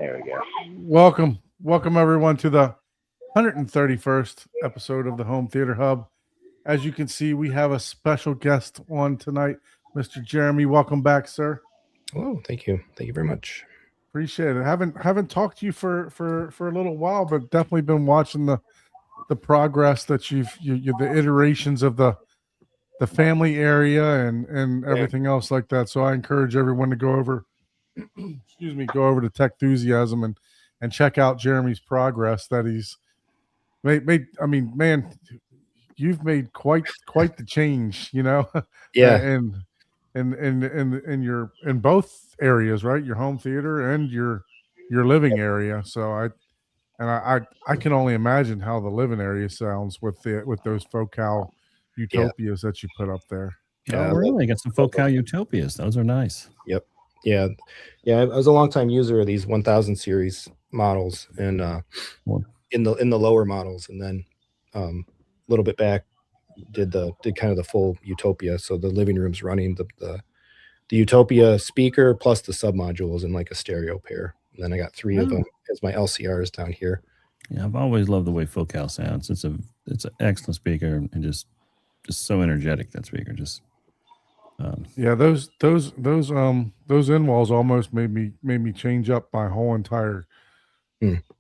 There we go. Welcome everyone to the 131st episode of the Home Theater Hub. As you can see, we have a special guest on tonight, Mr. Jeremy. Welcome back, sir. Hello, thank you very much. Appreciate it. Haven't talked to you for a little while, but definitely been watching the progress that you the iterations of the family area and everything else like that. So I encourage everyone to go over go over to Techthusiasm and check out Jeremy's progress that he's made. I mean, man, you've made quite the change, Yeah. and you're in both areas, right? Your home theater and your living area. So I can only imagine how the living area sounds with those Focal Utopias that you put up there. Yeah, really got some Focal Utopias. Those are nice. Yep. Yeah. I was a longtime user of these 1000 series models, and in the lower models, and then a little bit back did kind of the full Utopia. So the living room's running the Utopia speaker plus the sub modules in like a stereo pair. And then I got 3 of them as my LCRs down here. Yeah, I've always loved the way Focal sounds. It's an excellent speaker and just so energetic. That speaker just. Yeah, those end walls almost made me change up my whole entire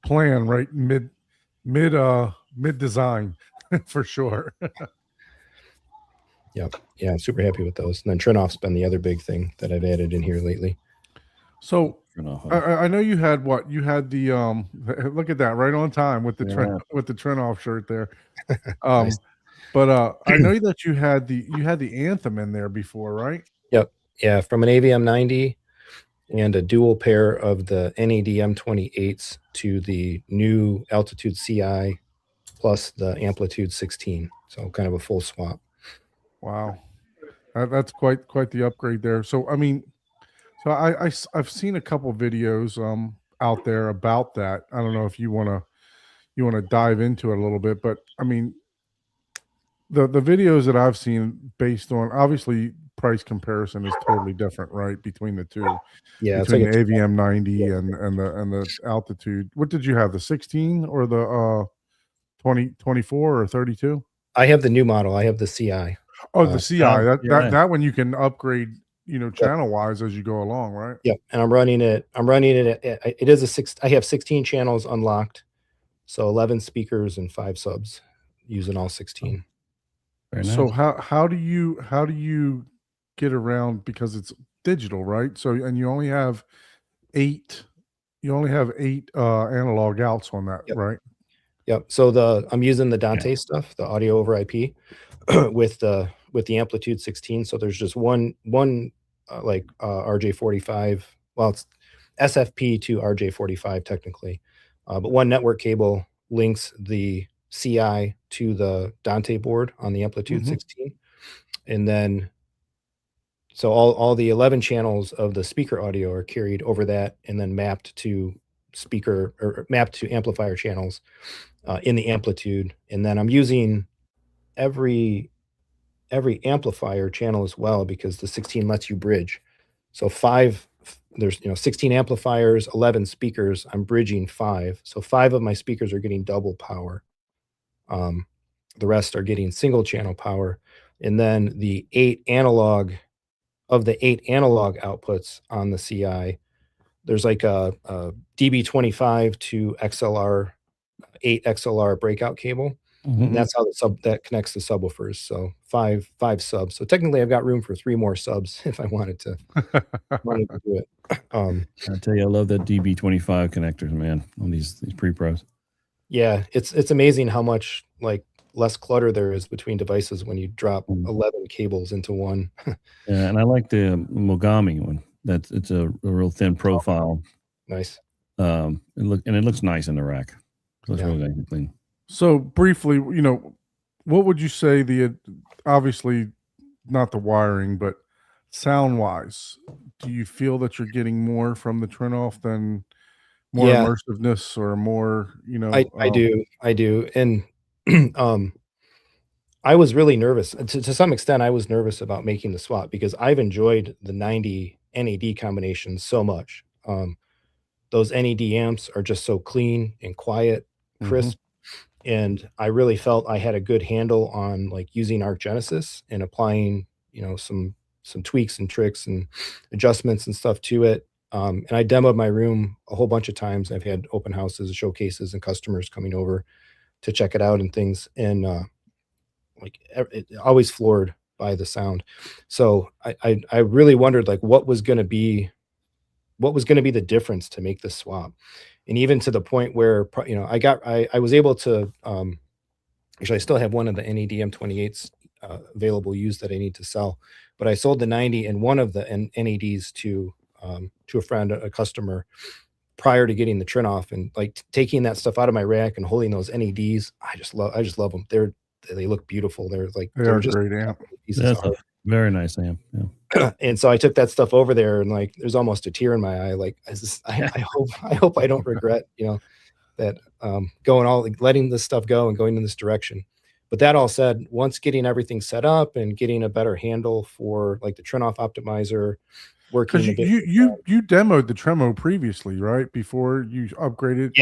plan right mid design for sure. Yep. Yeah, I'm super happy with those. And then Trinoff's been the other big thing that I've added in here lately. So I know you had the look at that, right on time with the Trinoff shirt there. Nice. But I know that you had the Anthem in there before, right? Yep. Yeah, from an AVM 90 and a dual pair of the NAD M28s to the new Altitude CI plus the Amplitude 16. So kind of a full swap. Wow, that's quite the upgrade there. So I mean, I've seen a couple videos out there about that. I don't know if you want to dive into it a little bit, but I mean, the videos that I've seen, based on, obviously price comparison is totally different, right, between the two. Yeah, between the AVM 90 and the Altitude. What did you have, the 16 or the 24 or 32? I have the new model. I have the CI. Oh, the CI. That one you can upgrade, channel wise as you go along, right? Yep. And I'm running it. It is I have 16 channels unlocked, so 11 speakers and 5 subs, using all 16. Very nice. So how do you get around, because it's digital, right? So, and you only have 8 analog outs on that, right? Yep. So I'm using the Dante stuff, the audio over IP, with the Amplitude 16. So there's just one RJ45. Well, it's SFP to RJ45 technically, but one network cable links the CI to the Dante board on the Amplitude 16, and then so all the 11 channels of the speaker audio are carried over that, and then mapped to amplifier channels in the Amplitude. And then I'm using every amplifier channel as well, because the 16 lets you bridge. So there's 16 amplifiers, 11 speakers. I'm bridging 5. So 5 of my speakers are getting double power. The rest are getting single channel power. And then the 8 analog outputs on the CI, there's like a DB25 to XLR 8 XLR breakout cable. And that's how that connects the subwoofers. So 5 subs. So technically I've got room for 3 more subs if I wanted to do it. I tell you, I love that DB25 connectors, man, on these pre-pros. Yeah, it's amazing how much less clutter there is between devices when you drop 11 cables into one. Yeah, and I like the Mogami one. It's a real thin profile. Nice. It looks nice in the rack. So it's really nice and clean. So briefly, what would you say obviously not the wiring, but sound wise, do you feel that you're getting more from the Trinoff than more immersiveness or more, I do. And I was really nervous. To some extent, I was nervous about making the swap, because I've enjoyed the 90 NAD combination so much. those NED amps are just so clean and quiet, Mhm. crisp. And I really felt I had a good handle on like using Arc Genesis and applying, some tweaks and tricks and adjustments and stuff to it. And I demoed my room a whole bunch of times. I've had open houses, showcases, and customers coming over to check it out and things. And it always floored by the sound. So I really wondered like what was going to be the difference to make this swap. And even to the point where I was able to actually I still have one of the NED M28s available used that I need to sell, but I sold the 90 and one of the NEDs to a friend, a customer, prior to getting the Trinoff, and like taking that stuff out of my rack and holding those NEDs. I just love them. They look beautiful. They they're are just great amp. pieces of That's a very nice amp. Yeah. and so I took that stuff over there, and like there's almost a tear in my eye. Like I hope I don't regret that going all like, letting this stuff go and going in this direction. But that all said, once getting everything set up and getting a better handle for like the Trinoff optimizer, working Because a bit. you demoed the Tremo previously, right? Before you upgraded.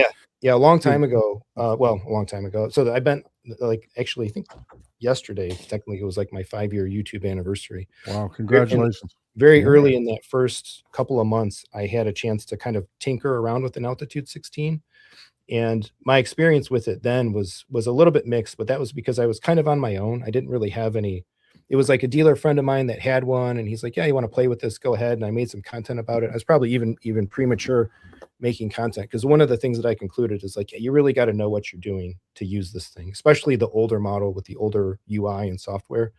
Yeah, a long time ago. A long time ago. So I've been like actually I think yesterday technically it was like my 5-year YouTube anniversary. Wow, congratulations. Very Yeah. early in that first couple of months, I had a chance to kind of tinker around with an Altitude 16. And my experience with it then was a little bit mixed, but that was because I was kind of on my own. I didn't really have any. It was like a dealer friend of mine that had one, and he's like, "Yeah, you want to play with this? Go ahead." And I made some content about it. I was probably even premature making content, because one of the things that I concluded is like, yeah, you really got to know what you're doing to use this thing, especially the older model with the older UI and software.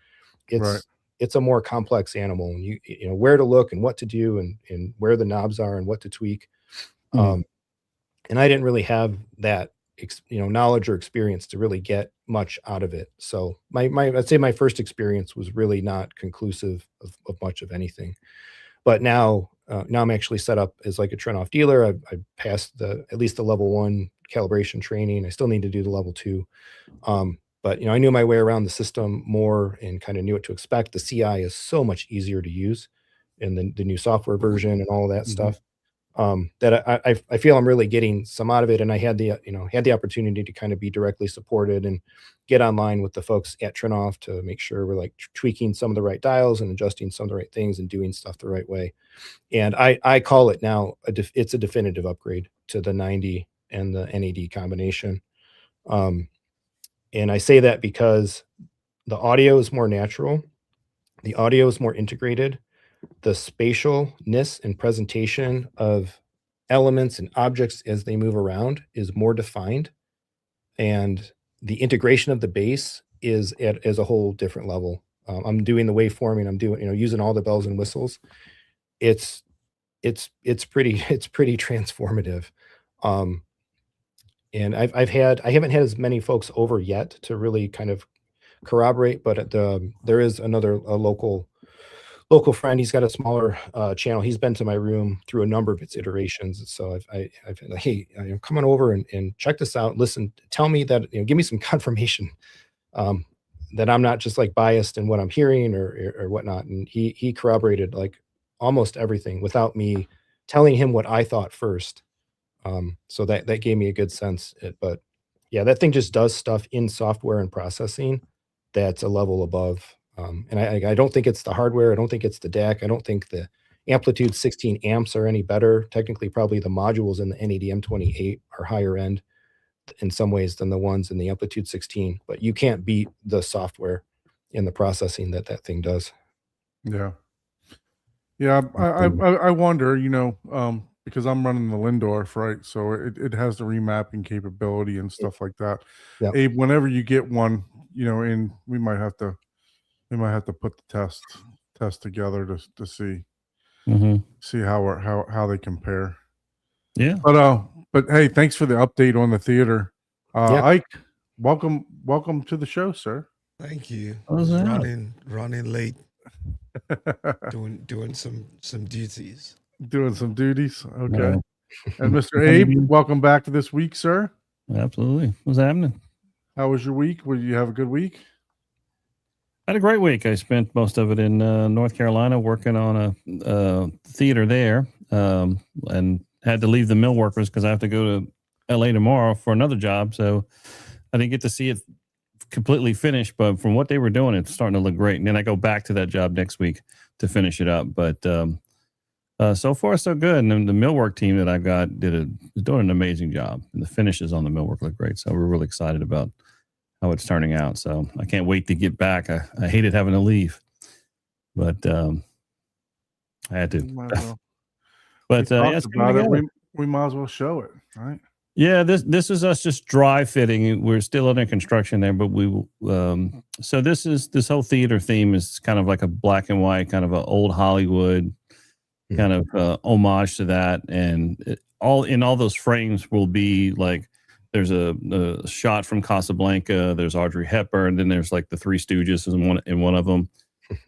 It's Right. it's a more complex animal, and you know where to look and what to do and where the knobs are and what to tweak. Mhm. And I didn't really have that knowledge or experience to really get much out of it. So I'd say my first experience was really not conclusive of much of anything. But now I'm actually set up as like a Trinoff dealer. I passed at least the level 1 calibration training. I still need to do the level 2. But I knew my way around the system more and kind of knew what to expect. The CI is so much easier to use in the new software version and all of that Mhm. stuff. That I feel I'm really getting some out of it, and I had the opportunity to kind of be directly supported and get online with the folks at Trinoff to make sure we're like tweaking some of the right dials and adjusting some of the right things and doing stuff the right way. And I call it now it's a definitive upgrade to the 90 and the NAD combination. Um, and I say that because the audio is more natural, the audio is more integrated, the spatialness and presentation of elements and objects as they move around is more defined, and the integration of the bass is a whole different level. I'm doing the waveforming, I'm doing using all the bells and whistles. It's it's pretty it's pretty transformative. Um, and I haven't had as many folks over yet to really kind of corroborate, but there is a local friend. He's got a smaller channel. He's been to my room through a number of its iterations. So I've been like, hey, come on over and check this out. Listen, tell me that, give me some confirmation um, that I'm not just like biased in what I'm hearing or whatnot. And he corroborated like almost everything without me telling him what I thought first. So that gave me a good sense. But yeah, that thing just does stuff in software and processing that's a level above. And I don't think it's the hardware. I don't think it's the DAC. I don't think the Amplitude 16 amps are any better. Technically, probably the modules in the NAD M28 are higher end in some ways than the ones in the Amplitude 16. But you can't beat the software in the processing that thing does. Yeah. Yeah. I wonder, because I'm running the Lindorf, right? So it has the remapping capability and stuff like that. Yep. Abe, whenever you get one, and we might have to put the test together to see how they compare. Yeah. But hey, thanks for the update on the theater. Yeah. Ike, welcome to the show, sir. Thank you. How's that? Running late, doing some duties. Doing some duties. Okay. No. And Mr. Abe, welcome back to this week, sir. Absolutely. What's happening? How was your week? Did you have a good week? I had a great week. I spent most of it in North Carolina working on a theater there, and had to leave the mill workers because I have to go to LA tomorrow for another job. So I didn't get to see it completely finished, but from what they were doing, it's starting to look great. And then I go back to that job next week to finish it up. But so far, so good. And then the millwork team that I've got is doing an amazing job. And the finishes on the millwork look great. So we're really excited about how it's turning out. So I can't wait to get back. I hated having to leave, but I had to. Might as well. But We yeah, talked it's coming about it. together. We might as well show it, right? Yeah, this is us just dry fitting. We're still under construction there, but so this whole theater theme is kind of like a black and white, kind of an old Hollywood kind of homage to that, and all those frames will be like there's a shot from Casablanca, there's Audrey Hepburn, then there's like the Three Stooges in one of them,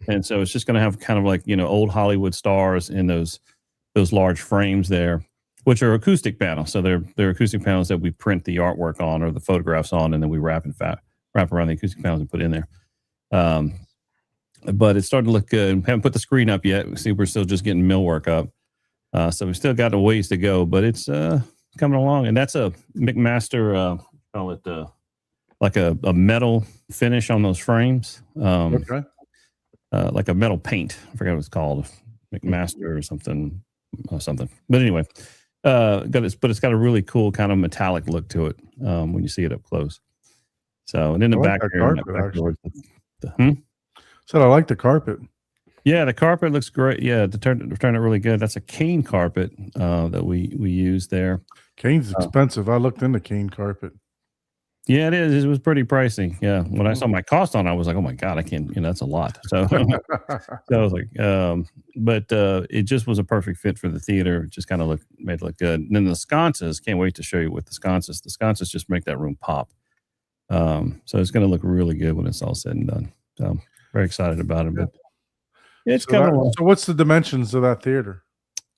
and so it's just going to have kind of like old Hollywood stars in those large frames there, which are acoustic panels. So they're acoustic panels that we print the artwork on or the photographs on, and then we wrap around the acoustic panels and put in there. But it's starting to look good. We haven't put the screen up yet. See, we're still just getting millwork up. So we've still got a ways to go, but it's coming along. And that's a McMaster, call it like a metal finish on those frames. Okay. Like a metal paint. I forget what it's called. McMaster or something. But anyway, but it's got a really cool kind of metallic look to it when you see it up close. So, and in the I like back that here, carpet, actually. Said I like the carpet. Yeah, the carpet looks great. Yeah, to turn it really good. That's a cane carpet that we use there. Cane's expensive. I looked into cane carpet. Yeah, it is. It was pretty pricey. Yeah, when I saw my cost on it, I was like, oh my god, I can't. That's a lot. So, so I was like, but it just was a perfect fit for the theater. It just kind of made it look good. And then the sconces, can't wait to show you with the sconces. The sconces just make that room pop. So it's going to look really good when it's all said and done. So very excited about it. But it's coming. So what's the dimensions of that theater?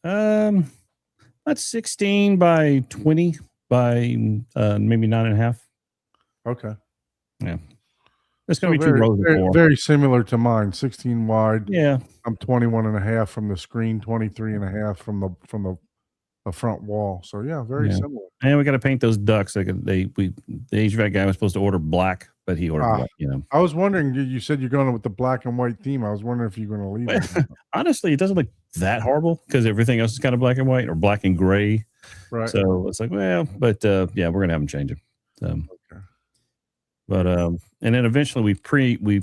That's 16 by 20 by maybe 9.5. Okay. Yeah. It's going to be two rows of four. Very similar to mine. 16 wide. Yeah. I'm 21.5 from the screen, 23.5 from the front wall. So yeah, very similar. And we got to paint those ducts. The HVAC guy was supposed to order black, but he ordered white. I was wondering. You said you're going with the black and white theme. I was wondering if you're going to leave it. Honestly, it doesn't look that horrible because everything else is kind of black and white or black and gray. Right. So it's like, well, but yeah, we're gonna have them change it. Okay. But and then eventually we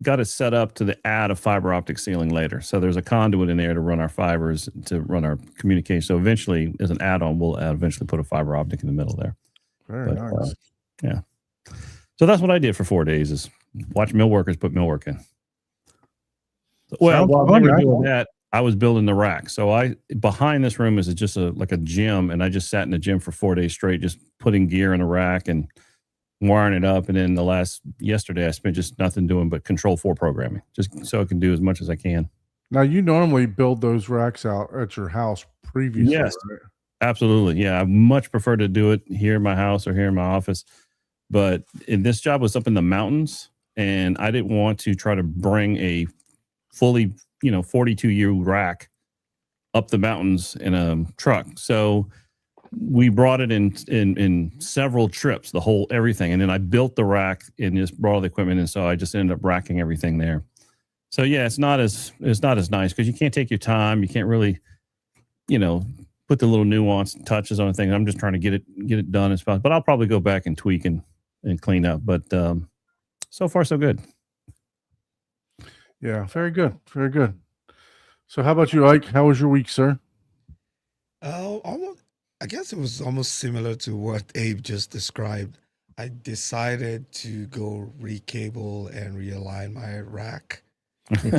got it set up to add a fiber optic ceiling later. So there's a conduit in there to run our fibers, to run our communication. So eventually, as an add-on, we'll eventually put a fiber optic in the middle there. Very nice. Yeah. So that's what I did for 4 days: is watch mill workers put millwork in. Well, while they were doing that, I was building the rack. So behind this room is just like a gym, and I just sat in the gym for 4 days straight, just putting gear in a rack and wiring it up. And then yesterday I spent just nothing doing but Control 4 programming, just so I can do as much as I can. Now, you normally build those racks out at your house previously. Yes, right? absolutely. Yeah, I much prefer to do it here in my house or here in my office. But this job was up in the mountains, and I didn't want to try to bring a fully 42-year rack up the mountains in a truck. So we brought it in several trips, everything. And then I built the rack and just brought all the equipment. And so I just ended up racking everything there. So yeah, it's not as nice because you can't take your time. You can't really, put the little nuance touches on things. I'm just trying to get it done as fast, but I'll probably go back and tweak and clean up. But so far so good. Yeah, very good. Very good. So how about you, Ike? How was your week, sir? I guess it was almost similar to what Abe just described. I decided to go recable and realign my rack. And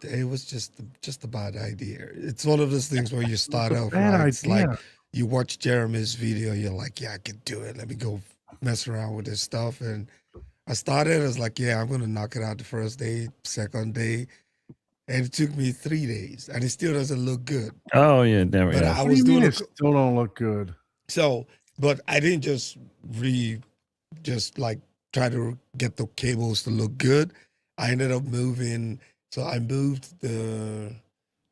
it was just a bad idea. It's one of those things where you start off right. It's like you watch Jeremy's video, you're like, yeah, I can do it. Let me go mess around with this stuff. And I started, I was like, yeah, I'm gonna knock it out the first day, second day. And it took me 3 days, and it still doesn't look good. Oh yeah, never. But I was doing it. Still don't look good. So, but I didn't just like try to get the cables to look good. I ended up moving. So I moved the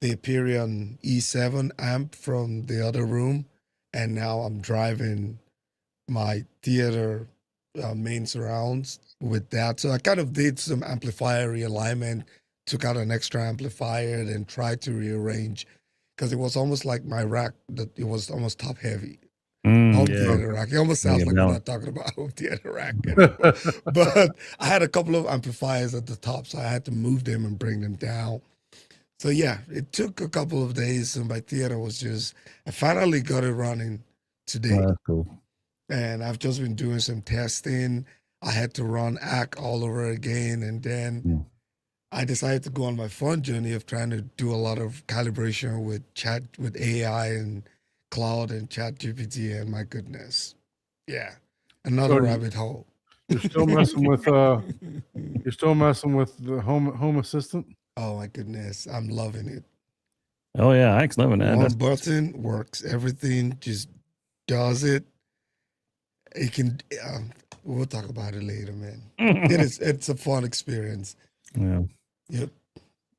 the Hyperion E7 amp from the other room, and now I'm driving my theater main surrounds with that. So I kind of did some amplifier realignment, took out an extra amplifier, and tried to rearrange because it was almost like my rack that it was almost top heavy. Home Yeah. theater rack. It almost sounds Yeah, like no. we're not talking about home theater rack anymore. But I had a couple of amplifiers at the top, so I had to move them and bring them down. So yeah, it took a couple of days, and my theater was just. I finally got it running today, Oh, that's cool. and I've just been doing some testing. I had to run ACK all over again, and then Mm. I decided to go on my fun journey of trying to do a lot of calibration with AI and Cloud and Chat GPT, and my goodness, yeah, another So you- rabbit hole. You're still messing with the home assistant. Oh my goodness, I'm loving it. Oh yeah, Ike's loving that. One That's button works everything, just does it. It can. We'll talk about it later, man. It's a fun experience. yeah. Yep.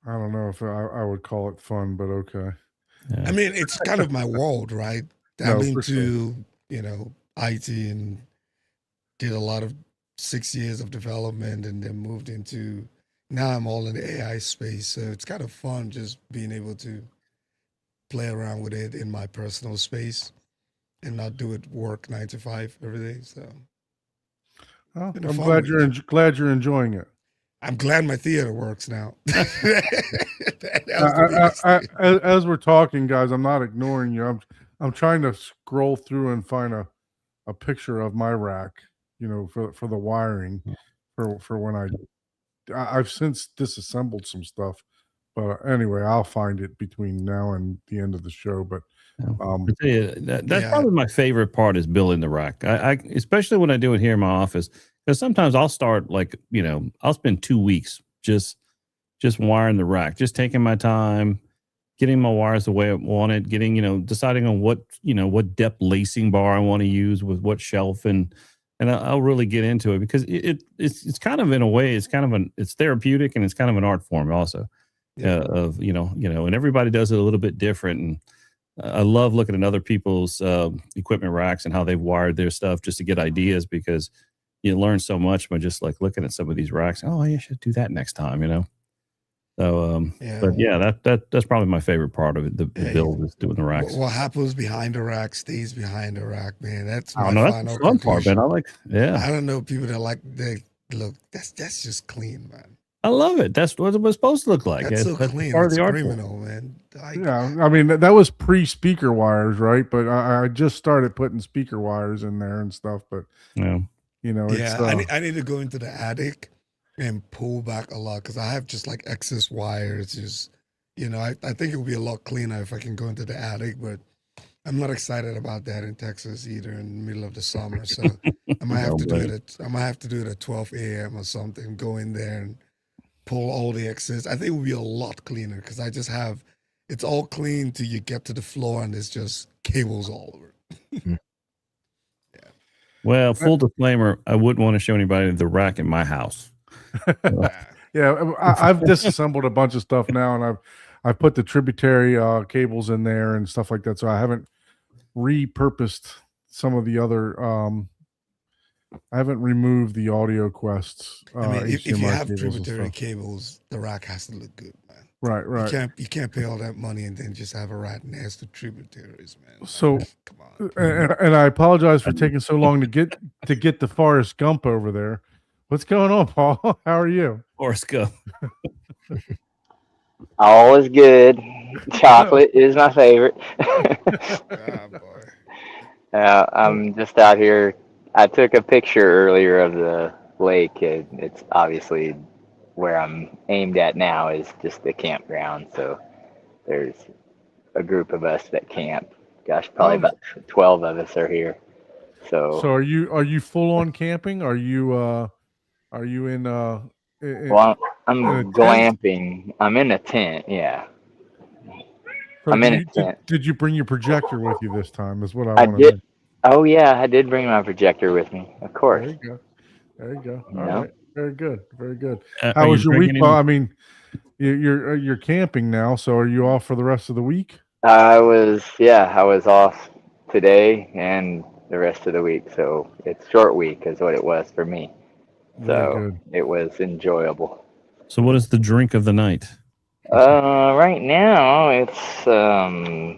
I don't know if I would call it fun, but okay. Yeah. I mean, it's kind of my world, right? No, I'm for sure. into IT and did a lot of 6 years of development, and then moved into. Now I'm all in the AI space, so it's kind of fun just being able to play around with it in my personal space and not do it work 9 to 5 every day. So Oh, Been a I'm fun glad week. glad you're enjoying it. I'm glad my theater works now. That was the biggest thing. As we're talking, guys, I'm not ignoring you. I'm trying to scroll through and find a picture of my rack, for the wiring for when I've since disassembled some stuff. But anyway, I'll find it between now and the end of the show. But I tell you, that's Yeah. probably my favorite part is building the rack. I especially when I do it here in my office, because sometimes I'll start I'll spend 2 weeks just wiring the rack, just taking my time, getting my wires the way I want it, getting deciding on what depth lacing bar I want to use with what shelf, and I'll really get into it because it's kind of, in a way, it's therapeutic, and it's kind of an art form also. Yeah. And everybody does it a little bit different, and I love looking at other people's equipment racks and how they've wired their stuff just to get ideas, because you learn so much by just like looking at some of these racks. Oh, I should do that next time. So, Yeah. but yeah, that's probably my favorite part of it. The Yeah, build is doing the racks. What happens behind the rack stays behind the rack, man. That's I my don't know. That's final the fun part, conclusion. man. I don't know people that they look. That's just clean, man. I love it. That's what it was supposed to look like. That's so That's clean. part of It's the art form. criminal, man. yeah, I mean that was pre-speaker wires, right? But I just started putting speaker wires in there and stuff. But Yeah. it's Yeah, I need to go into the attic and pull back a lot because I have just like excess wires. Just I think it would be a lot cleaner if I can go into the attic, but I'm not excited about that in Texas either in the middle of the summer. So I might have to do it. I might have to do it at 12 a.m. or something. Go in there and pull all the excess. I think it would be a lot cleaner because I just have it's all clean till you get to the floor and there's just cables all over. Well, full disclaimer, I wouldn't want to show anybody the rack in my house. yeah. I've disassembled a bunch of stuff now, and I've put the tributary cables in there and stuff like that. So I haven't repurposed some of the other. I haven't removed the Audio Quest. I mean, if you HDMI have cables and tributary stuff. cables, the rack has to look good, man. Right. You can't pay all that money and then just have a rack next to tributaries, man. So- come on. And I apologize for taking so long to get the Forrest Gump over there. What's going on, Paul? How are you? Forrest Gump. All is good. Chocolate is my favorite. Ah, boy. I'm just out here. I took a picture earlier of the lake. It's obviously where I'm aimed at now is just the campground. So there's a group of us that camp. Gosh, probably about 12 of us are here. So are you full on camping? Are you in well, I'm in a tent? glamping. I'm in a tent. Yeah. so I'm in a tent. did you bring your projector with you this time? Is what I I want to did. Oh yeah, I did bring my projector with me. Of There course. you go. There you go. You All know? right. Very good. Very good. Are How you was your week? drinking Well, any- I mean, you're camping now, so are you off for the rest of the week? I was off today and the rest of the week, so it's short week is what it was for me. Very So good. it was enjoyable. So, what is the drink of the night? Right now it's the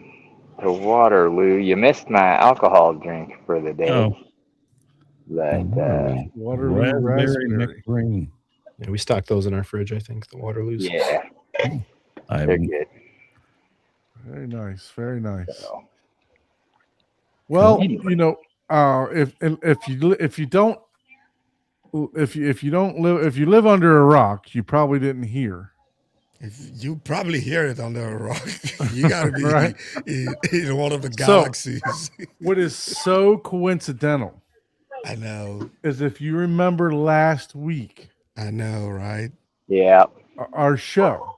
Waterloo. You missed my alcohol drink for the day, Oh, but Waterloo raspberry. nectarine. Yeah, we stock those in our fridge, I think, the Waterloos. yeah, I they're good. Very nice. Very nice. So, Well, Anyway. you know, if you don't live under a rock, you probably didn't hear. If you probably hear it under a rock, you got to be Right. in one of the So- galaxies. What is so coincidental I know, is if you remember last week, I know, right? yeah, our show.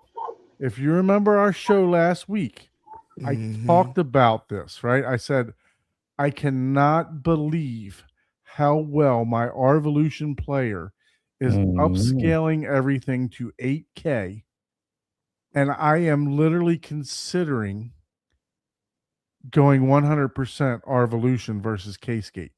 If you remember our show last week, I Mhm. talked about this, right? I said, I cannot believe how well my Arvolution player is upscaling everything to 8K. And I am literally considering going 100% Arvolution versus K-Skate.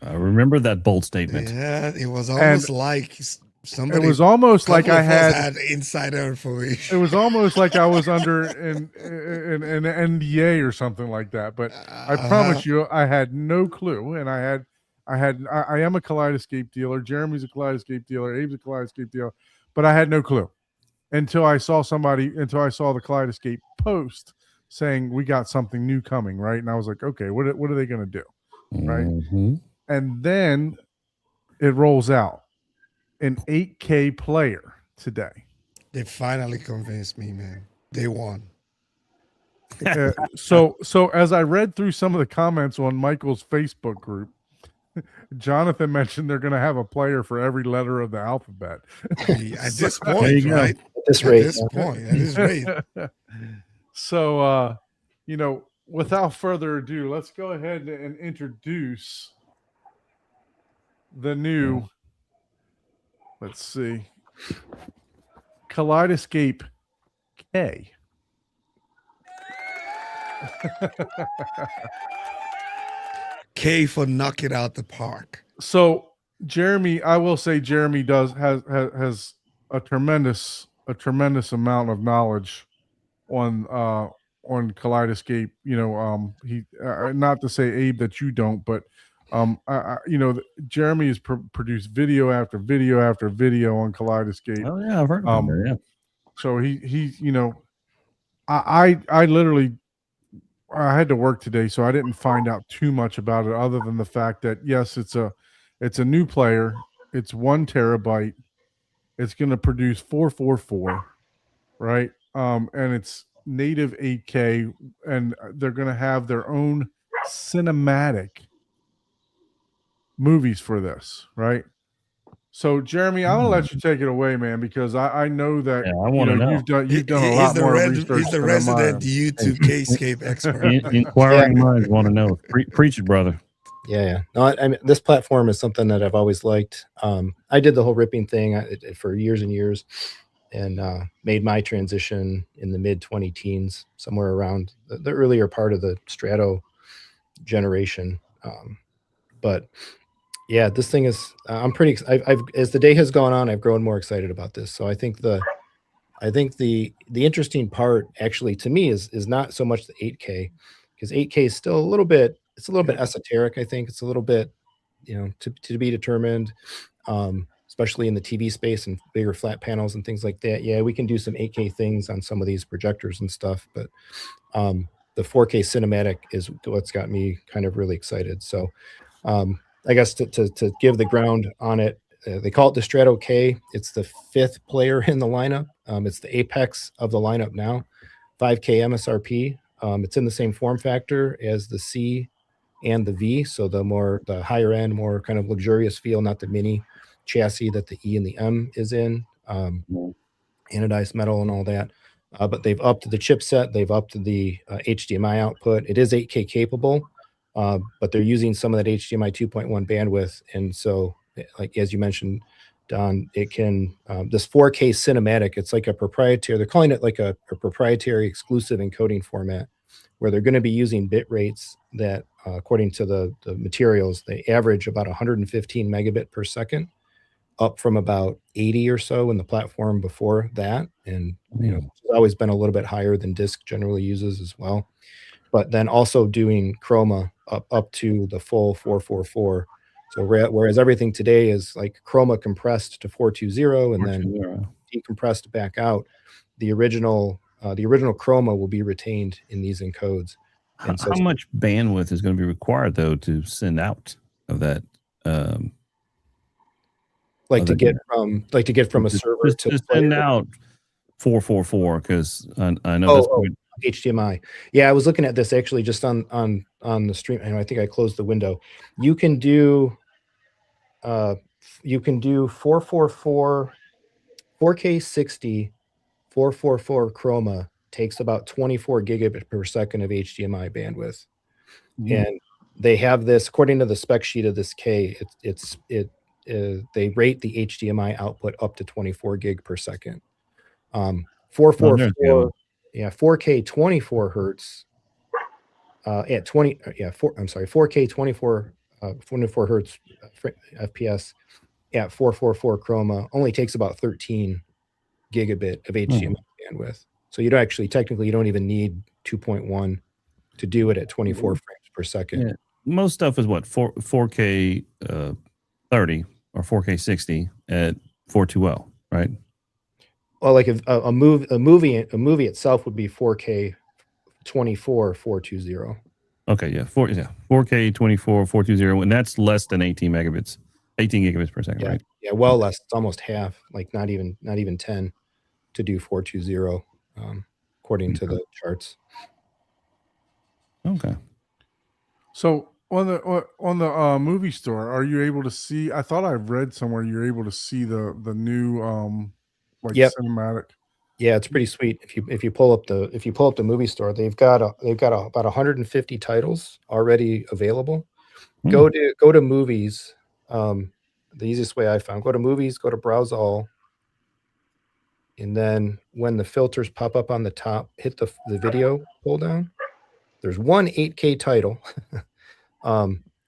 I remember that bold statement. Yeah, it was almost like somebody. It was almost like couple I of us had insider information. it was almost like I was under an NDA or something like that. But I promise you, I had no clue, and I am a Kaleidoscape dealer. Jeremy's a Kaleidoscape dealer. Abe's a Kaleidoscape dealer, but I had no clue until I saw the Kaleidoscape post saying we got something new coming, right? And I was like, okay, what are they going to do? Right. Mhm. And then it rolls out an 8K player today. They finally convinced me, man. They won. So as I read through some of the comments on Michael's Facebook group, Jonathan mentioned they're going to have a player for every letter of the alphabet. At this There point, you go. right? At this At rate, this point, at this rate. So, without further ado, let's go ahead and introduce the new, let's see, Kaleidoscape K. K for knock it out the park. So Jeremy, I will say Jeremy has a tremendous amount of knowledge on Kaleidoscape. He not to say Abe that you don't, but Jeremy has produced video after video after video on Kaleidoscape. Oh yeah, I've heard of it. Yeah. So he I literally I had to work today, so I didn't find out too much about it other than the fact that yes, it's a new player. It's 1 terabyte. It's going to produce 444, right? And it's native 8K, and they're going to have their own cinematic movies for this, right? So, Jeremy, I'm gonna let you take it away, man, because I know that Yeah, I want to know. you've done a lot more research. He's the than resident mine. YouTube K-scape expert. Inquiring minds want to know. Preach it, brother. Yeah. No, I mean, this platform is something that I've always liked. I did the whole ripping thing for years and years, and made my transition in the mid 20 teens, somewhere around the earlier part of the Strato generation. But yeah, this thing is. I'm pretty. I've as the day has gone on, I've grown more excited about this. So I think the interesting part actually to me is not so much the 8K, because 8K is still a little bit. It's a little bit esoteric. I think it's a little bit, to be determined, especially in the TV space and bigger flat panels and things like that. Yeah, we can do some 8K things on some of these projectors and stuff, but the 4K cinematic is what's got me kind of really excited. So I guess to give the ground on it, they call it the Strato K. It's the 5th player in the lineup. It's the apex of the lineup now. 5K MSRP. It's in the same form factor as the C and the V, so the higher end, more kind of luxurious feel, not the mini chassis that the E and the M is in, anodized metal and all that. But they've upped the chipset, they've upped the HDMI output. It is 8K capable, but they're using some of that HDMI 2.1 bandwidth, and so, like as you mentioned, Don, it can this 4K cinematic. It's like a proprietary. They're calling it like a proprietary exclusive encoding format, where they're going to be using bit rates that, according to the materials, they average about 115 megabit per second, up from about 80 or so in the platform before that. And it's always been a little bit higher than disk generally uses as well. But then also doing chroma up to the full 444. So whereas everything today is like chroma compressed to 420 and then decompressed back out, the original chroma will be retained in these encodes. And how much bandwidth is going to be required though to send out of that? To get from a server to send out 444, because I know that's HDMI. Yeah, I was looking at this actually just on the stream, and I think I closed the window. You can do 444 4K 60 444 chroma takes about 24 gigabit per second of HDMI bandwidth. And they have this, according to the spec sheet of this K, they rate the HDMI output up to 24 gig per second. 444 4K 24 hertz at 4K 24 hertz FPS at 444 chroma only takes about 13 gigabit of HDMI bandwidth. So you don't even need 2.1 to do it at 24 frames per second. Yeah. Most stuff is what 4K 30 or 4K 60 at 420, right? Well, like a movie itself would be 4K 24 420. Okay, 4K 24 420, and that's less than 18 gigabits per second, right? Yeah, well less. It's almost half, like not even 10 to do 420, according to the charts. Okay. So on the movie store, are you able to see? I thought I've read somewhere you're able to see the new cinematic. Yeah, it's pretty sweet. If you pull up the movie store, they've got about 150 titles already available. Go to movies. The easiest way I found, go to movies, go to browse all, and then when the filters pop up on the top, hit the video pull down. There's one 8K title.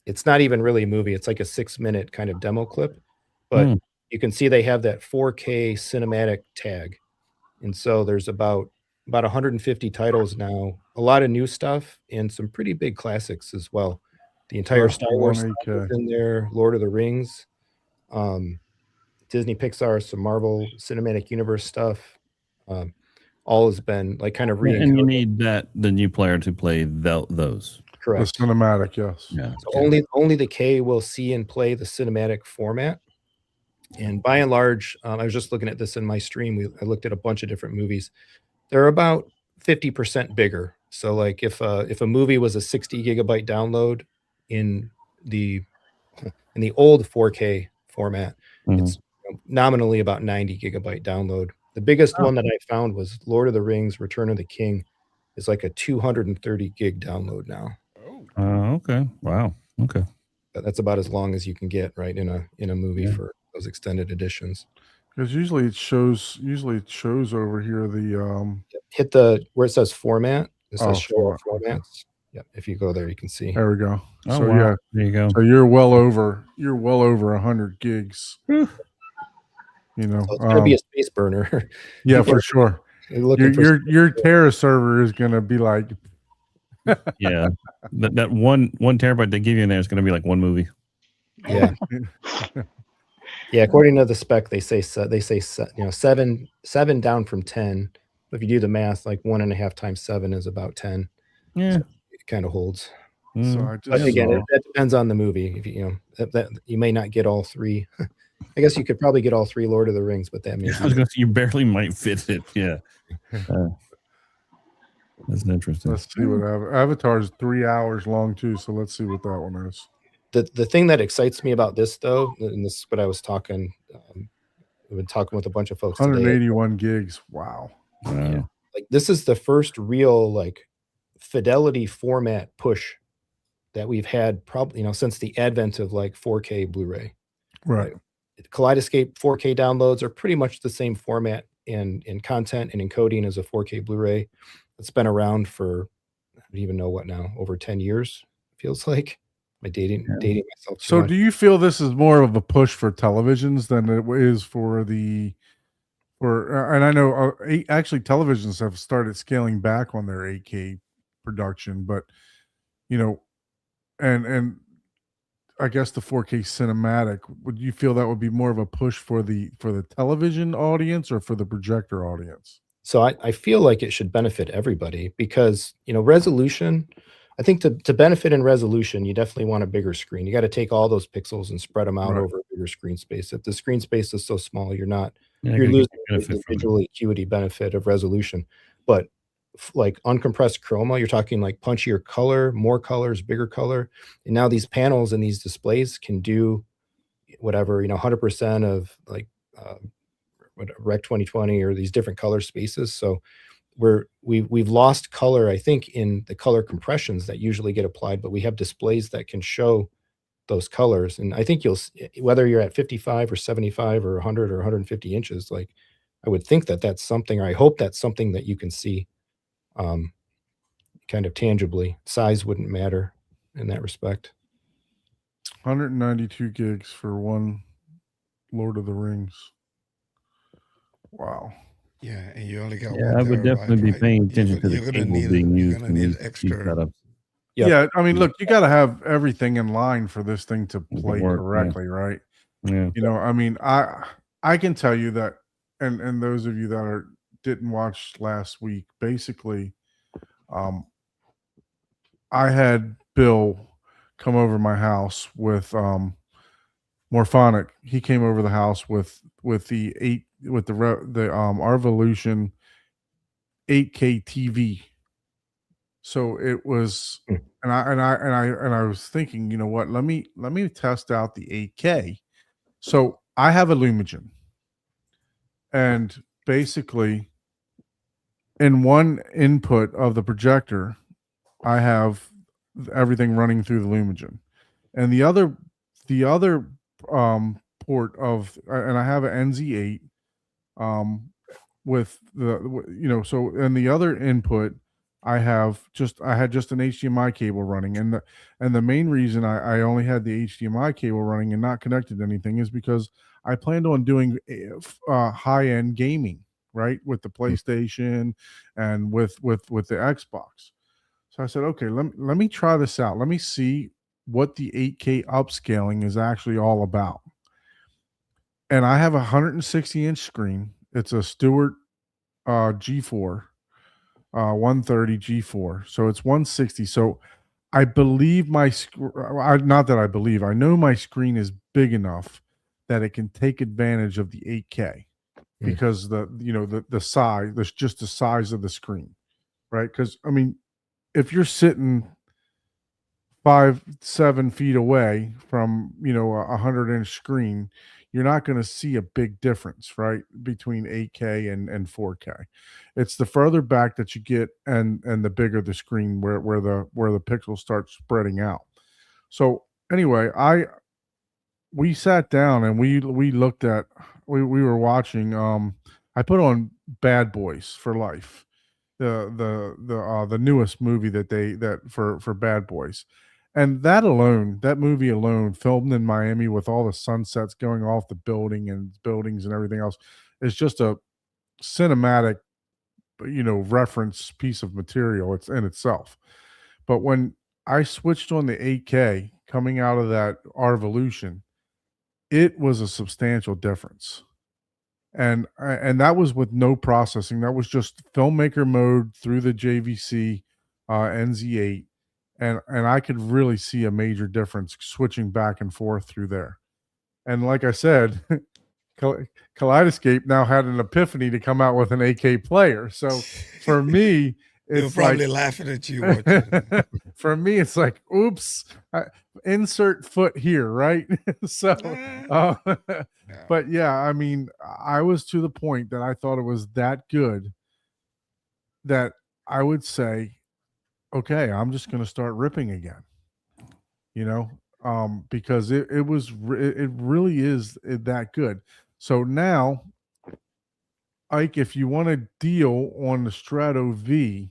It's not even really a movie. It's like a 6-minute kind of demo clip, but you can see they have that 4K cinematic tag. And so there's about 150 titles now, a lot of new stuff and some pretty big classics as well. The entire Star Wars stuff is in there, Lord of the Rings, Disney Pixar, some Marvel Cinematic Universe stuff. All has been like kind of re-encoded. And you need the new player to play those. Correct. The cinematic, yes. Yeah. So only the K will see and play the cinematic format. And by and large, I was just looking at this in my stream. I looked at a bunch of different movies. They're about 50% bigger. So like if a movie was a 60 gigabyte download in the old 4K format, it's nominally about 90 gigabyte download. The biggest one that I found was Lord of the Rings: Return of the King. Is like a 230 gig download now. Okay. Wow. Okay. That's about as long as you can get, right, in a movie for those extended editions. Because usually it shows over here the hit the where it says format. It says show all formats. Yeah, if you go there, you can see. There we go. Oh, so wow. There you go. So you're well over 100 gigs. You know, so it's gonna be a space burner. Yeah, for sure. Your Terra server is gonna be like yeah, that one terabyte they give you in there is gonna be like one movie. Yeah. Yeah, according to the spec, they say 7 down from 10. If you do the math, like 1.5 times 7 is about 10. Yeah, so it kind of holds. So but again, that depends on the movie. If that you may not get all three. I guess you could probably get all 3 Lord of the Rings, but that means I was gonna say you barely might fit it. Yeah, that's interesting. Let's see what Avatar is 3 hours long too. So let's see what that one is. The thing that excites me about this, though, and this is what I was talking, we've been talking with a bunch of folks 181 gigs. Wow. Yeah. Like this is the first real like fidelity format push that we've had probably, since the advent of like 4K Blu-ray. Right. Kaleidoscape 4K downloads are pretty much the same format and in content and encoding as a 4K Blu-ray. It's been around for, I don't even know what now, over 10 years, feels like. Am I dating myself too So much? do you feel this is more of a push for televisions than it is for the and I know actually televisions have started scaling back on their 8K production, but you know, and I guess the 4K cinematic, would you feel that would be more of a push for the television audience or for the projector audience? So I feel like it should benefit everybody because, resolution, I think to benefit in resolution, you definitely want a bigger screen. You got to take all those pixels and spread them out Right. over a bigger screen space. If the screen space is so small, you're Yeah, losing gonna get the benefit from it. visual acuity benefit of resolution. But like uncompressed chroma, you're talking like punchier color, more colors, bigger color. And now these panels and these displays can do whatever, 100% of like Rec 2020 or these different color spaces. So we've lost color, I think, in the color compressions that usually get applied, but we have displays that can show those colors. And I think whether you're at 55 or 75 or 100 or 150 inches, like I would think that that's something, or I hope that's something that you can see kind of tangibly. Size wouldn't matter in that respect. 192 gigs for one Lord of the Rings. Wow. Yeah, and you only got Yeah, one I would terabyte, definitely be right? paying attention to the You're gonna cable need being you're used gonna in need these extra. setups. Yep. Yeah, I mean, look, you got to have everything in line for this thing to Make it play work, yeah. correctly, right? Yeah. I mean, I can tell you that, and those of you that didn't watch last week, basically, I had Bill come over my house with Morphonic. He came over the house with the Arvolution 8K TV. So it was, and I was thinking, you know what? Let me test out the 8K. So I have a Lumigen, and basically, in one input of the projector, I have everything running through the Lumigen, and the other port of, and I have an NZ8 with so in the other input I had just an HDMI cable running, and the main reason I only had the HDMI cable running and not connected to anything is because I planned on doing high end gaming, right, with the PlayStation and with the Xbox. So I said, okay, let me try this out. Let me see what the 8K upscaling is actually all about. And I have a 160-inch screen. It's a Stewart G4, 130 G4. So it's 160. So I believe not that I believe, I know my screen is big enough that it can take advantage of the 8K because the size, there's just the size of the screen, right? Because I mean, if you're sitting 5-7 feet away from a 100-inch screen, you're not going to see a big difference, right, between 8K and 4K. It's the further back that you get and the bigger the screen where the pixels start spreading out. So anyway, we sat down and we looked at, we were watching, I put on Bad Boys for Life, the newest movie for Bad Boys. And that movie alone, filmed in Miami with all the sunsets going off the buildings and everything else, is just a cinematic, reference piece of material. It's in itself. But when I switched on the 8K coming out of that Arvolution, it was a substantial difference. And that was with no processing. That was just filmmaker mode through the JVC NZ8. And I could really see a major difference switching back and forth through there. And like I said, Kaleidoscape now had an epiphany to come out with an 8K player. So for me, They're it's probably like, laughing at you. Watching. for me, it's like, oops, insert foot here, right? So, but yeah, I mean, I was to the point that I thought it was that good that I would say, okay, I'm just going to start ripping again. because it really is that good. So now, Ike, if you want a deal on the Strato V,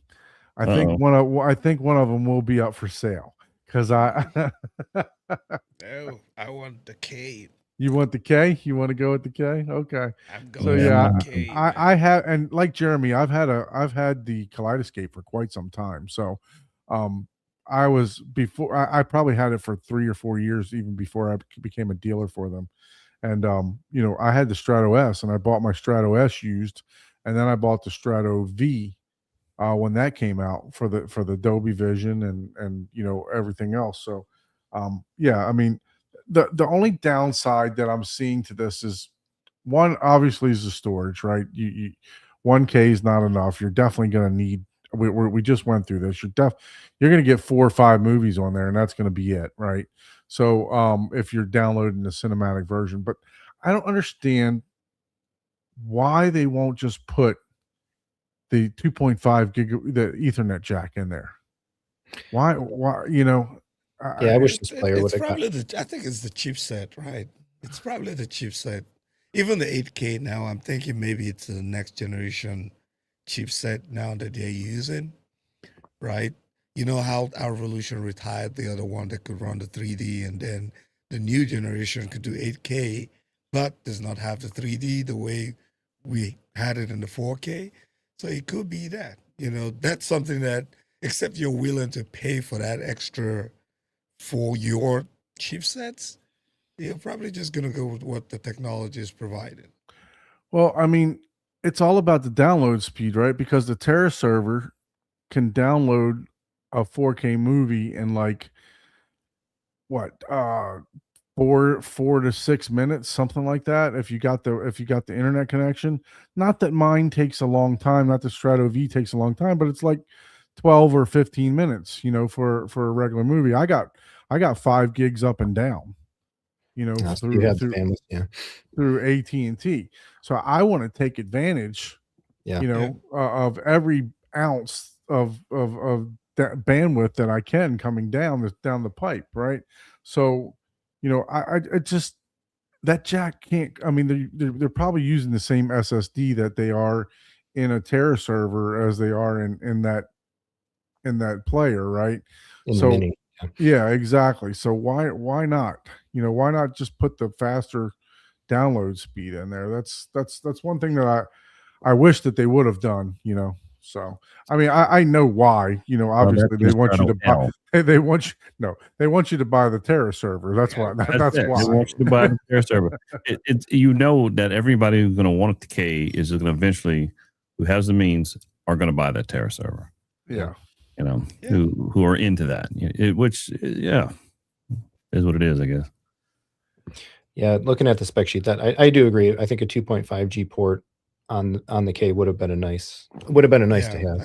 I think one of them will be up for sale because I. No, I want the K. You want the K? You want to go with the K? Okay. I'm going So with yeah, the K. man. I have, and like Jeremy, I've had the Kaleidoscape for quite some time. So, I was before I probably had it for 3 or 4 years even before I became a dealer for them. And you know, I had the Strato S, and I bought my Strato S used, and then I bought the Strato V when that came out for the Dolby Vision and you know everything else. So, yeah, I mean, the only downside that I'm seeing to this is one obviously is the storage, right? You 1K is not enough. You're definitely going to need. We just went through this. You're going to get 4 or 5 movies on there, and that's going to be it, right? So if you're downloading the cinematic version, but I don't understand why they won't just put the 2.5 gig the Ethernet jack in there. Why you know? Yeah, I wish this player It's would have got. probably I think it's the chipset, right? It's probably the chipset. Even the 8K now, I'm thinking maybe it's the next generation chipset now that they're using, right? You know how our Revolution retired the other one that could run the 3D, and then the new generation could do 8K, but does not have the 3D the way we had it in the 4K. So it could be that, you know, that's something that, except you're willing to pay for that extra for your chipsets, you're probably just going to go with what the technology is providing. Well, I mean, it's all about the download speed, right? Because the Terra server can download a 4K movie in like what 4 to 6 minutes, something like that. If you got the internet connection. Not that mine takes a long time, not the Strato V takes a long time, but it's like 12 or 15 minutes, you know, for a regular movie. I got 5 gigs up and down, you know, So you have the bandwidth, yeah. through AT&T. So I want to take advantage, Yeah. you know, of every ounce of that bandwidth that I can coming down the pipe, right? So, you know, I just that jack can't. I mean, they're probably using the same SSD that they are in a Terra server as they are in that player, right? In the So mini. yeah, exactly. So why not? You know, why not just put the faster download speed in there? That's one thing that I wish that they would have done, you know. So I mean, I know why, you know, obviously they want you to buy they want you to buy the Terra server. That's why that's why. They want you to buy the Terra server. It's you know that everybody who's going to want the K is going to eventually, who has the means, are going to buy that Terra server. Yeah. You know, who are into that, which is what it is, I guess. Yeah, looking at the spec sheet, that I do agree. I think a 2.5G port on the K would have been a nice to have.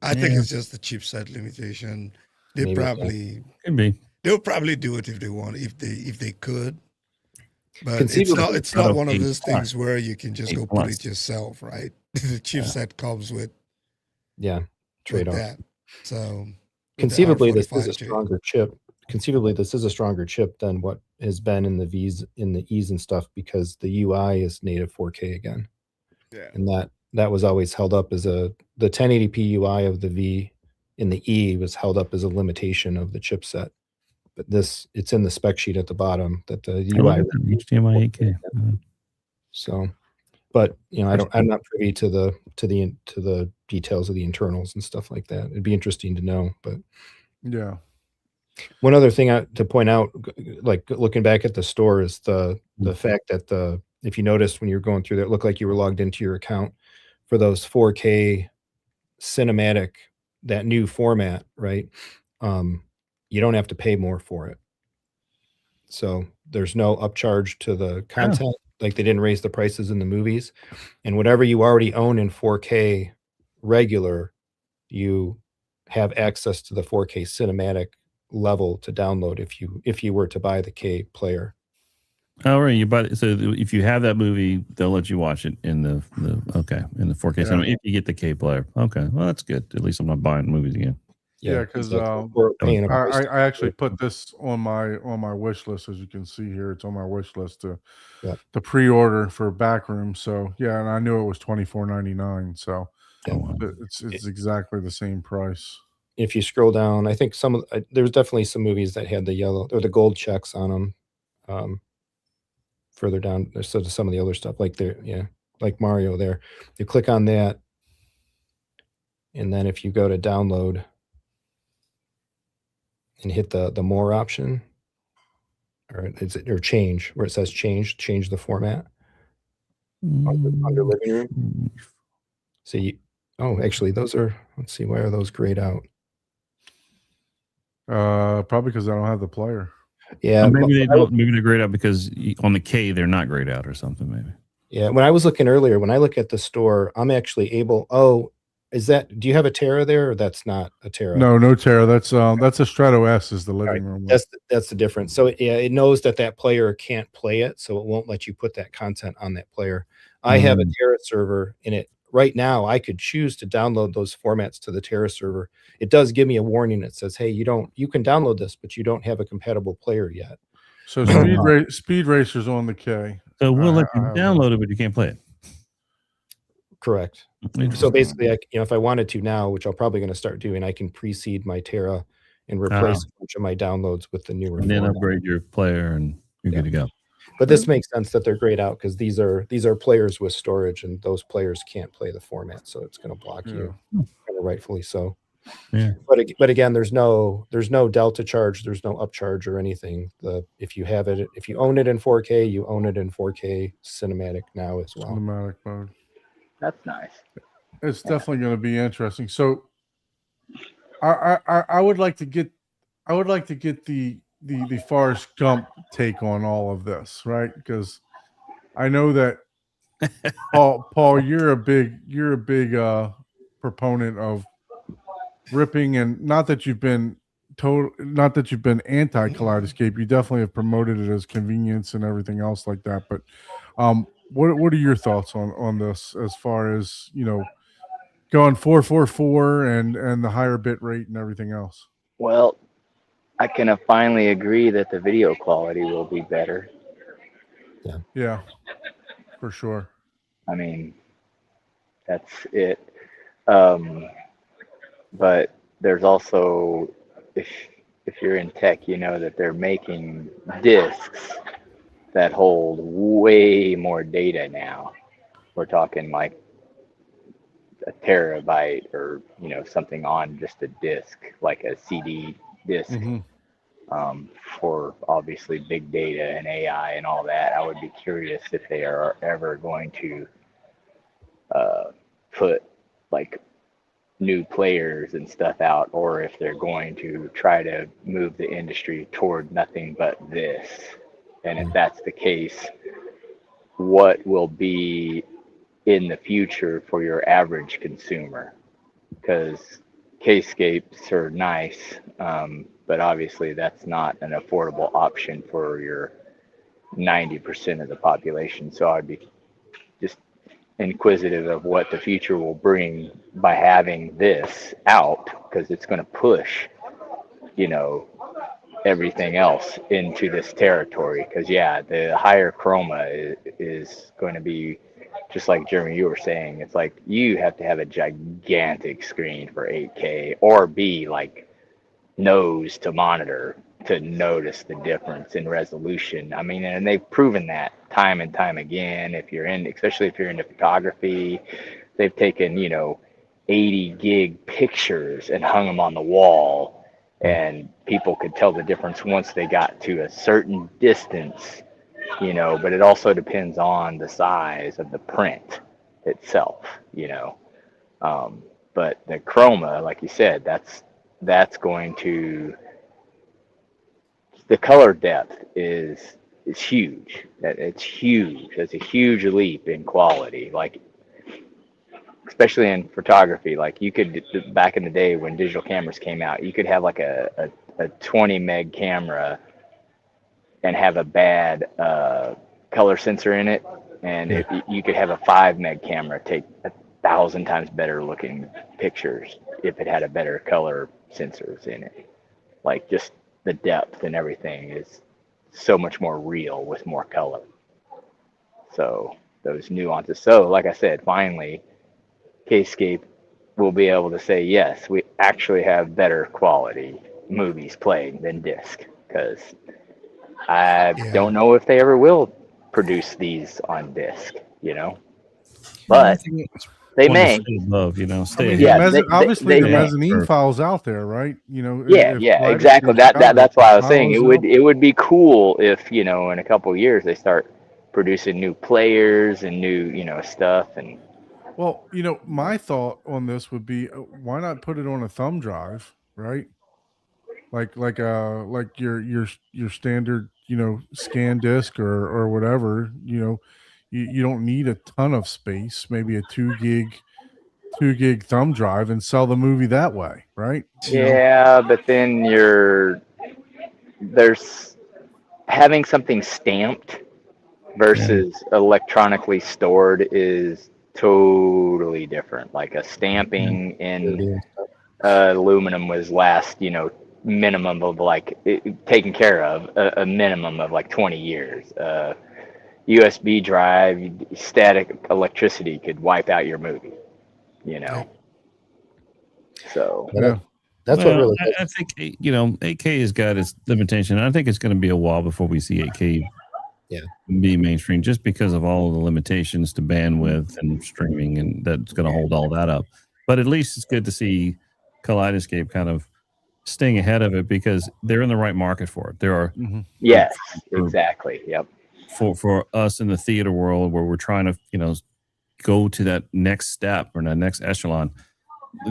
I think it's just the chipset limitation. They Maybe, probably Could be. they'll probably do it if they want, if they could. But Conceivably, it's not one of those 8 plus. things where you can just 8 go plus. put it yourself, right? The chipset comes with trade off. that. So Conceivably, this is a R45J. stronger chip. Conceivably, this is a stronger chip than what has been in the V's, in the E's and stuff, because the UI is native 4K again. Yeah. And that was always held up as the 1080p UI of the V in the E was held up as a limitation of the chipset. But it's in the spec sheet at the bottom that the UI. HDMI 8K. So, but you know, I'm not privy to the details of the internals and stuff like that. It'd be interesting to know. But Yeah. one other thing to point out, like looking back at the store, is the fact that if you noticed when you were going through there, it looked like you were logged into your account for those 4K cinematic, that new format, right? You don't have to pay more for it. So there's no upcharge to the content. Like they didn't raise the prices in the movies, and whatever you already own in 4K regular, you have access to the 4K cinematic level to download if you were to buy the K player. Oh, right. So if you have that movie, they'll let you watch it in the 4K cinema if you get the K player. Okay, well that's good. At least I'm not buying movies again. Yeah, because We're paying a price I tag actually for it. put this on my wish list, as you can see here. It's on my wish list Yeah. to pre-order for Backroom. So yeah, and I knew it was $24.99. So Yeah. Oh, wow. it's exactly the same price. If you scroll down, I think some of there's definitely some movies that had the yellow or the gold checks on them. Further down, there's some of the other stuff like there, yeah, like Mario there. You click on that, and then if you go to download and hit the more option, or change where it says change the format under living room. So actually those are, let's see, why are those grayed out? Probably because I don't have the player. Yeah, maybe they don't. Maybe they're grayed out because on the K they're not grayed out or something. Maybe. Yeah, when I was looking earlier, when I look at the store, I'm actually able. Oh, do you have a Terra there, or that's not a Terra? No Terra. That's a Strato S is the living room. That's the difference. So yeah, it knows that player can't play it, so it won't let you put that content on that player. I have a Terra server in it right now. I could choose to download those formats to the Terra server. It does give me a warning that says, "Hey, you can download this, but you don't have a compatible player yet." So Speed Racer's on the K. So we'll let you download it, but you can't play it. Correct. So basically, if I wanted to now, which I'm probably going to start doing, I can pre-seed my Terra and replace a bunch of my downloads with the newer. And then upgrade your player, and you're good to go. But this makes sense that they're grayed out because these are players with storage, and those players can't play the format, so it's going to block you, kind of rightfully so. Yeah. But again, there's no delta charge, there's no upcharge or anything. If you own it in 4K, you own it in 4K cinematic now as well. Cinematic mode. That's nice. It's definitely going to be interesting. So, I would like to get the Forrest Gump take on all of this, right? Because I know that Paul, you're a big proponent of ripping, and not that you've been anti Kaleidoscape. You definitely have promoted it as convenience and everything else like that. But what are your thoughts on this as far as, going 444 and the higher bit rate and everything else? Well, I can finally agree that the video quality will be better. Yeah, for sure. I mean, that's it. But there's also, if you're in tech, you know that they're making discs that hold way more data now. We're talking like a terabyte, or something on just a disc, like a CD disc. For obviously big data and AI and all that. I would be curious if they are ever going to put like new players and stuff out, or if they're going to try to move the industry toward nothing but this. And if that's the case, what will be in the future for your average consumer? Because K-scapes are nice, but obviously that's not an affordable option for your 90% of the population. So I'd be just inquisitive of what the future will bring by having this out, because it's going to push, everything else into this territory. Because the higher chroma is going to be, just like Jeremy, you were saying, it's like you have to have a gigantic screen for 8K, or be like nose to monitor to notice the difference in resolution. I mean, and they've proven that time and time again. Especially if you're into photography, they've taken 80 gig pictures and hung them on the wall, and people could tell the difference once they got to a certain distance. But it also depends on the size of the print itself, but the chroma, like you said, that's going to, the color depth is huge. It's huge. It's a huge leap in quality, like especially in photography. Like you could, back in the day when digital cameras came out, you could have like a 20 meg camera and have a bad color sensor in it, and you could have a 5 meg camera take 1,000 times better looking pictures if it had a better color sensors in it. Like just the depth and everything is so much more real with more color. So those nuances. So like I said, finally, Kscape will be able to say, yes, we actually have better quality movies played than disc, because I Yeah. don't know if they ever will produce these on disc, but they may. Above, stay I mean, ahead. Yeah, obviously the may. mezzanine file's out there, right? Yeah, if exactly. Kaleidoscope's got it, That's why I was the saying file is out. it would be cool if, in a couple of years they start producing new players and new, stuff. And Well, my thought on this would be, why not put it on a thumb drive, right? Like your standard, scan disk or whatever. You don't need a ton of space. Maybe a 2 gig thumb drive, and sell the movie that way, right? yeah, but then there's having something stamped versus electronically stored is totally different. Like a stamping in aluminum was last, minimum of taken care of a minimum of like 20 years. USB drive, static electricity could wipe out your movie, So Yeah. That's Well, what really. I think 8K has got its limitation. I think it's going to be a while before we see 8K be mainstream, just because of all of the limitations to bandwidth and streaming, and that's going to hold all that up. But at least it's good to see Kaleidoscape kind of staying ahead of it, because they're in the right market for it. There are yes, exactly. Yep. for us in the theater world where we're trying to go to that next step or that next echelon.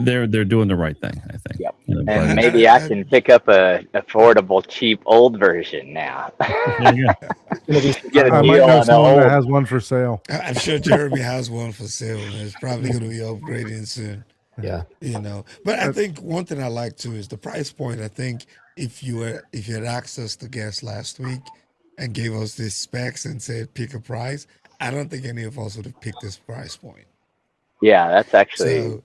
They're doing the right thing, I think. Yep. But And maybe I can pick up a affordable, cheap old version now. there you go. Get a I might deal know on the someone that old. has one for sale. I'm sure Jeremy has one for sale, and it's probably going to be upgrading soon. Yeah. But I think one thing I like too is the price point. I think if you had asked us the guest last week and gave us these specs and said pick a price, I don't think any of us would have picked this price point. Yeah, that's actually So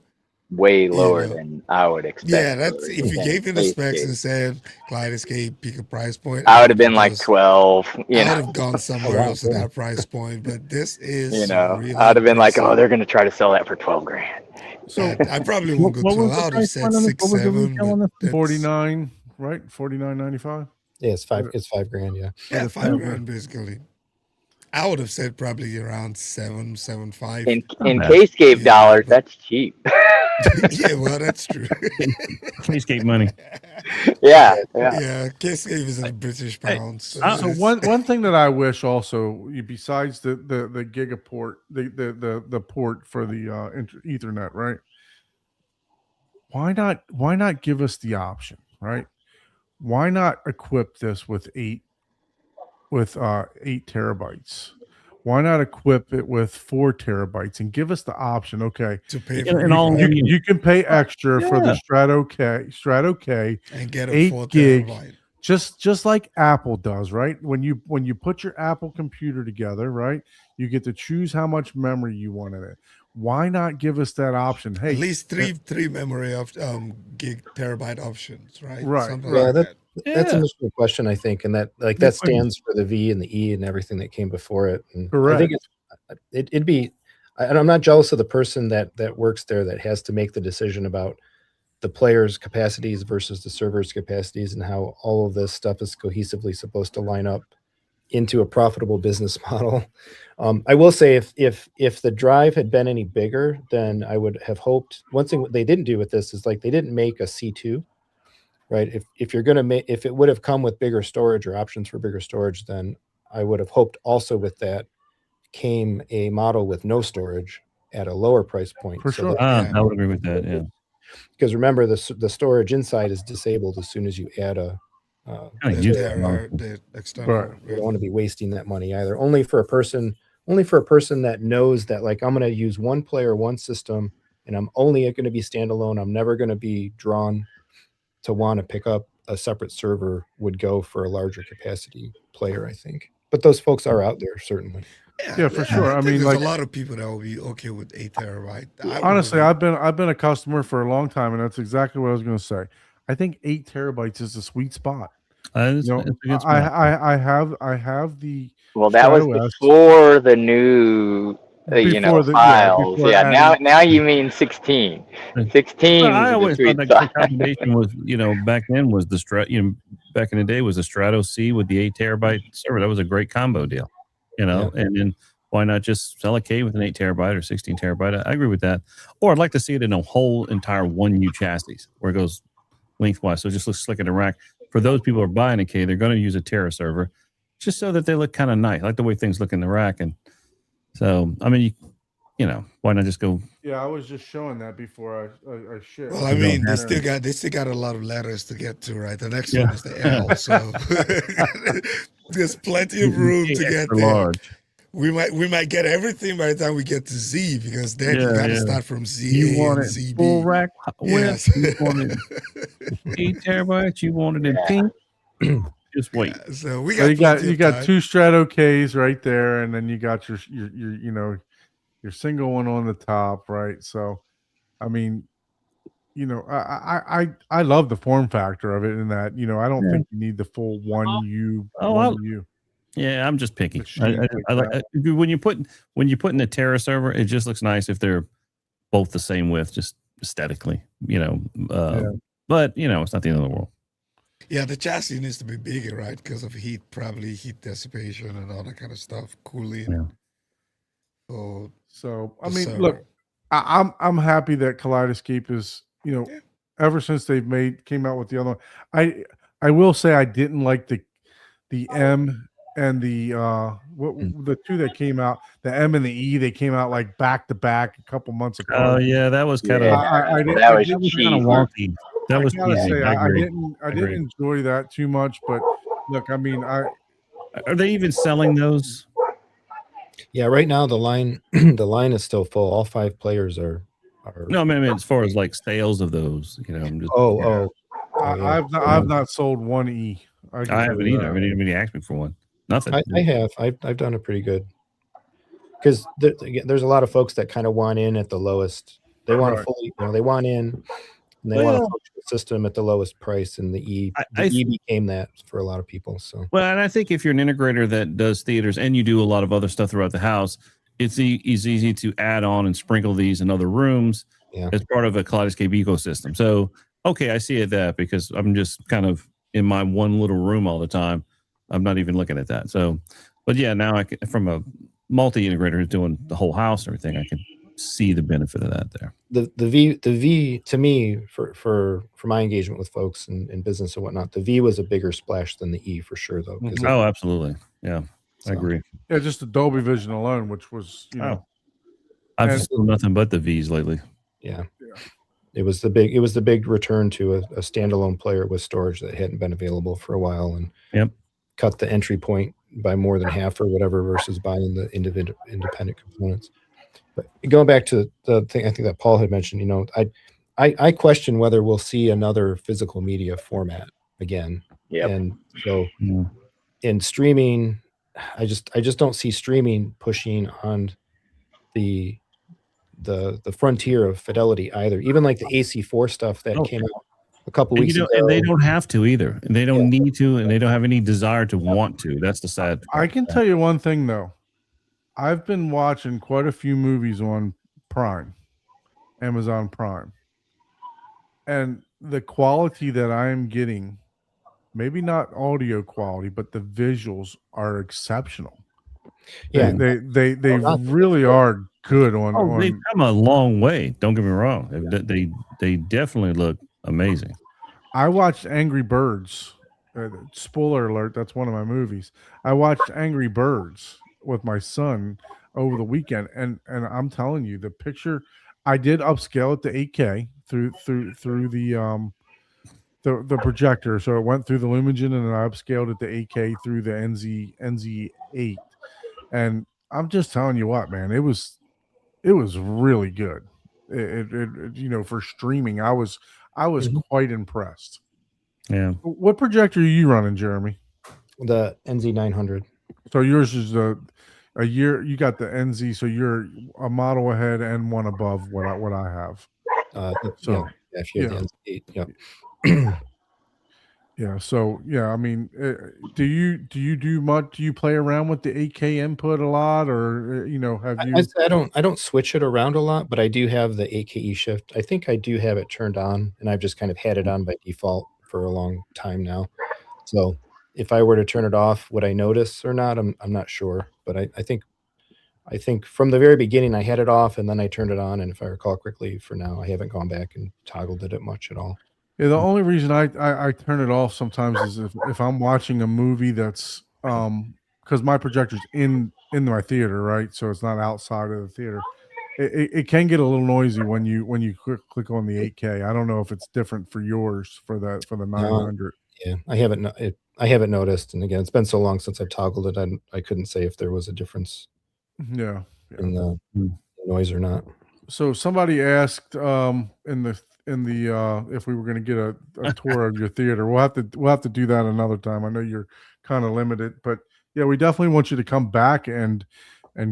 way lower than I would expect. yeah, that's if you for gave me the specs Kscape. and said Kaleidoscape pick a price point, I would have been like just- 12. I would have gone somewhere else at that price point. But this is really I'd have been like, impressive. oh, they're going to try to sell that for 12 grand. So I probably won't go What was 12. the I would have price said point on it? 6, What was the 7. retail on But this? that's- 49, right? 49.95. Yeah, it's $5 grand. Yeah. Yeah, $5 basically. I would have said probably around 7.75. In bad. Kscape Yeah, dollars, but- that's cheap. Yeah, well, that's true. Kscape money. yeah. Yeah, Kscape is in British pounds. So So it's- one thing that I wish also, besides the gigaport, the port for the Ethernet, right? Why not give us the option, right? Why not equip this with 8 terabytes? Why not equip it with 4 terabytes and give us the option? Okay, to pay And- for and all reverb you can pay extra for the Yeah. Strato K, and get a 8 4 gig. terabyte. just like Apple does, right? When you put your Apple computer together, right, you get to choose how much memory you want in it. Why not give us that option? Hey, At least three memory of gig terabyte options, right? Right, Something right. like that. That's Yeah. an interesting question, I think, and that Yeah, that stands for the V and the E and everything that came before it. And I think it'd be, and I'm not jealous of the person that works there that has to make the decision about the players' capacities versus the servers' capacities and how all of this stuff is cohesively supposed to line up into a profitable business model. I will say if the drive had been any bigger, then I would have hoped. One thing they didn't do with this is like they didn't make a C2, right? If you're going to make, if it would have come with bigger storage or options for bigger storage, then I would have hoped also with that came a model with no storage at a lower price point. For sure. Yeah. I would agree with that. Yeah. Because remember, the storage inside is disabled as soon as you add a. Kinda The, use the, it. uh, the external. Right. You don't want to be wasting that money either. Only for a person that knows that, like, I'm going to use one player, one system, and I'm only going to be standalone. I'm never going to be drawn to want to pick up a separate server, would go for a larger capacity player, I think. But those folks are out there, certainly. Yeah, for sure. I think mean, there's like- a lot of people that will be okay with 8 terabyte. Honestly, I've been a customer for a long time, and that's exactly what I was going to say. I think 8 terabytes is the sweet spot. It's, You know, it's a good spot. I have the Well, that was Strato S before the new, before the files. before Yeah, adding. now you mean 16. Well, 16's I the always thought sweet that the spot. combination was, back then was the back in the day was the Strato C with the 8 terabyte server. That was a great combo deal, and then why not just sell a K with an 8 terabyte or 16 terabyte? I agree with that. Or I'd like to see it in a whole entire 1U chassis where it goes lengthwise. So it just looks slick in the rack. For those people who are buying a K, they're going to use a Tera server just so that they look kind of nice. I like the way things look in the rack. And so, I mean, why not just go? Yeah, I was just showing that before I shared. Well, I You don't mean, have they still got a lot of letters to get to, right? The next Yeah. one is the L, so there's plenty of room to get Extra there. large. We might get everything by the time we get to Z, because then you Yeah, got to yeah. start from Z You A want and it ZB. full rack width. Yes. You want it 8 terabytes. You want it in Yeah. pink. Just wait. Yeah, so we So got you got plenty you of got time. 2 Strato Ks right there, and then you got your your single one on the top, right? So, I mean, I love the form factor of it in that I don't Yeah. think you need the full 1U. Oh, 1U. Yeah, I'm just picky. Machine like I like when you put in a Terra server, it just looks nice if they're both the same width, just aesthetically, But it's not the end of the world. Yeah, the chassis needs to be bigger, right? Because of probably heat dissipation and all that kind of stuff, cooling. Yeah. So I the mean, server. look, I'm happy that Kaleidoscape is Yeah. ever since they've came out with the other one. I will say I didn't like the M and the the two that came out, the M and the E. They came out like back to back a couple months apart. Oh yeah, that was kind of Yeah, I that was didn't- cheap. kind of wonky. That was I gotta cheesy. say I I agree. didn't Agree. enjoy that too much. But look, I mean, Are they even selling those? Yeah, right now the line the line is still full. All 5 players are No, I mean as far as like sales of those, I'm just. yeah. I've not sold one E. I haven't either. I mean, anybody asked me for one. Nothing. I have. I've done it pretty good. Because there's a lot of folks that kind of want in at the lowest. They want Right. to fully, they want in, and they want a functional system at the lowest price. And the E became that for a lot of people. So Well, and I think if you're an integrator that does theaters and you do a lot of other stuff throughout the house, it's easy to add on and sprinkle these in other rooms as part of a Kaleidoscape ecosystem. So, okay, I see it that because I'm just kind of in my one little room all the time. I'm not even looking at that. So, but yeah, now from a multi-integrator who's doing the whole house and everything, I can see the benefit of that there. the V to me for my engagement with folks in business and whatnot, the V was a bigger splash than the E for sure though. Oh, absolutely. Yeah, I agree. Yeah, just the Dolby Vision alone, which was I've and- seen nothing but the V's lately. Yeah. It was the big return to a standalone player with storage that hadn't been available for a while, and cut the entry point by more than half or whatever versus buying the independent components. But going back to the thing I think that Paul had mentioned, I question whether we'll see another physical media format again. Yep. And so in streaming, I just don't see streaming pushing on the frontier of fidelity either. Even like the AC4 stuff that came out a couple weeks ago. And they don't have to either. And they don't need to, and they don't have any desire to want to. That's the sad part. I can tell you one thing though. I've been watching quite a few movies on Prime, Amazon Prime. And the quality that I am getting, maybe not audio quality, but the visuals are exceptional. Yeah. They really are good on They've come a long way. Don't get me wrong. They definitely look amazing. I watched Angry Birds. Spoiler alert, that's one of my movies. I watched Angry Birds with my son over the weekend, and I'm telling you, the picture, I did upscale it to 8K through the projector, so it went through the Lumigen, and then I upscaled it to 8K through the NZ8, and I'm just telling you what, man, it was really good. It for streaming, I was quite impressed. Yeah. What projector are you running, Jeremy? The NZ900. So yours is a year. You got the NZ, so you're a model ahead and one above what I have. If you have the NZ8, Yeah. So yeah, I mean, do you do much? Do you play around with the 8K input a lot, or have I you? say I don't switch it around a lot, but I do have the AKE shift. I think I do have it turned on, and I've just kind of had it on by default for a long time now. So if I were to turn it off, would I notice or not? I'm not sure, but I think from the very beginning I had it off and then I turned it on, and if I recall correctly, for now I haven't gone back and toggled it much at all. Yeah, the only reason I turn it off sometimes is if I'm watching a movie that's because my projector's in my theater, right? So it's not outside of the theater. It can get a little noisy when you click on the 8K. I don't know if it's different for yours for the Uh, 900. yeah, I haven't noticed, and again, it's been so long since I've toggled it. I couldn't say if there was a difference Yeah. in the Mm. noise or not. So somebody asked in the if we were going to get a tour of your theater. We'll have to do that another time. I know you're kind of limited, but yeah, we definitely want you to come back and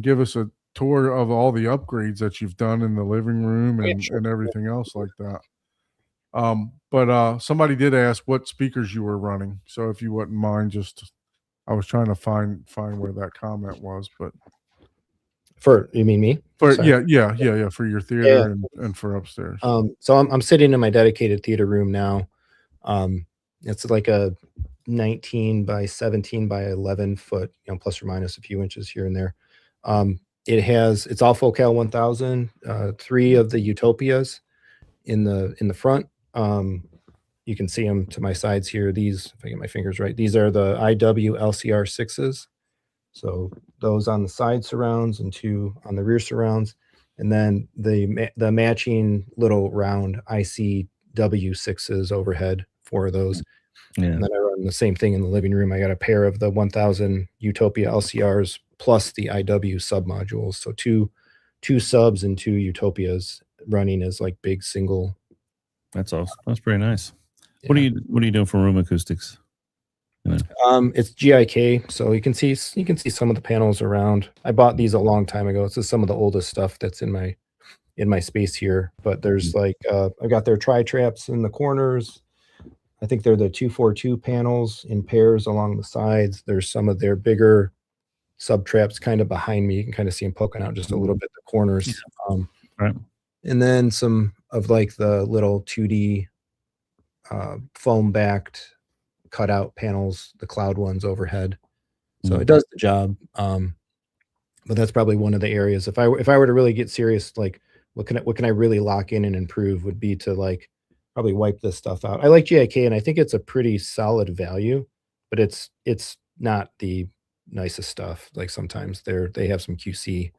give us a tour of all the upgrades that you've done in the living room Oh, yeah, and sure. and everything else like that. But somebody did ask what speakers you were running. So if you wouldn't mind, just I was trying to find where that comment was, but For you mean me? for Sorry. yeah, for your Yeah. theater and for upstairs. So I'm sitting in my dedicated theater room now. It's like a 19 by 17 by 11 foot, plus or minus a few inches here and there. It's all Focal 1000, three of the Utopias in the front. You can see them to my sides here. These, if I get my fingers right, these are the IW LCR 6s. So those on the side surrounds and two on the rear surrounds, and then the matching little round ICW 6s overhead, four of those. Yeah. And then I run the same thing in the living room. I got a pair of the 1000 Utopia LCRs plus the IW sub modules. So two subs and two Utopias running as like big single. That's awesome. That's pretty nice. What are Yeah. you doing for room acoustics? It's GIK, so you can see some of the panels around. I bought these a long time ago. This is some of the oldest stuff that's in my space here. But there's like I got their tri traps in the corners. I think they're the 242 panels in pairs along the sides. There's some of their bigger sub traps kind of behind me. You can kind of see them poking out just a little bit the corners. Right. And then some of like the little 2D foam backed cutout panels, the cloud ones overhead. So it does the job. But that's probably one of the areas. If I were to really get serious, like what can I really lock in and improve, would be to like probably wipe this stuff out. I like GIK and I think it's a pretty solid value, but it's not the nicest stuff. Like sometimes they have some QC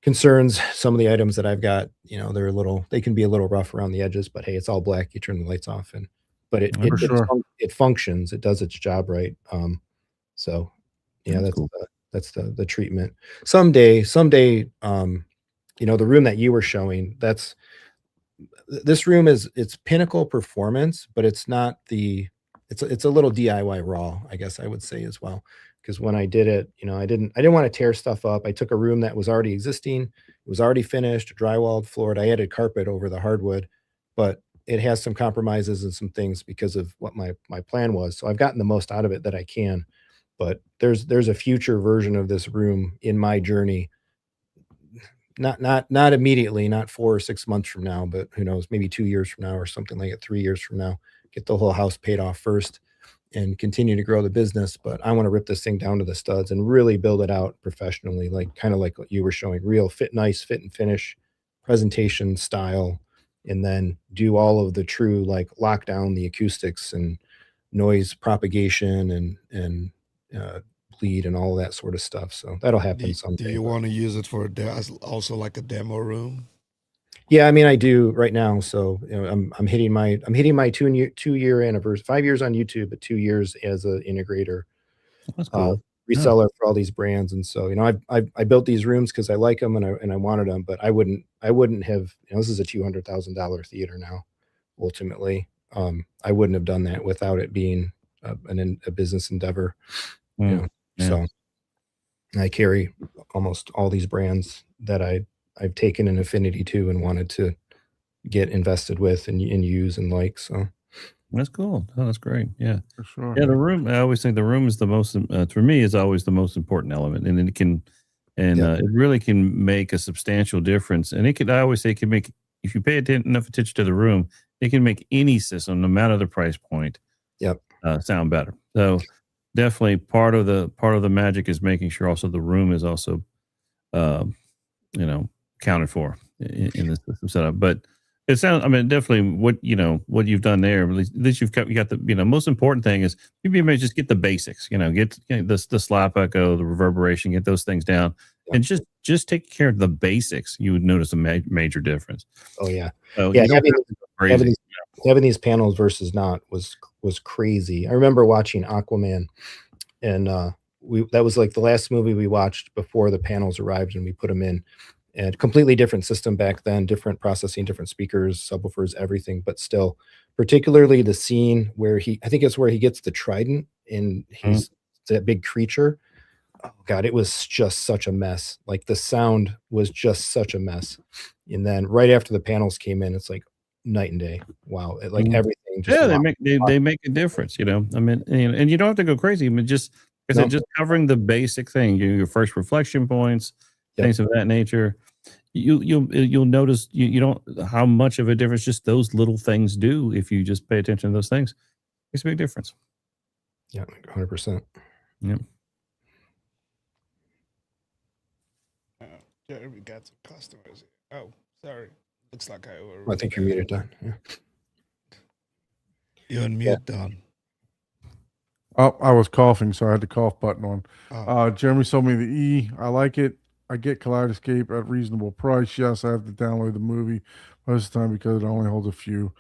concerns. Some of the items that I've got, they can be a little rough around the edges, but hey, it's all black. You turn the lights off but For sure. it functions. It does its job right. So yeah, That's cool. that's the treatment. Someday, the room that you were showing, this room it's pinnacle performance, but it's not it's a little DIY raw, I guess I would say as well. Because when I did it, I didn't want to tear stuff up. I took a room that was already existing, it was already finished, drywalled, floored. I added carpet over the hardwood, but it has some compromises and some things because of what my plan was. So I've gotten the most out of it that I can. But there's a future version of this room in my journey. Not immediately, not 4 or 6 months from now, but who knows, maybe 2 years from now or something like it, 3 years from now. Get the whole house paid off first and continue to grow the business. But I want to rip this thing down to the studs and really build it out professionally, kind of like what you were showing, real fit and finish presentation style, and then do all of the true like lock down the acoustics and noise propagation and bleed and all that sort of stuff. So that'll happen someday. Do you want to use it as also like a demo room? Yeah, I mean, I do right now. So I'm hitting my 2-year anniversary, 5 years on YouTube, but 2 years as an integrator, That's cool. reseller for all these brands. And so I built these rooms because I like them and I wanted them, but I wouldn't have. This is a $200,000 theater now. Ultimately, I wouldn't have done that without it being a business endeavor. Yeah. So I carry almost all these brands that I've taken an affinity to and wanted to get invested with and use and like. So That's cool. Oh, that's great. Yeah. For sure. Yeah, the room. I always think the room is the most. For me, is always the most important element, and it can, and Yeah. it really can make a substantial difference. And it could. I always say it can make, if you pay enough attention to the room, it can make any system, no matter the price point, Yep. sound better. So definitely part of the magic is making sure also the room is also, um, accounted for in the system setup. But it sounds, I mean, definitely what you've done there. At least you got the most important thing is maybe just get the basics. Get the slap echo, the reverberation, get those things down, Yeah. and just take care of the basics. You would notice a major difference. Oh yeah. So Yeah, you don't have to go crazy. having these panels versus not was crazy. I remember watching Aquaman, and that was like the last movie we watched before the panels arrived, and we put them in. And completely different system back then, different processing, different speakers, subwoofers, everything. But still, particularly the scene where I think it's where he gets the trident and he's that big creature. Oh God, it was just such a mess. Like the sound was just such a mess. And then right after the panels came in, it's like night and day. Wow, Mhm. everything. Just Yeah, they make a difference. I mean, and you don't have to go crazy. I mean, just like I said, No. just covering the basic thing, your first reflection points, Yep. things of that nature. You'll notice you don't how much of a difference just those little things do if you just pay attention to those things. Makes a big difference. Yeah, 100%. Yep. Yeah, we got some customers. Oh, sorry. Looks like I overruled. I think you're muted, Don. Yeah. You're on mute, Don. Oh, I was coughing, so I had the cough button on. Oh, Jeremy sold me the E. I like it. I get Kaleidoscape at reasonable price. Yes, I have to download the movie most of the time because it only holds a few,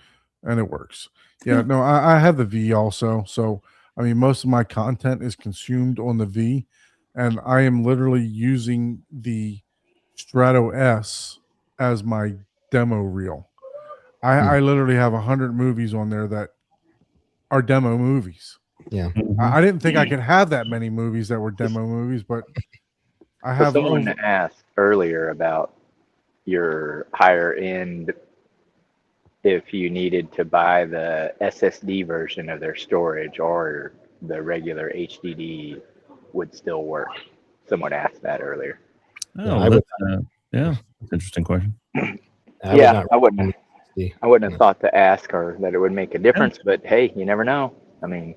and it works. Yeah, no, I have the V also. So, I mean, most of my content is consumed on the V, and I am literally using the Strato S as my demo reel. I literally have 100 movies on there that are demo movies. Yeah. I didn't think I could have that many movies that were demo movies, but I So have someone over- asked earlier about your higher end, if you needed to buy the SSD version of their storage or the regular HDD would still work. Someone asked that earlier. Oh, I would- that's an interesting question. I wouldn't have Yeah. thought to ask or that it would make a difference, but hey, you never know. I mean,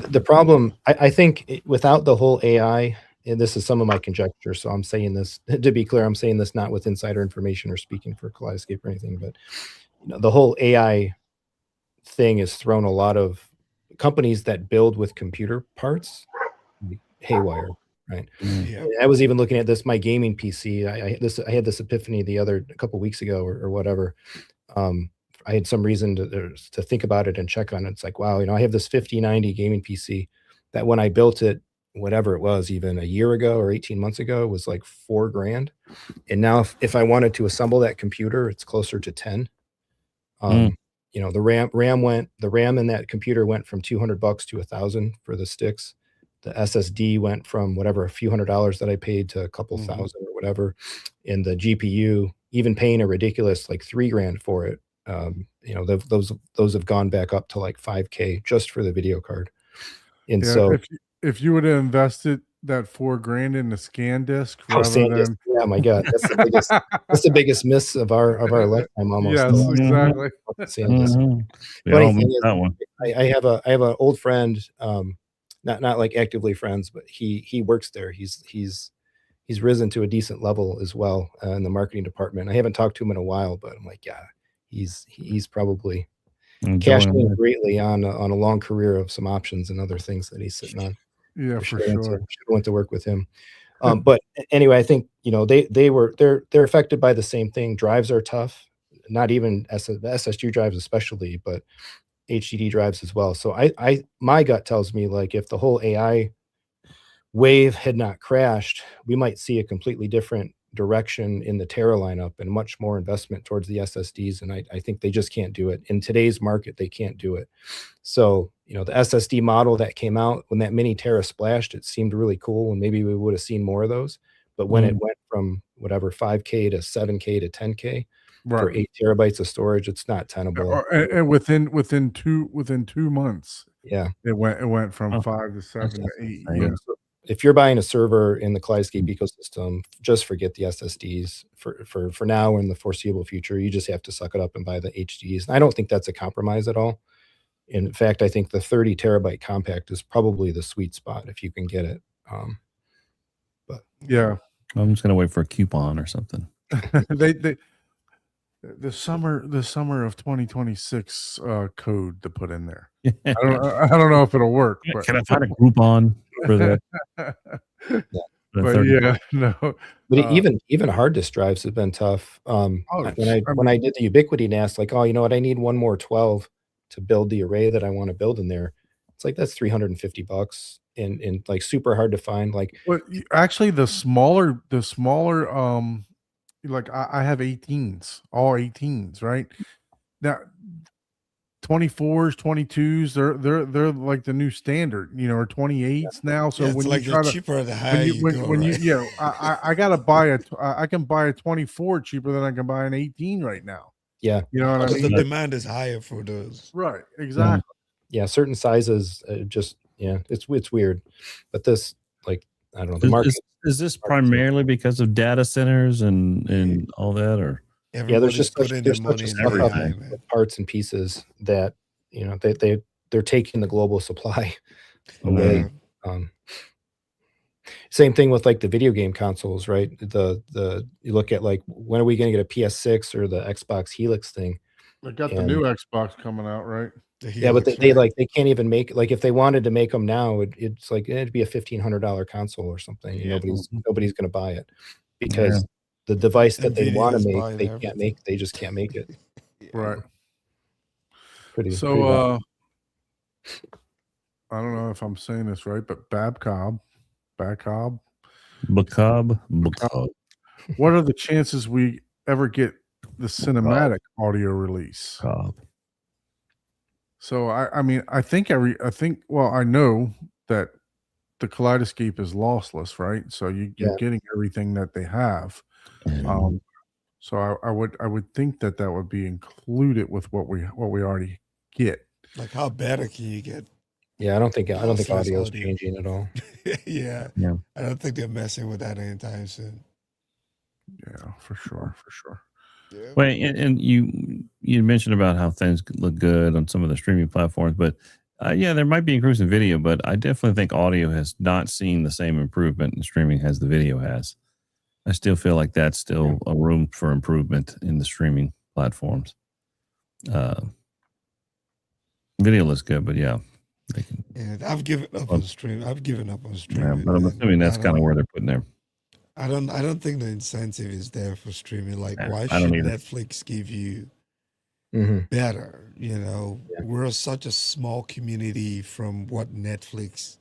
The problem, I think, without the whole AI, and this is some of my conjecture, so I'm saying this to be clear. I'm saying this not with insider information or speaking for Kaleidoscape or anything, but the whole AI thing has thrown a lot of companies that build with computer parts haywire, right? yeah. I was even looking at this, my gaming PC. I had this epiphany a couple weeks ago or whatever. I had some reason to think about it and check on it. It's like, wow, I have this 5090 gaming PC that when I built it, whatever it was, even a year ago or 18 months ago, was like $4,000. And now if I wanted to assemble that computer, it's closer to 10. The RAM in that computer went from $200 to $1,000 for the sticks. The SSD went from whatever, a few $100s that I paid to a couple thousand or whatever. And the GPU, even paying a ridiculous like $3,000 for it, those have gone back up to like $5,000 just for the video card. And yeah, so if you would have invested that $4,000 in the scan disc rather SanDisk, than yeah, my God, that's the biggest miss of our lifetime almost. yes, the exactly. SanDisk. We Funny all thing missed is, that one. I have an old friend, not like actively friends, but he works there. He's risen to a decent level as well in the marketing department. I haven't talked to him in a while, but I'm like, yeah, he's probably cashed Enjoying in life. greatly on a long career of some options and other things that he's sitting on. Yeah, for Should've sure. went to work with him. But anyway, I think they're affected by the same thing. Drives are tough, not even SSD drives especially, but HDD drives as well. So my gut tells me, like, if the whole AI wave had not crashed, we might see a completely different direction in the Terra lineup and much more investment towards the SSDs. And I think they just can't do it in today's market. They can't do it. So, the SSD model that came out when that mini Terra splashed, it seemed really cool, and maybe we would have seen more of those. But when it went from whatever 5K to 7K to 10K, for Right. 8 TB of storage. It's not tenable. And within 2 months, Yeah. it went from Oh, 5 to 7 to that's 8. insane. Yeah. So if you're buying a server in the Kaleidoscape ecosystem, just forget the SSDs for now and the foreseeable future. You just have to suck it up and buy the HDs. And I don't think that's a compromise at all. In fact, I think the 30 TB compact is probably the sweet spot if you can get it. Yeah. I'm just gonna wait for a coupon or something. they the summer of 2026 code to put in there. I don't know if it'll work, but Can I find a Groupon for that? The but 30 yeah, no. But Uh, even hard disk drives have been tough. Oh, When I did the Ubiquiti NAS, like, oh, you know what, I need one more 12 to build the array that I want to build in there. It's like that's $350 and like super hard to find. Like, But actually, the smaller, like I have 18s, all 18s, right? Now, 24s, 22s, they're like the new standard, or 28s now. So Yeah, when it's like you try the to cheaper the higher you go, when right? you I gotta buy I can buy a 24 cheaper than I can buy an 18 right now. yeah, You know what I Because the mean? demand is higher for those. Right, exactly. yeah, certain sizes just it's weird. But this, like, I don't know, the market. Is this primarily because of data centers and all that, or Yeah, Everybody's there's putting such their a money in step up AI, in man. parts and pieces that they're taking the global supply away. Um, Same thing with like the video game consoles, right? You look at like, when are we going to get a PS6 or the Xbox Helix thing? They got the And- new Xbox coming out, right? The Yeah, but Helix, they right? they can't even make, like, if they wanted to make them now, it's like it'd be a $1,500 console or something. And Yeah. nobody's going to buy it because the device that they want to Nvidia's make, buying they can't everything. make. They just can't make it. Yeah. Right. Pretty bad. So I don't know if I'm saying this right, but Babcob, Macabre? what are the chances we ever get the cinematic audio release? So I mean, I know that the Kaleidoscape is lossless, right? So you're Yeah. getting everything that they have. So I would think that would be included with what we already get. Like, how better can you get? Yeah, I don't think Lossless audio is audio. changing at all. Yeah. Yeah. I don't think they're messing with that anytime soon. Yeah, for sure. Yeah. Wait, and you mentioned about how things look good on some of the streaming platforms, but yeah, there might be increase in video, but I definitely think audio has not seen the same improvement in streaming as the video has. I still feel like that's still a room for improvement in the streaming platforms. Video looks good, but yeah, they can. Yeah, I've given up on streaming. Yeah, but I'm man. assuming that's I kind of don't- where they're putting their. I don't think the incentive is there for streaming. Like, Yeah, why I don't should either. Netflix give you Mhm. better? We're such a small community from what Netflix.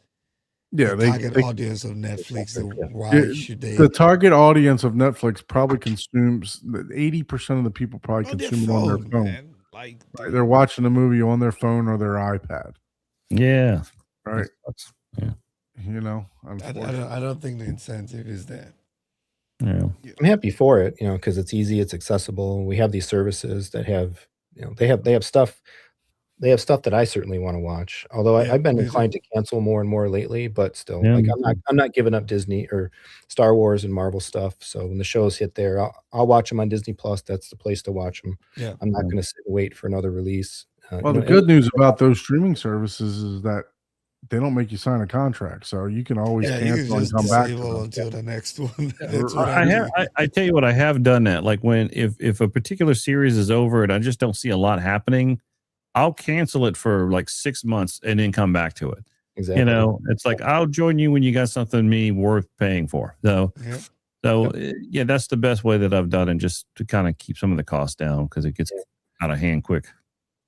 Yeah, the target audience of Netflix. Yeah. Why should they? the target audience of Netflix probably consumes 80% of the people probably on their consume it on their phone, phone. man. Like, Right? They're watching a movie on their phone or their iPad. Yeah. Right. Yeah. Unfortunately. I don't think the incentive is there. Yeah. I'm happy for it, because it's easy, it's accessible. We have these services that have, they have stuff. They have stuff that I certainly want to watch. Although Yeah, I've been they inclined to cancel more and more lately, but still, Yeah, like, me I'm not giving up Disney or Star Wars and Marvel stuff. So when the shows hit there, I'll watch them on Disney Plus. That's the place to watch them. Yeah. I'm not going to sit and wait for another release. Well, the good news about those streaming services is that they don't make you sign a contract, so you can always Yeah, you can cancel and just come back to disable them. until the next one. Yeah, That's what I I have. do. I tell you what, I have done that. Like if a particular series is over and I just don't see a lot happening, I'll cancel it for like 6 months and then come back to it. exactly. It's like I'll join you when you got something me worth paying for. So Yeah. yeah, that's the best way that I've done it, just to kind of keep some of the costs down because it gets out of hand quick.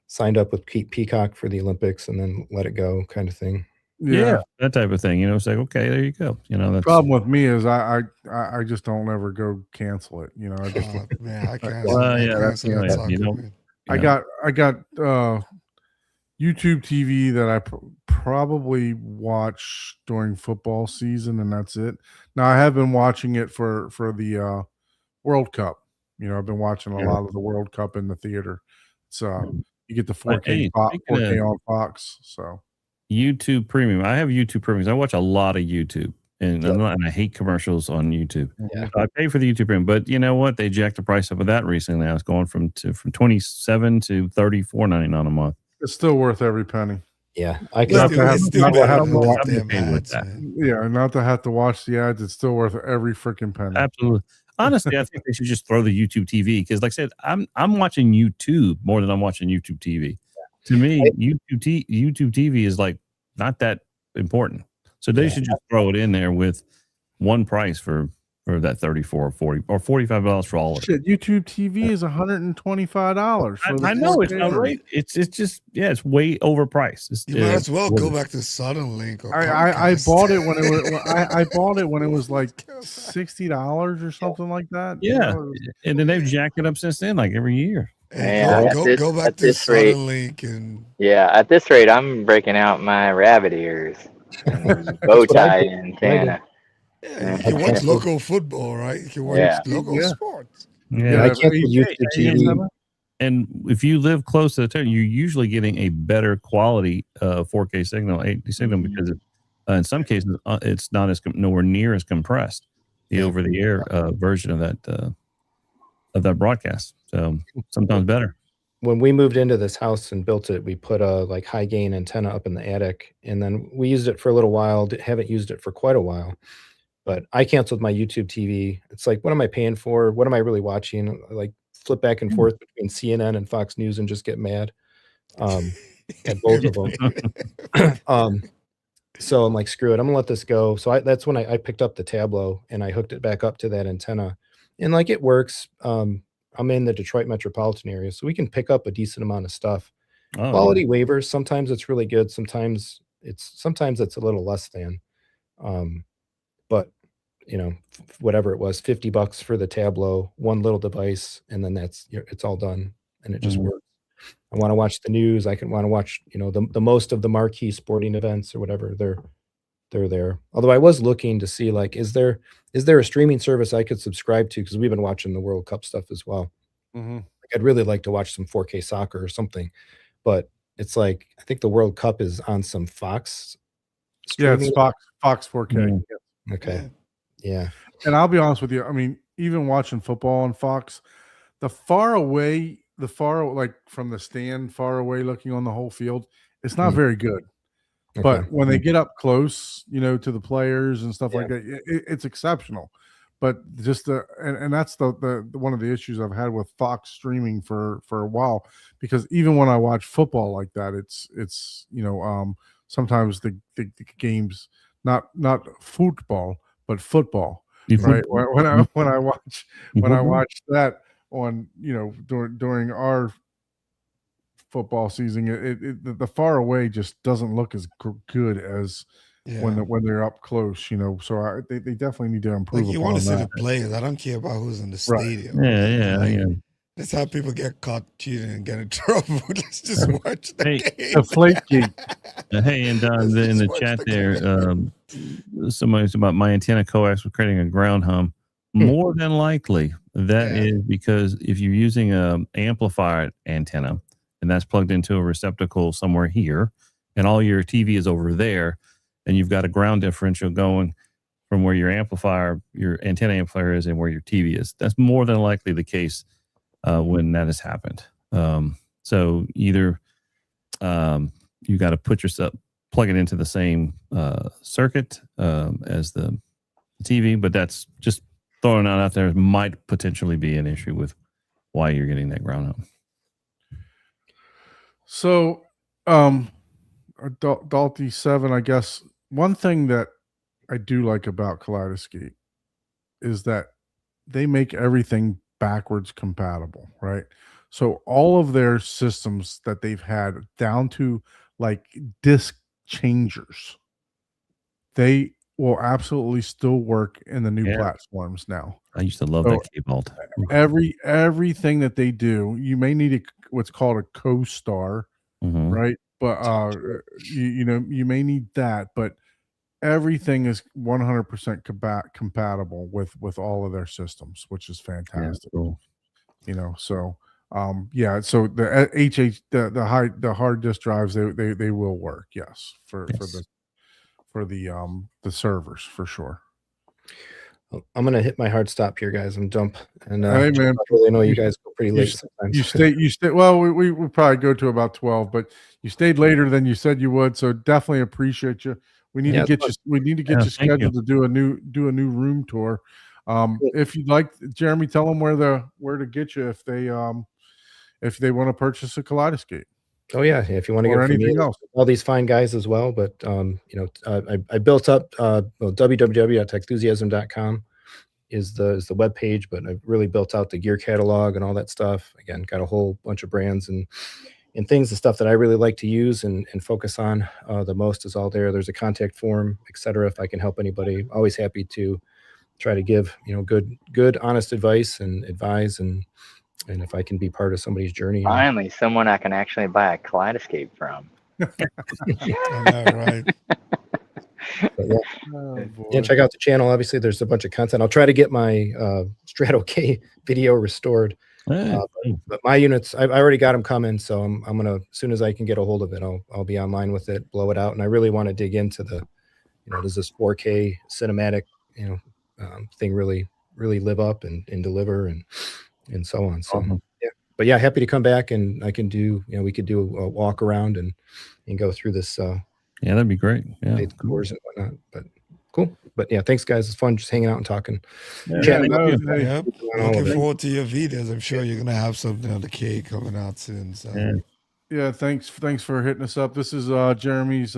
Signed up with Peacock for the Olympics and then let it go, kind of thing. Yeah, that type of thing. It's like, okay, there you go. The That's problem with me is I just don't ever go cancel it. I just Oh, man, I can't. Well, yeah, that's that right. sucker, You know, man. I got YouTube TV that I probably watch during football season, and that's it. Now I have been watching it for the World Cup. You know, I've been watching a Yeah. lot of the World Cup in the theater. It's you get the But, 4K hey, speaking 4K of on Fox. So YouTube Premium, I have YouTube Premium. I watch a lot of YouTube, and Yep. I hate commercials on YouTube. Yeah. So I pay for the YouTube Premium, but you know what? They jacked the price up of that recently. I was going from $27 to $34.99 a month. it's still worth every penny. Yeah, I It's can. Not to have- still not to better have than to the watch- damn I'm okay with ads, that. man. Yeah, not to have to watch the ads. It's still worth every freaking penny. Absolutely. Honestly, I think they should just throw the YouTube TV because, like I said, I'm watching YouTube more than I'm watching YouTube TV. To me, YouTube TV is like not that important. So they Yeah. should just throw it in there with one price for that 34 or 40 or $45 for all of it. Shit, YouTube TV is $125. I know it's not right. It's just it's way overpriced. It's, You might as well what go is it? back to Southern Link. Or I Comcast. bought it when it was I bought it when it was like $60 or something like that. You Yeah, know, and then they've jacked it up since then, like every year. Hey, Yeah, go back at to this rate- Southern Link and Yeah, at this rate, I'm breaking out my rabbit ears and bow what I tie did. antenna. yeah, you can watch Okay. local football, right? You can watch Yeah. local Yeah. sports. Yeah, I if- canceled hey, YouTube hey, TV. Antenna, and if you live close to the town, you're usually getting a better quality 4K signal, HD signal, because in some cases it's not as nowhere near as compressed, the over-the-air version of that broadcast. So sometimes better. When we moved into this house and built it, we put a like high gain antenna up in the attic, and then we used it for a little while. Haven't used it for quite a while, but I canceled my YouTube TV. It's like, what am I paying for? What am I really watching? I, like, flip back and forth between CNN and Fox News and just get mad at both of them. So I'm like, screw it, I'm gonna let this go. So that's when I picked up the Tableau and I hooked it back up to that antenna, and like it works. I'm in the Detroit metropolitan area, so we can pick up a decent amount of stuff. Oh, Quality waivers, sometimes it's really good, sometimes it's a little less than. But you know, whatever it was, $50 for the Tableau, one little device, and then it's all done, and it just Mhm. works. I want to watch the news. I can want to watch, you know, the most of the marquee sporting events or whatever. They're there. Although I was looking to see, like, is there a streaming service I could subscribe to? Because we've been watching the World Cup stuff as well. mhm. Like, I'd really like to watch some 4K soccer or something, but it's like, I think the World Cup is on some Fox. Yeah, it's streaming. Fox 4K. Mhm. Yeah. Okay. Yeah. And I'll be honest with you. I mean, even watching football on Fox, the far like from the stand, far away looking on the whole field, it's not Mm. very good. Okay. But when they get up close, you know, to the players and stuff Yeah. like that, it's exceptional. But just and that's the one of the issues I've had with Fox streaming for a while, because even when I watch football like that, it's you know, sometimes the games, not football but football, You right? flip- When I watch Mhm. that on, you know, during our football season, the far away just doesn't look as good as Yeah. when they're up close, you know. So they definitely need to improve. Like, you want to upon see that. the players. I don't care about who's in the Right. stadium. Yeah, Like, yeah. that's how people get caught cheating and get in trouble. Let's just watch the Hey, game. The flake gate. Hey, and Let's in the just watch chat the there, game. somebody's about my antenna coax was creating a ground hum. More than likely, that Yeah. is because if you're using an amplified antenna and that's plugged into a receptacle somewhere here, and all your TV is over there, and you've got a ground differential going from where your antenna amplifier is and where your TV is. That's more than likely the case when that has happened. So either you got to plug it into the same circuit as the TV, but that's just throwing it out there. Might potentially be an issue with why you're getting that ground up. So, Dalty 7, I guess one thing that I do like about Kaleidoscape is that they make everything backwards compatible, right? So all of their systems that they've had down to like disc changers, they will absolutely still work in the new Yeah. platforms now. I used to love So, that K-Bolt. Everything that they do, you may need what's called a co-star, Mhm. right? But you know, you may need that, but everything is 100% compatible with all of their systems, which is Yeah, fantastic. cool. So yeah, so the the hard disk drives, they will work, yes, for Yes. the servers for sure. I'm gonna hit my hard stop here, guys. I'm dump and Hey man, I really know you you, guys go pretty you, late s- sometimes. you stay well, we probably go to about 12, but you stayed later than you said you would, so definitely appreciate you. We need Yeah, to it's get fun. you Yeah, thank you. scheduled to do a new room tour. Cool. If you'd like, Jeremy, tell them where to get you if they want to purchase a Kaleidoscape Oh yeah, if you want to get or it from me, anything else. all these fine guys as well. But I built up www.techenthusiasm.com is the web page, but I've really built out the gear catalog and all that stuff. Again, got a whole bunch of brands and things, the stuff that I really like to use and focus on the most is all there. There's a contact form, etc. If I can help anybody, always happy to try to give good honest advice and advise and if I can be part of somebody's journey. Finally, someone I can actually buy a Kaleidoscape from. I know, right? But yeah. Oh, boy. Yeah, check out the channel. Obviously, there's a bunch of content. I'll try to get my Strato K video restored. Hey, But my units, I already got them coming, so I'm gonna, as soon as I can get a hold of it, I'll be online with it, blow it out, and I really want to dig into the, does this 4K cinematic, thing really live up and deliver and so on. So awesome. yeah, but yeah, happy to come back and I can do, we could do a walk around and go through this. Yeah, that'd be great. Yeah, the tours and whatnot. But cool. But yeah, thanks guys. It's fun just hanging out and talking. Yeah, Chatting no, with you. hey, Yep. All of Looking it. forward to your videos. I'm sure you're gonna have something on the K coming out soon. So Yeah. yeah, thanks for hitting us up. This is Jeremy's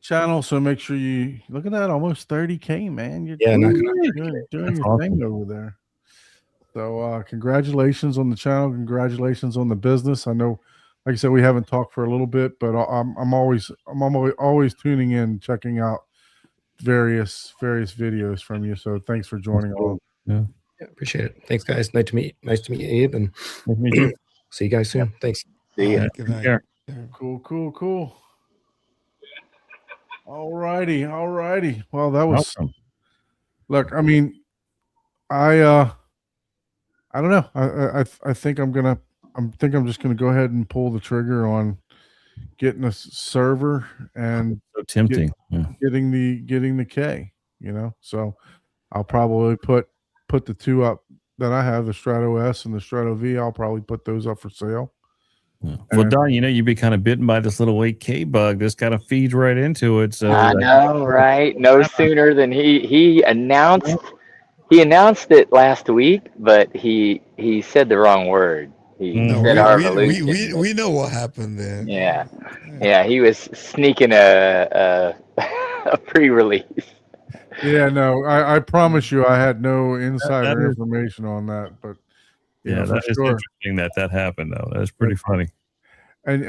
channel, so make sure you look at that, almost 30K, man. You're Yeah, knocking doing That's your thing awesome. over there. So congratulations on the channel, congratulations on the business. I know, like I said, we haven't talked for a little bit, but I'm always tuning in, checking out various videos from you. So thanks for joining all. Yeah, appreciate it. Thanks guys. Nice to meet you, Abe, and Nice to meet you. see you guys soon. Thanks. See ya. good Take night. care. Yeah. Cool. All righty. Well, that was Awesome. look. I mean, I don't know. I think I'm just gonna go ahead and pull the trigger on getting a server and So tempting. Yeah. getting the K. So I'll probably put the two up that I have, the Strato S and the Strato V. I'll probably put those up for sale. Yeah. Well, Don, you'd be kind of bitten by this little 8K bug. This kind of feeds right into it. So I know, right? No sooner than he announced it last week, but he said the wrong word. He No, said our evolution. we know what happened there. Yeah, he was sneaking a pre-release. Yeah, no, I promise you, I had no insider is- information on that, but yeah, for that is sure. interesting that happened though. That is pretty funny. And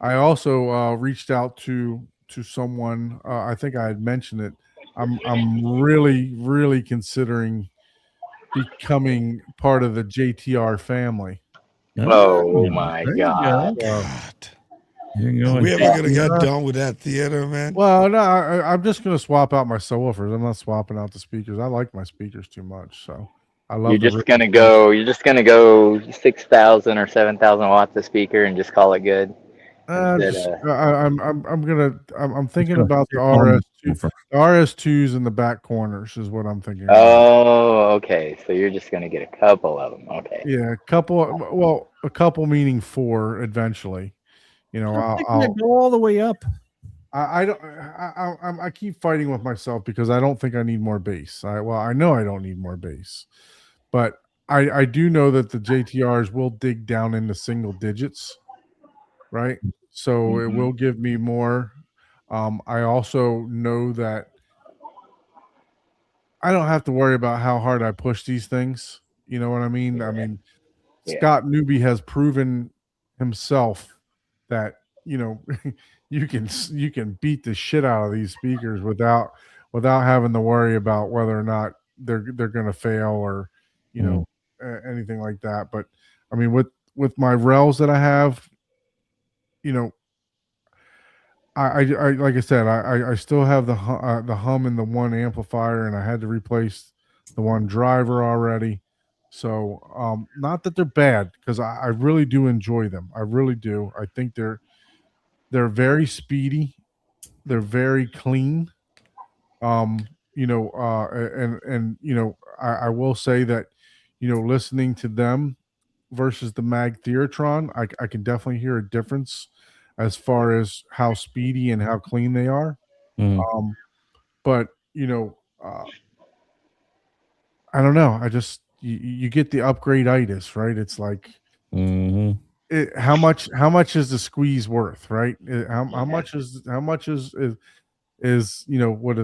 I also reached out to someone. I think I had mentioned it. I'm really considering becoming part of the JTR family. Oh my there you God. go. God. You're Are going. we ever gonna get done with that theater, man? Well, no, I'm just gonna swap out my subwoofers. I'm not swapping out the speakers. I like my speakers too much, so I love. You're just gonna go 6,000 or 7,000 watts of speaker and just call it good. I'm thinking about the RS2. RS2s in the back corners is what I'm thinking. about. Oh, okay. So you're just gonna get a couple of them. Okay. Yeah, a couple meaning 4 eventually. I'll go all the way up. I keep fighting with myself because I don't think I need more bass. I know I don't need more bass, but I do know that the JTRs will dig down into single digits, right? So it will give me more. I also know that I don't have to worry about how hard I push these things. You know what I mean? I mean, Scott Newby has proven himself that you can beat the shit out of these speakers without having to worry about whether or not they're going to fail or anything like that. But I mean, with my Rels that I have, I like I said, I still have the hum and the one amplifier, and I had to replace the one driver already. So not that they're bad, because I really do enjoy them. I really do. I think they're very speedy. They're very clean. And I will say that, listening to them versus the Mag Theatron, I can definitely hear a difference as far as how speedy and how clean they are. Mhm. But I don't know. I just you get the upgrade-itis, right? It's like, Mhm. how much is the squeeze worth, right? How much is what are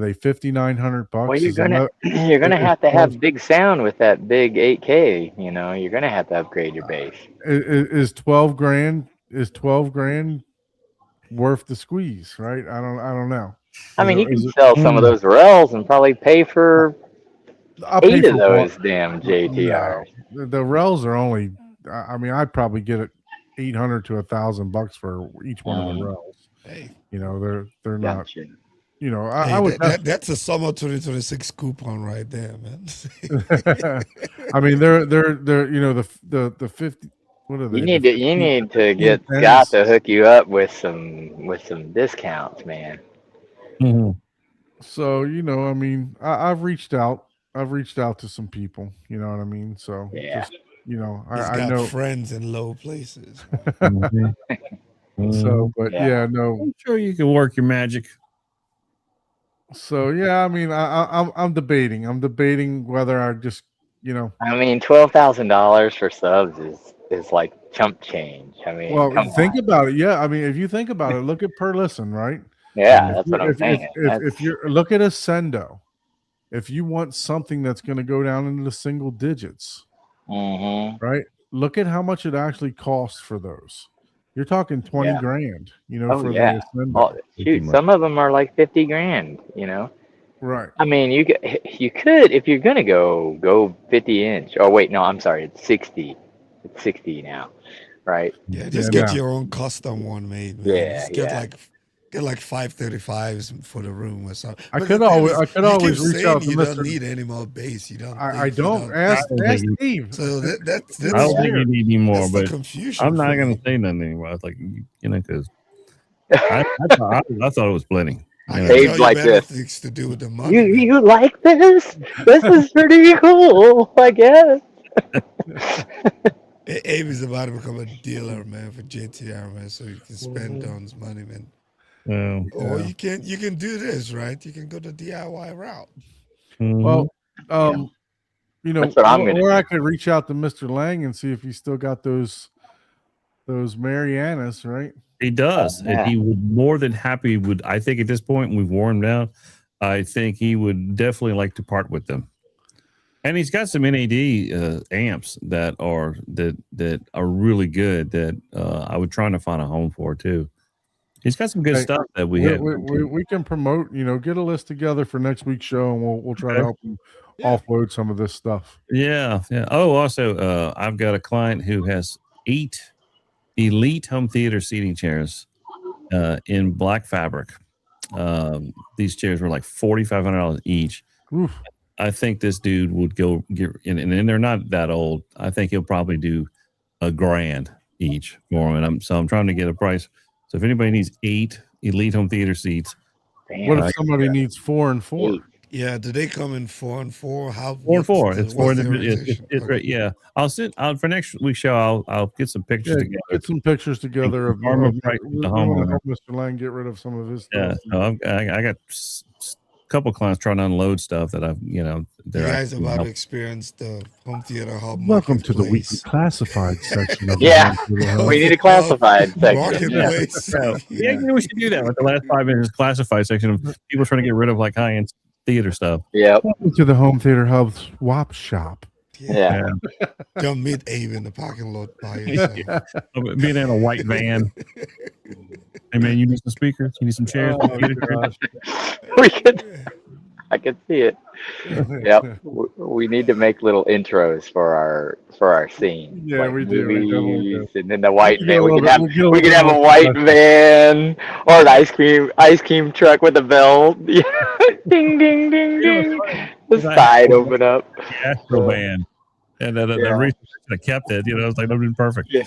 they, $5,900? Well, you're Is gonna you're gonna have to have big sound with that big 8K. You're gonna have to upgrade your bass. is 12 grand worth the squeeze, right? I don't know. I mean, you can Is it- sell some of those rails and probably pay for I'll pay 8 of for those one. damn No, JTRs. the rails are only. I mean, I'd probably get it $800 to $1,000 for each one of the rails. Hey, They're not. Gotcha. I would. that's a summer 2026 coupon right there, man. I mean, they're the 50. What are they? You need to get 15 Scott to pence. hook you up with some discounts, man. Mhm. So I mean, I've reached out. I've reached out to some people. You know what I mean? So Yeah. just He's I got know. friends in low places. Mhm. So, but Yeah. no. I'm sure you can work your magic. So yeah, I mean, I'm debating. I'm debating whether I just I mean, $12,000 for subs is like chump change. I mean, Well, come think on. about it. Yeah, I mean, if you think about it, look at per listen, right? Yeah, If that's you- what I'm if, saying. if you're look at a Sendo, if you want something that's going to go down into the single digits, Mm-hmm. right? Look at how much it actually costs for those. You're talking 20 Yeah. grand, Oh for yeah. the Sendo. Oh, shoot, some of them are like 50 grand. Right. I mean, you could if you're gonna go 50-inch. Oh wait, no, I'm sorry, it's 60. It's 60 now, right? Yeah, just Yeah, get no. your own custom one made, man. Yeah, Just get yeah. like 535s for the room or something. I But could the thing always is, I could you always keep reach saying out to you Mr. don't need any more bass. You don't. I think you don't ask I don't think you- Steve. So that's I don't think weird. you need any more, that's the but confusion. I'm not for going me. to say nothing anymore. I was like, because I thought it was plenty. I You can know? Abe's tell you like better this. things to do with the money. You man. you like this? This is pretty cool, I guess. Abe is about to become a dealer, man, for JTR, man, so you can spend Don's money, man. Or Yeah. you can do this, right? You can go the DIY route. Mhm. Well, That's what I'm gonna or do. I could reach out to Mr. Lang and see if he still got those Marianas, right? He does, and yeah. he would more than happy. Would I think at this point we've worn him down? I think he would definitely like to part with them. And he's got some NAD amps that are really good that I would try to find a home for too. He's got some good Hey, stuff that we We can promote. Get a list together for next week's show, and we'll try to help him offload some of this stuff. Yeah. Oh, also, I've got a client who has 8 elite home theater seating chairs in black fabric. These chairs were like $4,500 each. Oof. I think this dude would go get, and they're not that old. I think he'll probably do $1,000 each for them. And I'm trying to get a price. So if anybody needs 8 elite home theater seats, Damn. What if somebody needs 4 and 4? 8. Yeah, do they come in 4 and 4? How 4 and 4. It's 4 what's in the the rotation? it's Okay. right. Yeah, I'll sit out for next week's show. I'll get some pictures Yeah, together. get some pictures together of Armor of- price we with the wanna homeowner. help Mr. Lang get rid of some of his Yeah, stuff. so I got a couple clients trying to unload stuff that I've You they're guys are actually about to help- experience the home theater hub. Welcome to the weekly marketplace. classified section of Yeah. the Land Theater We Hub. need a classified section. Yeah. Marketplace. Yeah, we should do that with the last 5 minutes classified section of people trying to get rid of like high end theater stuff. Yep. Welcome to the Home Theater Hub swap shop. Yeah. Don't meet Abe in the parking lot by yourself. Being in a white van. Hey man, you need some speakers? You need some chairs? Oh, gosh. We could. I could see it. Yep. We need to make little intros for our scene. Yeah, we do. We definitely do. movies, and then the white We get a van. We little could bit- have we get a we could little have a bit white more van or an ice cream truck with a bell. ding ding ding ding. The Right. side open up. The Astro van. And then the reason I kept it, you know, it's like that would be perfect. Yeah.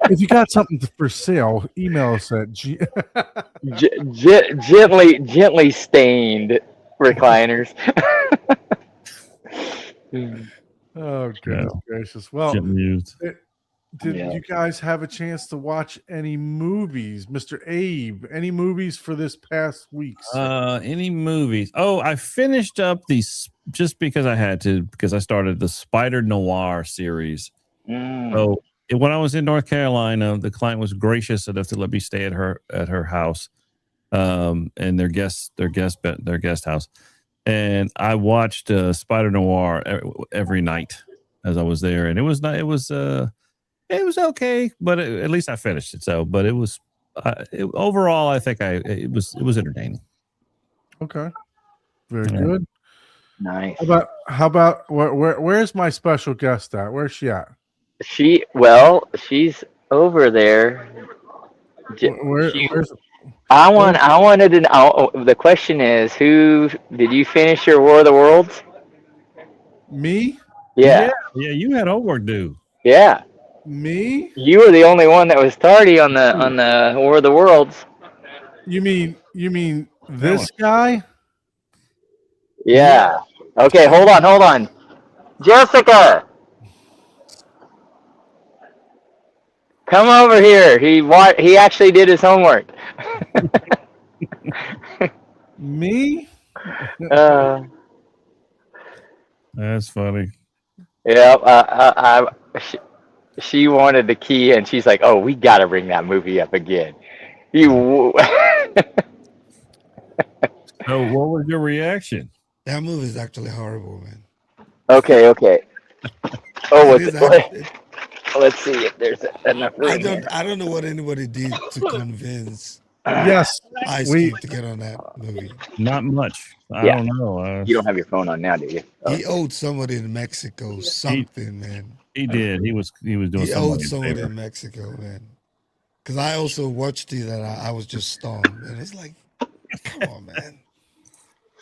If you got something for sale, email us at Gently stained recliners. Oh, goodness gracious. Well, Gently used. did you guys have a chance to watch any movies? Mr. Abe, any movies for this past week? Any movies? Oh, I finished up just because I had to, because I started the Spider Noir series. So when I was in North Carolina, the client was gracious enough to let me stay at her house, and their guest house, and I watched Spider Noir every night as I was there, and it was okay, but at least I finished it. So, but it was overall, I think it was entertaining. Okay, very good. Nice. How about where's my special guest at? Where's she at? She's over there. I wanted to know. The question is, who did you finish your War of the Worlds? Me? Yeah. Yeah, you had homework due. Yeah. Me? You were the only one that was tardy on the War of the Worlds. You mean this guy? Yeah. Okay, hold on. Jessica, come over here. He actually did his homework. Me? That's funny. Yeah. She wanted the key, and she's like, "Oh, we got to bring that movie up again." You. So, what was your reaction? That movie is actually horrible, man. Okay. Oh, It is actually- let's see if there's enough room. I don't know what anybody did to convince Yes, Ice Cube to get on that movie. Not much. I Yeah. don't know. You don't have your phone on now, do you? He owed somebody in Mexico something, man. He did. He was doing He owed somebody a somebody favor. in Mexico, man. Because I also watched it and I was just stunned. And it's like, come on, man.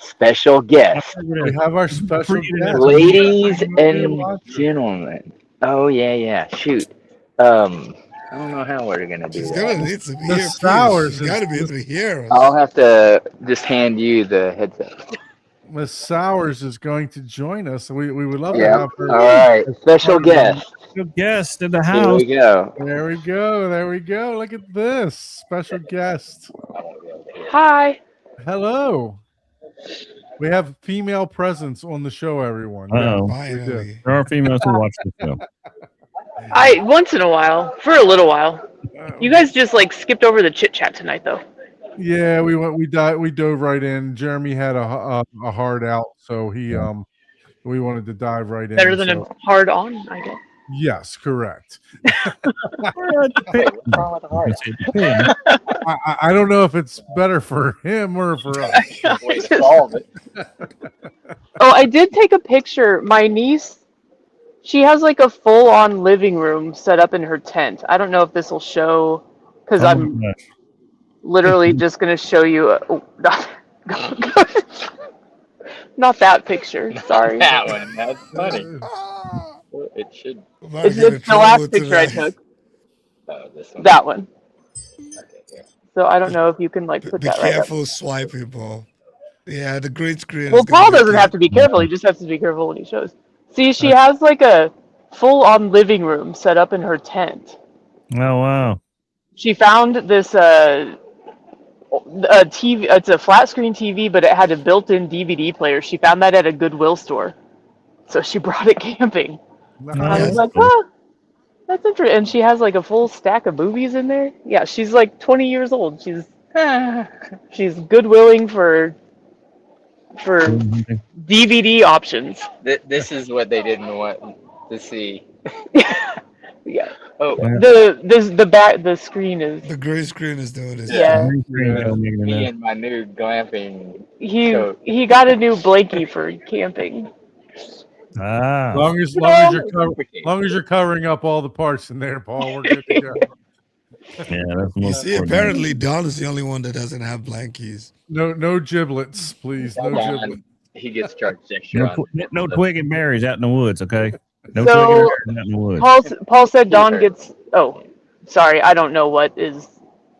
Special guest, we have our special guest. ladies and gentlemen. Oh yeah. Shoot. I don't know how we're gonna do She's that. gonna need to be The here. Sowers She's is- got to be able to hear us. I'll have to just hand you the headset. Miss Sowers is going to join us. We would love to Yeah. have her. All right. Special guest. Good guest in the Here house. we go. There we go. Look at this special guest. Hi. Hello. We have female presence on the show, everyone. Uh-oh. Finally. There are females who watch the show. Once in a while, for a little while. You guys just like skipped over the chit chat tonight, though. Yeah, we dove right in. Jeremy had a hard out, so we wanted to dive right in. Better than so- a hard on, I guess. Yes, correct. Depends. I don't know if it's better for him or for us. Oh, I did take a picture. My niece, she has like a full-on living room set up in her tent. I don't know if this will show, because I'm literally just going to show you. Not that picture. Sorry. That one. That's funny. Ah, It should. I'm about to It's get in the trouble last picture I tonight. took. This one. That one. So I don't know if you can like put Be that right up. careful swiping, Paul. Yeah, the green screen. Well, is gonna Paul make doesn't it- have to be careful. He just has to be careful when he shows. See, she has like a full-on living room set up in her tent. Oh wow. She found this a TV. It's a flat screen TV, but it had a built-in DVD player. She found that at a Goodwill store, so she brought it camping. And I was like, "Huh, that's interesting." And she has like a full stack of movies in there. Yeah, she's like 20 years old. She's Goodwilling for DVD options. This is what they didn't want to see. Yeah. Oh, The screen is The green screen is doing this. Yeah. me and my new glamping. he got a new blankie for camping. Ah. Long as you're covering up all the parts in there, Paul, we're good to go. Yeah, that's the You most see, important. apparently Don is the only one that doesn't have blankies. No giblets, please. No giblets. He gets charged extra. No twig and berries out in the woods, okay? No So- chicken or not in the woods. Paul said Dawn gets. Oh, sorry. I don't know what is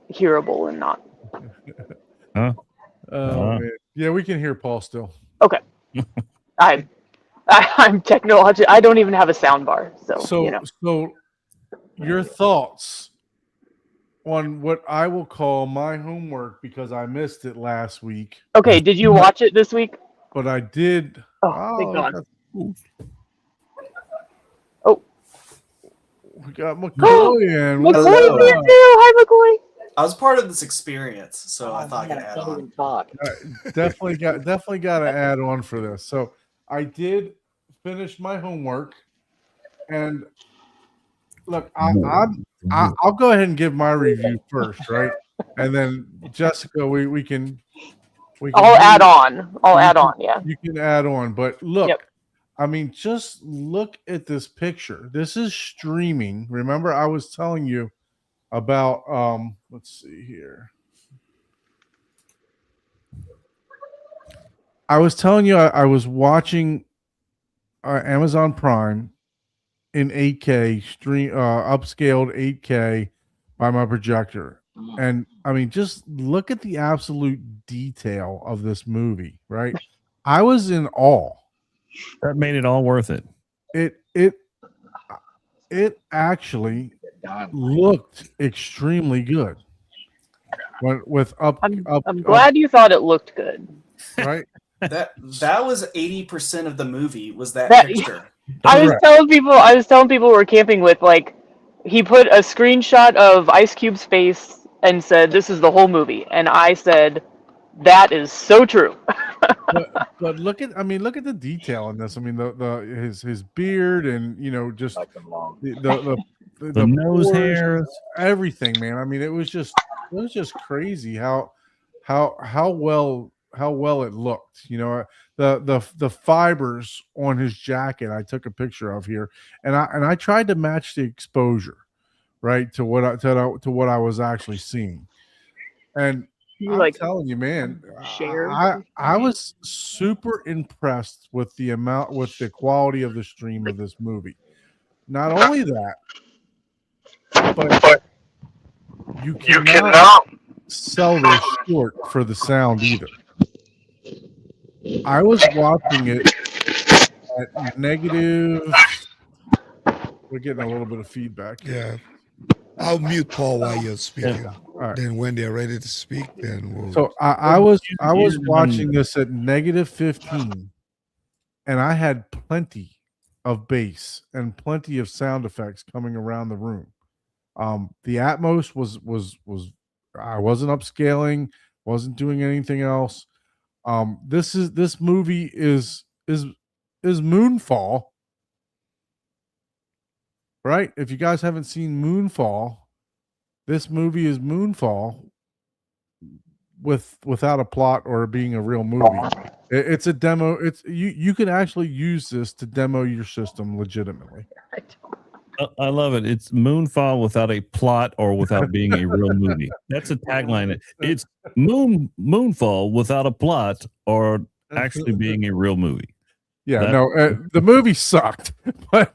hearable and not. Man. Yeah, we can hear Paul still. I'm technological. I don't even have a sound bar, so you know. So your thoughts on what I will call my homework, because I missed it last week, Okay, did you watch it this week? but I did. Oh, thank God. We got McCoy in. What's McCoy's up? here too. Hi, McCoy. I was part of this experience, so I thought I could add on. Definitely got to add on for this. So I did finish my homework, and look, I'll go ahead and give my review first, right? And then Jessica, we can I'll add on. Yeah. You can add on, but look, Yep. I mean, just look at this picture. This is streaming. Remember, I was telling you about let's see here. I was telling you I was watching Amazon Prime in 8K stream, upscaled 8K by my projector. And I mean, just look at the absolute detail of this movie, right? I was in awe. That made it all worth it. It actually looked extremely good. With I'm glad you thought it looked good. right. That was 80% of the movie. Was that That- picture? I was telling people we're camping with, like, he put a screenshot of Ice Cube's face and said, "This is the whole movie," and I said, "That is so true." But look at the detail in this. I mean, his beard and just the nose pores, hairs. everything, man. I mean, it was just crazy how well it looked. The fibers on his jacket I took a picture of here, and I tried to match the exposure, right, to what I was actually seeing. And You, I'm like, telling you, man, share I was super impressed with the quality of the stream of this movie. Not only that, but you cannot sell this short for the sound either. I was watching it at negative. We're getting a little bit of feedback. Yeah. I'll mute Paul while you're speaking. All right. Then when they're ready to speak, then we'll. So I was watching this at negative 15, and I had plenty of bass and plenty of sound effects coming around the room. The Atmos was I wasn't upscaling, wasn't doing anything else. This movie is Moonfall, right? If you guys haven't seen Moonfall, this movie is Moonfall without a plot or being a real movie. It's a demo. You can actually use this to demo your system legitimately. I love it. It's Moonfall without a plot or without being a real movie. That's a tagline. It's Moonfall without a plot or actually being a real movie. Yeah, That- the movie sucked, but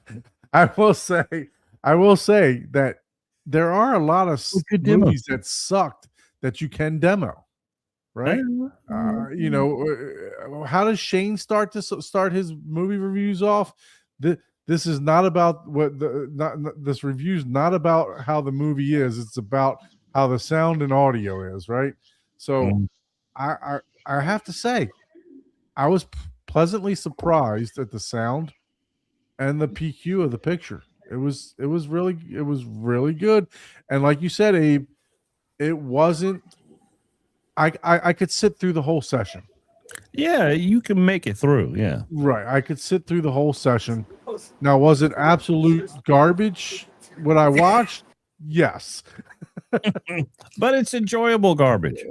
I will say that there are a lot of good demo. movies that sucked that you can demo, right? How does Shane start his movie reviews off? This is not about this review's not about how the movie is. It's about how the sound and audio is, right? So I have to say, I was pleasantly surprised at the sound and the PQ of the picture. It was really good. And like you said, Abe, it wasn't I could sit through the whole session. Yeah, you can make it through. Yeah. Right. I could sit through the whole session. Now, was it absolute garbage what I watched? Yes. But it's enjoyable garbage.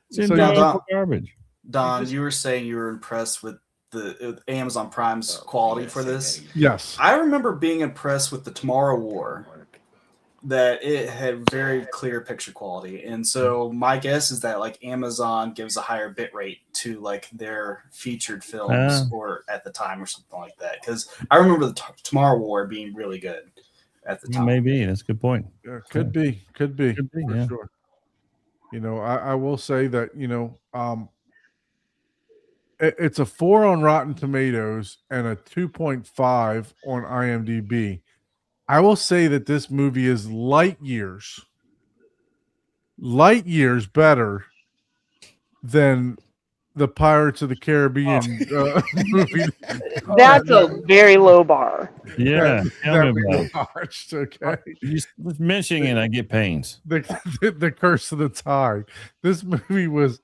It's So enjoyable garbage. Don, you were saying you were impressed with the Amazon Prime's quality for this. Yes. I remember being impressed with the Tomorrow War. that it had very clear picture quality, and so my guess is that like Amazon gives a higher bit rate to like their featured films or at the time or something like that. Because I remember the Tomorrow War being really good at the time. Maybe that's a good point. Could be Could be, for yeah. sure. You know, I will say that it's a 4 on Rotten Tomatoes and a 2.5 on IMDb. I will say that this movie is light years better than the Pirates of the Caribbean movie. That's a very low bar. Yeah, tell me we about it. watched. Okay, You just mentioning it, I get pains. the Curse of the Tide. This movie was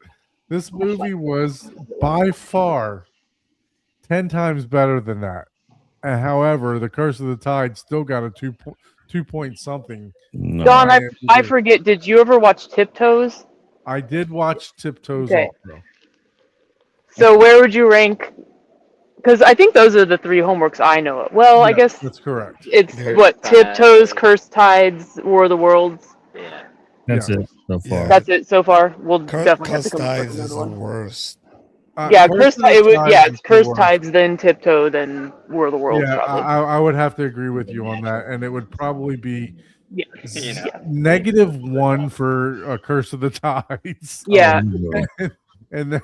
by far 10 times better than that. And however, the Curse of the Tide still got a 2 point something. No. Don, I forget. Did you ever watch Tiptoes? I did watch Tiptoes Okay. also. So where would you rank? Because I think those are the 3 homeworks I know of. Well, I Yeah, guess that's correct. it's Cursed what Tides. Tiptoes, Cursed Tides, War of the Worlds. Yeah. That's it so far. Yeah. That's it so far. We'll definitely have to Cursed come up with Tides is another the one. worst. Yeah, Curse of the Tides it's is the Cursed worst. Tides, then Tiptoe, then War of the Worlds. Yeah, probably. I would have to agree with you on that, and it would probably be Yeah. You know. -1 for Curse of the Tides. Yeah. and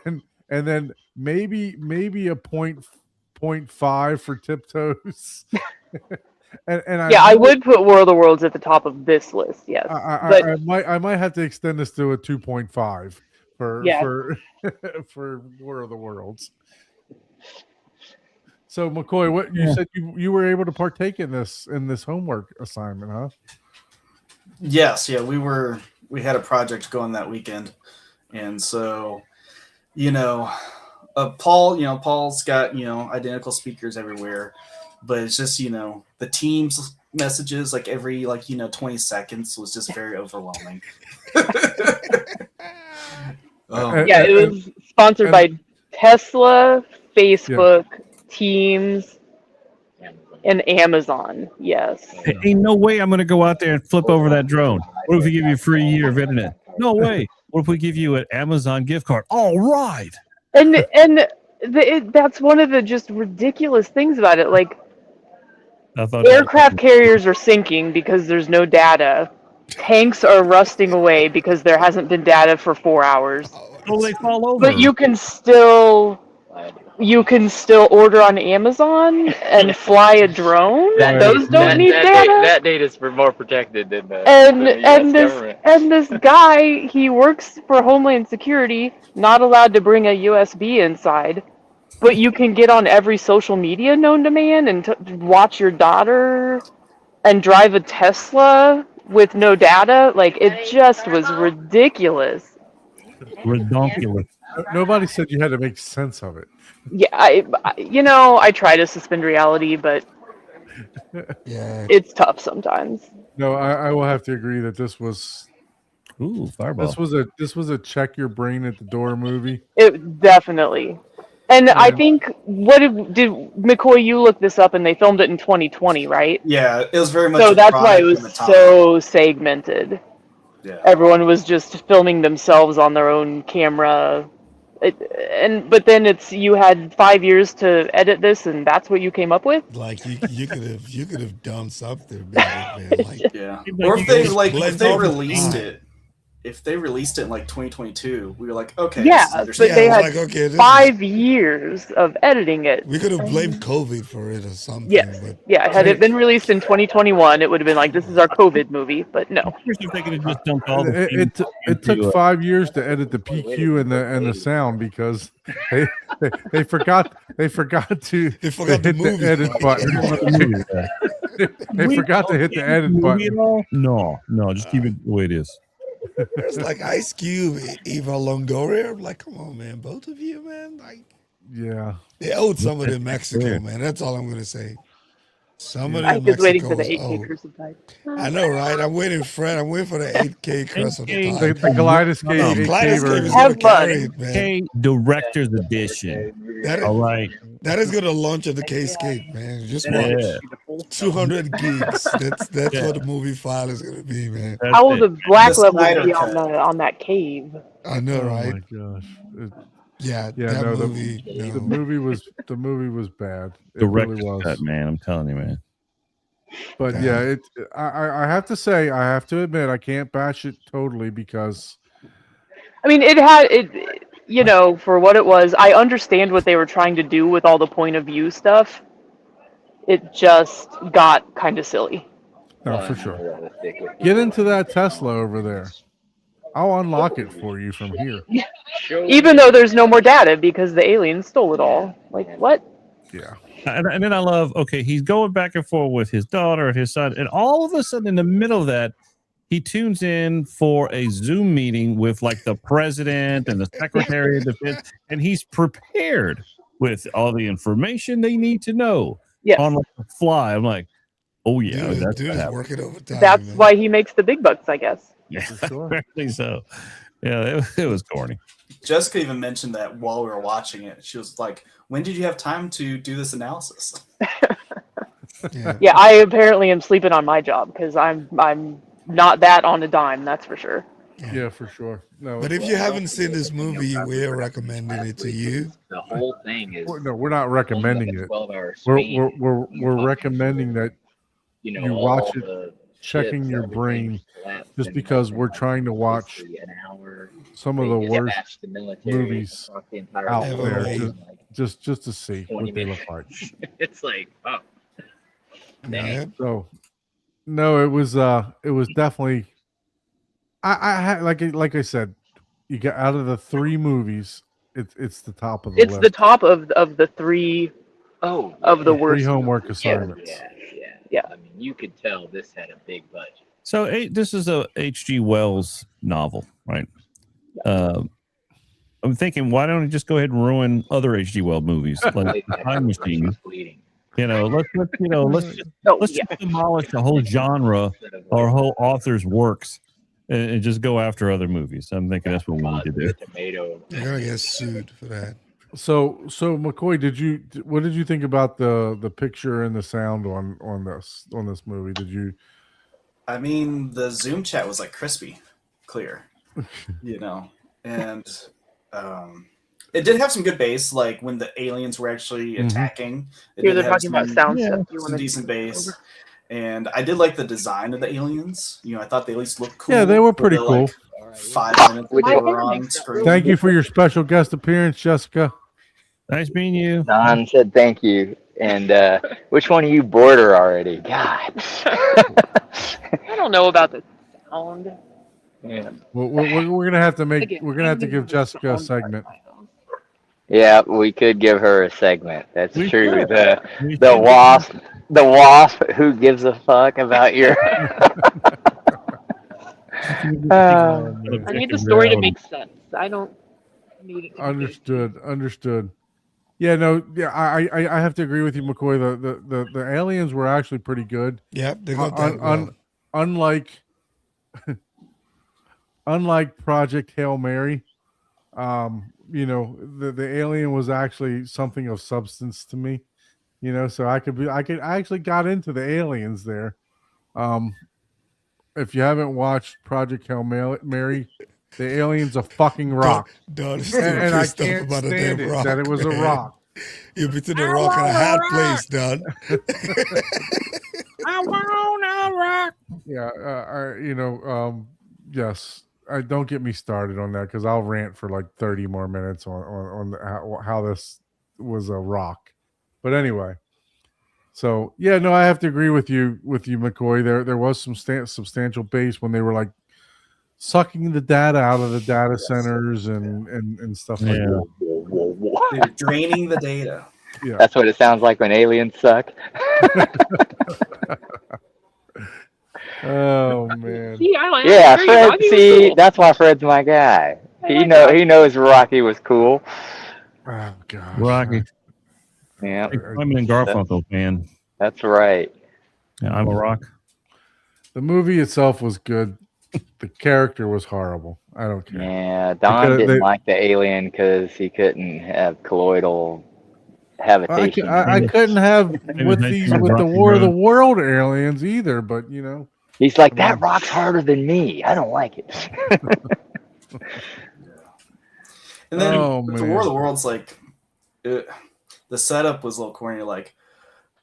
then maybe a 0.5 for Tiptoes. and I would put War of the Worlds at the top of this list. Yes, but I might have to extend this to a 2.5 for Yeah. for War of the Worlds. So McCoy, what you said you were able to partake in this homework assignment, huh? Yes, yeah, we had a project going that weekend, and so Paul's got identical speakers everywhere, but it's just the Teams messages like every 20 seconds was just very overwhelming. yeah, it was sponsored by Tesla, Facebook, Teams, and Amazon. Yes. Hey, ain't no way I'm going to go out there and flip over that drone. What if we give you a free year of internet? No way. What if we give you an Amazon gift card? All right. And that's one of the just ridiculous things about it. Like, I thought aircraft carriers are sinking because there's no data. Tanks are rusting away because there hasn't been data for 4 hours. Oh, they fall over. But you can still order on Amazon and fly a drone. Those don't need data. That data is more protected than the And US government. this guy, he works for Homeland Security, not allowed to bring a USB inside, but you can get on every social media known to man and watch your daughter and drive a Tesla with no data. Like, it just was ridiculous. Redonkulous. Nobody said you had to make sense of it. Yeah, I try to suspend reality, but Yeah. it's tough sometimes. No, I will have to agree that this was Ooh, fireball. this was a check your brain at the door movie. It definitely. And I think did McCoy? You looked this up, and they filmed it in 2020, right? Yeah, it was very much. So a that's why it product was from the top. so segmented. Yeah. Everyone was just filming themselves on their own camera, but then you had 5 years to edit this, and that's what you came up with. Like you could have done something about it, man. Like Yeah. Like Or you if they just blend if they all the released time. it, in like 2022, we were like, okay, Yeah, this is but understandable. they yeah, had like okay, this is- 5 years of editing it. we could have blamed COVID for it or something. Yes. But Yeah, had it been released in 2021, it would have been like, this is our COVID movie. But no. If they could have just dumped all the It took into, 5 years to edit the PQ and the sound because they forgot to they forgot hit the movie. the edit button. They forgot to hit the edit button. No, just keep it the way it is. It's like Ice Cube, Eva Longoria. I'm like, come on, man, both of you, man. Like Yeah. they owed somebody in Mexico, man. That's all I'm gonna say. Somebody I'm in just waiting Mexico for the was 8K owed. crucified. I know, right? I'm waiting, Fred. I'm waiting for the 8K Crest of the 8K. The Tide. Kaleidoscope No, 8K Kaleidoscope version. is gonna Have fun. carry it, man. Okay, director's edition. That is, All right. that is gonna launch at the K-scape, man. Just Yeah. watch. full. 200 gigs. That's Yeah. what the movie file is gonna be, man. That's How will it. the black The level Snyder be cut. on that cave? I know, Oh right? my gosh. Yeah, Yeah, that no, movie. the No. movie was bad. It really Director's was. cut, man. I'm telling you, man. But yeah, I have to say, I have to admit, I can't bash it totally because I mean, it had it. You know, for what it was, I understand what they were trying to do with all the point of view stuff. It just got kind of silly. no, for sure. Get into that Tesla over there. I'll unlock it for you from here. Even though there's no more data because the aliens stole it all. Like what? Yeah. And then I love, okay, he's going back and forth with his daughter and his son. And all of a sudden, in the middle of that, he tunes in for a Zoom meeting with like the president and the secretary of defense. And he's prepared with all the information they need to know Yes. on the fly. I'm like, oh, yeah. Dude, that's dude what is happened. working overtime. That's man. why he makes the big bucks, I guess. Yeah, For sure. apparently so. Yeah, it was corny. Jessica even mentioned that while we were watching it. She was like, "When did you have time to do this analysis?" Yeah. Yeah, I apparently am sleeping on my job because I'm not that on a dime. That's for sure. Yeah, for sure. No, But if you haven't seen this movie, we're recommending it to you. The whole thing is we're not recommending it. 12-hour We're recommending that you watch it, checking your brain, just because we're trying to watch some of the worst movies out Ever there, made. just to see what they look like. It's like, oh, Yeah. So, no, it was definitely. I had like I said, you get out of the 3 movies, it's the top of the It's list. the top of the 3 oh, of the Three worst. homework yeah, assignments. Yeah. I mean, you could tell this had a big budget. So this is a H.G. Wells novel, right? I'm thinking, why don't you just go ahead and ruin other H.G. Wells movies like The Time Machine? You know, let's Oh, let's yeah. just demolish the whole genre or whole author's works and just go after other movies. I'm thinking that's what we need to do. Tomato. You're gonna get sued for that. So McCoy, what did you think about the picture and the sound on this movie? Did you? I mean, the Zoom chat was like crispy, clear, and it did have some good bass, like when the aliens were actually attacking. It Here did they're have talking about sound stuff. You some wanna decent go bass, over? and I did like the design of the aliens. I thought they at least looked cool. Yeah, they were for pretty the, cool. Like, 5 minutes Which they one? were on screen. Thank you for your special guest appearance, Jessica. Nice meeting you. Don said thank you. And which one of you bored her already? God. I don't know about the sound. Yeah. We're gonna have to Again, we're gonna have to give Jessica a sound segment. part of my phone. Yeah, we could give her a segment. That's We true. could. We The should. wasp who gives a fuck about your I need the story to make sense. I don't need it. To be Understood. Yeah, no, yeah, I have to agree with you, McCoy. The aliens were actually pretty good. Yep, they got that well. Unlike Project Hail Mary, the alien was actually something of substance to me. So I actually got into the aliens there. If you haven't watched Project Hail Mary, the alien's a fucking rock. Don is still And I pissed off can't about the stand damn it rock. that it was a man. rock. You're between a rock and a hard place, Don. I want a rock. Yeah, yes. Don't get me started on that because I'll rant for like 30 more minutes on how this was a rock. But anyway, so yeah, no, I have to agree with you, McCoy. There was some substantial bass when they were like sucking the data out of the data centers and stuff like Yeah. that. They were draining the data. Yeah. That's what it sounds like when aliens suck. Oh man. See, I Yeah, agree. Fred. Rocky was See, cool. that's why Fred's my guy. He knows Rocky was cool. Oh gosh. Rocky. Yeah, I'm an Garfunkel fan. that's right. Yeah, I'm a rock. The movie itself was good. The character was horrible. I don't care. Yeah, Don Because didn't they- like the alien because he couldn't have colloidal habitation. I couldn't have with nice these to with the drop War of the road. World aliens either. But you know, He's like, come that on. rock's harder than me. I don't like it. And then Oh, with the War of man. the Worlds, like the setup was a little corny. Like,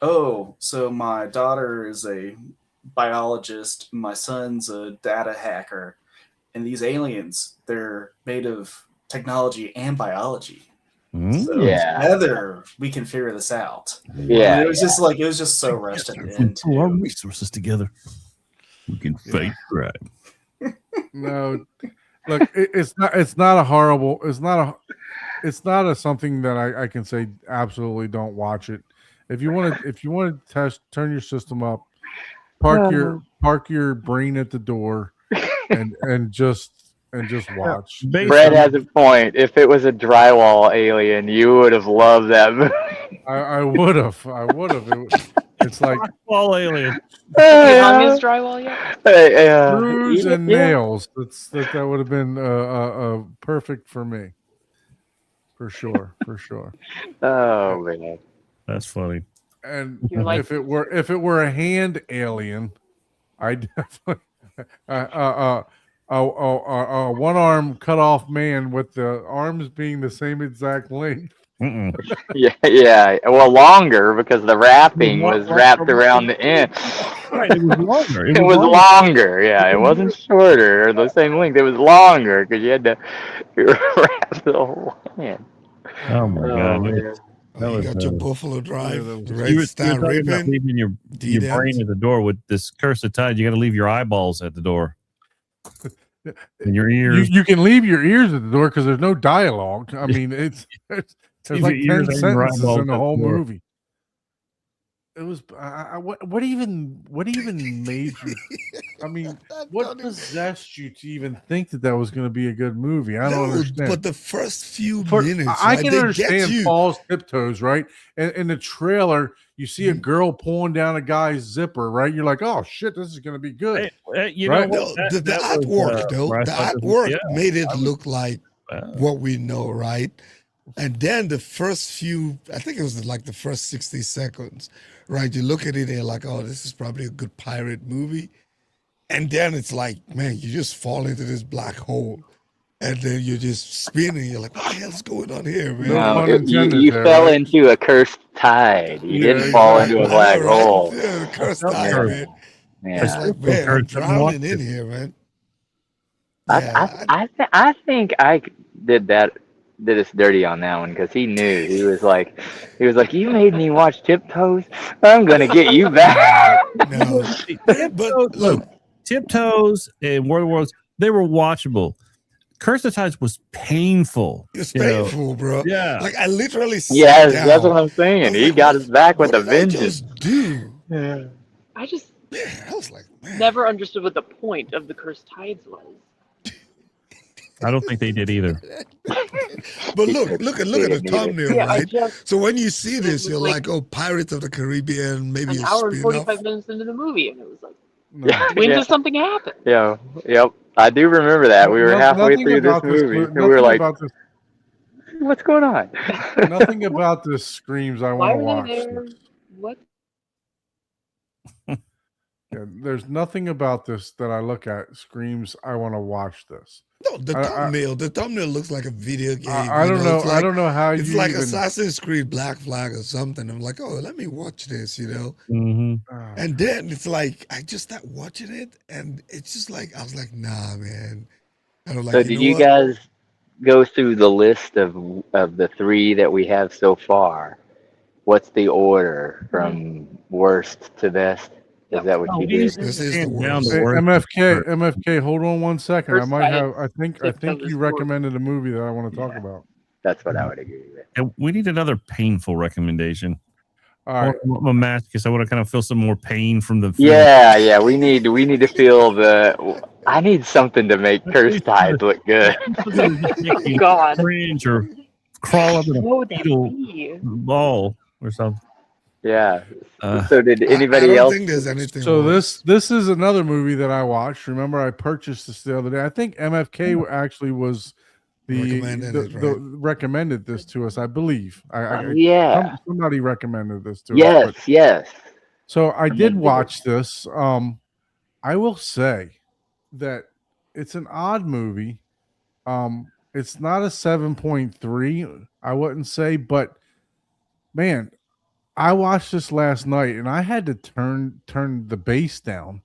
oh, so my daughter is a biologist, my son's a data hacker, and these aliens, they're made of technology and biology. So Yeah. together we can figure this out. Yeah, it was just like it was just so rushed at the end. Pull our too. resources together. We can fight crime. No, look, it's not a horrible. It's not a something that I can say absolutely don't watch it. If you want to test, turn your system up, park your brain at the door, and just watch. Brett has a point. If it was a drywall alien, you would have loved that movie. I would have. It's like All alien. Hung his drywall yet? screws and nails. That would have been perfect for me. For sure. Oh man. That's funny. And You're like- if it were a hand alien, I definitely a one arm cut off man with the arms being the same exact length. Mm-mm. Yeah. Well, longer because the wrapping was wrapped around the end. Right, it was longer. It was longer. Yeah, it wasn't shorter or the same length. It was longer because you had to wrap the whole hand. Oh my god. man. That you was, got your Buffalo Drive, that was- ready to start talking about ripping. leaving your D-Dent. brain at the door with this curse of tide. You got to leave your eyeballs at the door. And your ears. You can leave your ears at the door because there's no dialogue. I mean, there's Leave like your 10 ears and your sentences eyeballs in the at whole the door. movie. It was what even made you? I mean, what possessed you to even think that was going to be a good movie? I don't understand. But the first few For- minutes, I right, can they get understand you. Paul's tiptoes, right? And in the trailer, you see a girl pulling down a guy's zipper, right? You're like, oh shit, this is going to be good. Hey, you Right? know what? No, the That was, artwork, though, where I the thought this- artwork yeah. made it look like Wow. what we know, right? And then the first few, I think it was like the first 60 seconds, right? You look at it and you're like, oh, this is probably a good pirate movie. And then it's like, man, you just fall into this black hole. And then you're just spinning. You're like, what the hell's going on here, man? No No, pun you intended there, fell right? into a cursed tide. You Yeah, didn't fall into a I black know, right? hole. Yeah, the cursed That's eye, curse. man. Yeah. It's like, man, I'm Curse, drowning watch in it. here, man. Yeah, I think I did us dirty on that one because he knew. He was like, you made me watch Tiptoes. I'm gonna get you back. no. But look, Tiptoes and War of the Worlds, they were watchable. Curse of Tides was painful. it's you know. painful, bro. Yeah. Like I literally sat Yes, down. that's what I'm I saying. was He like, got us back with what a did I vengeance. just do? Yeah. I just Yeah, I was like, man. never understood what the point of the Cursed Tides was. I don't think they did either. But look at the thumbnail, Yeah, I right? just So when you see this, was you're like- like, oh, Pirates of the Caribbean, maybe an a hour and spin-off. 45 minutes into the movie, and it was like, No. when Yeah. does something happen? Yeah. Yep. I do remember that. We were halfway Nothing through this about movie, and we nothing were like, about this, "What's going on?" nothing about this screams I Why want to are watch. they there? What? Yeah, there's nothing about this that I look at screams I want to watch this. No, the I- thumbnail looks like a video game. I you don't know. It's I like, don't know how it's you like even. Assassin's Creed Black Flag or something. I'm like, oh, let me watch this, Mm-hmm. And then it's like I just start watching it, and it's just like I was like, nah, man. I don't like. So did know you what? guys go through the list of the three that we have so far? What's the order from worst to best? Is that what you did? This is the Down worst. the Hey, worst. MFK, hold on one second. I First might I have. I think Tiptoes you for- recommended a movie that I want to talk about. That's what I would agree with. And we need another painful recommendation. All right. I'm a match because I want to kind of feel some more pain from the film. Yeah, we need to feel the. I need something to make Cursed Tides look good. Oh, God. Cringe or crawl up in a What would that fetal be? ball or something. Yeah. Uh, So did I anybody don't else? think there's anything. So worse. this is another movie that I watched. Remember, I purchased this the other day. I think MFK actually was recommended this to us, I believe. Yeah. Somebody recommended this to us. Yes. Yes. So I did watch this. I will say that it's an odd movie. It's not a 7.3, I wouldn't say, but man, I watched this last night and I had to turn the bass down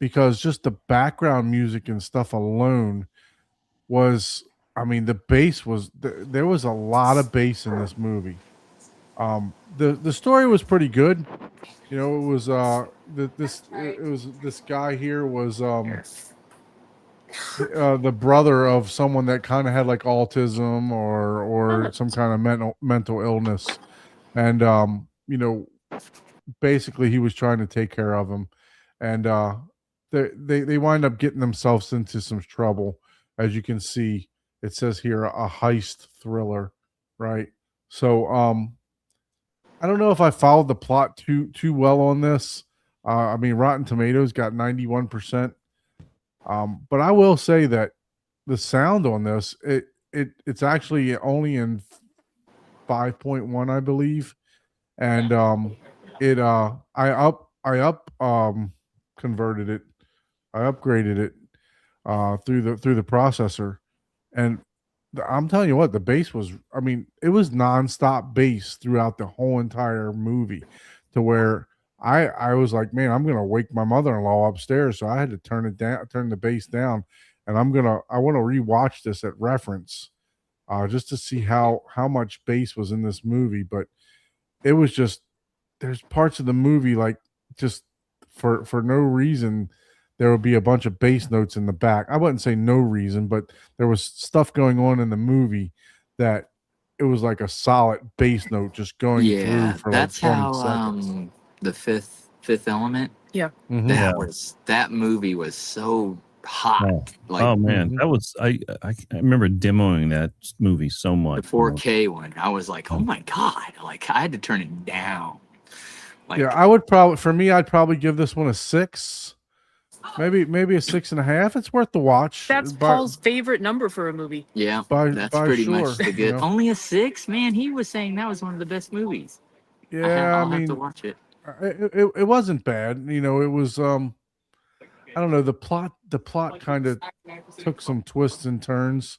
because just the background music and stuff alone was, I mean, the bass was there was a lot of bass in this movie. The story was pretty good. You know, it was this guy here was the brother of someone that kind of had like autism or some kind of mental illness, and you know, basically he was trying to take care of him, and they wind up getting themselves into some trouble. As you can see, it says here a heist thriller, right? So I don't know if I followed the plot too well on this. I mean, Rotten Tomatoes got 91%. But I will say that the sound on this, it's actually only in 5.1, I believe. And converted it. I upgraded it through the processor. And I'm telling you what, the bass was, I mean, it was nonstop bass throughout the whole entire movie, to where I was like, man, I'm gonna wake my mother-in-law upstairs, so I had to turn the bass down, and I want to rewatch this at reference, just to see how much bass was in this movie. But it was just, there's parts of the movie like just for no reason there would be a bunch of bass notes in the back. I wouldn't say no reason, but there was stuff going on in the movie that it was like a solid bass note just going through for that's like 20 how seconds. The Fifth Element. Yeah. That movie was so hot. Like, oh man, that was I remember demoing that movie so much. The 4K one. I was like, oh my god! Like I had to turn it down. Like, yeah, I would probably, for me, I'd probably give this one a 6, maybe a 6.5. It's worth the watch. That's Paul's favorite number for a movie. Yeah, that's pretty much the good. You know? Only a 6, man. He was saying that was one of the best movies. Yeah, I'll have to watch it. It wasn't bad. You know, it was I don't know, the plot kind of took some twists and turns.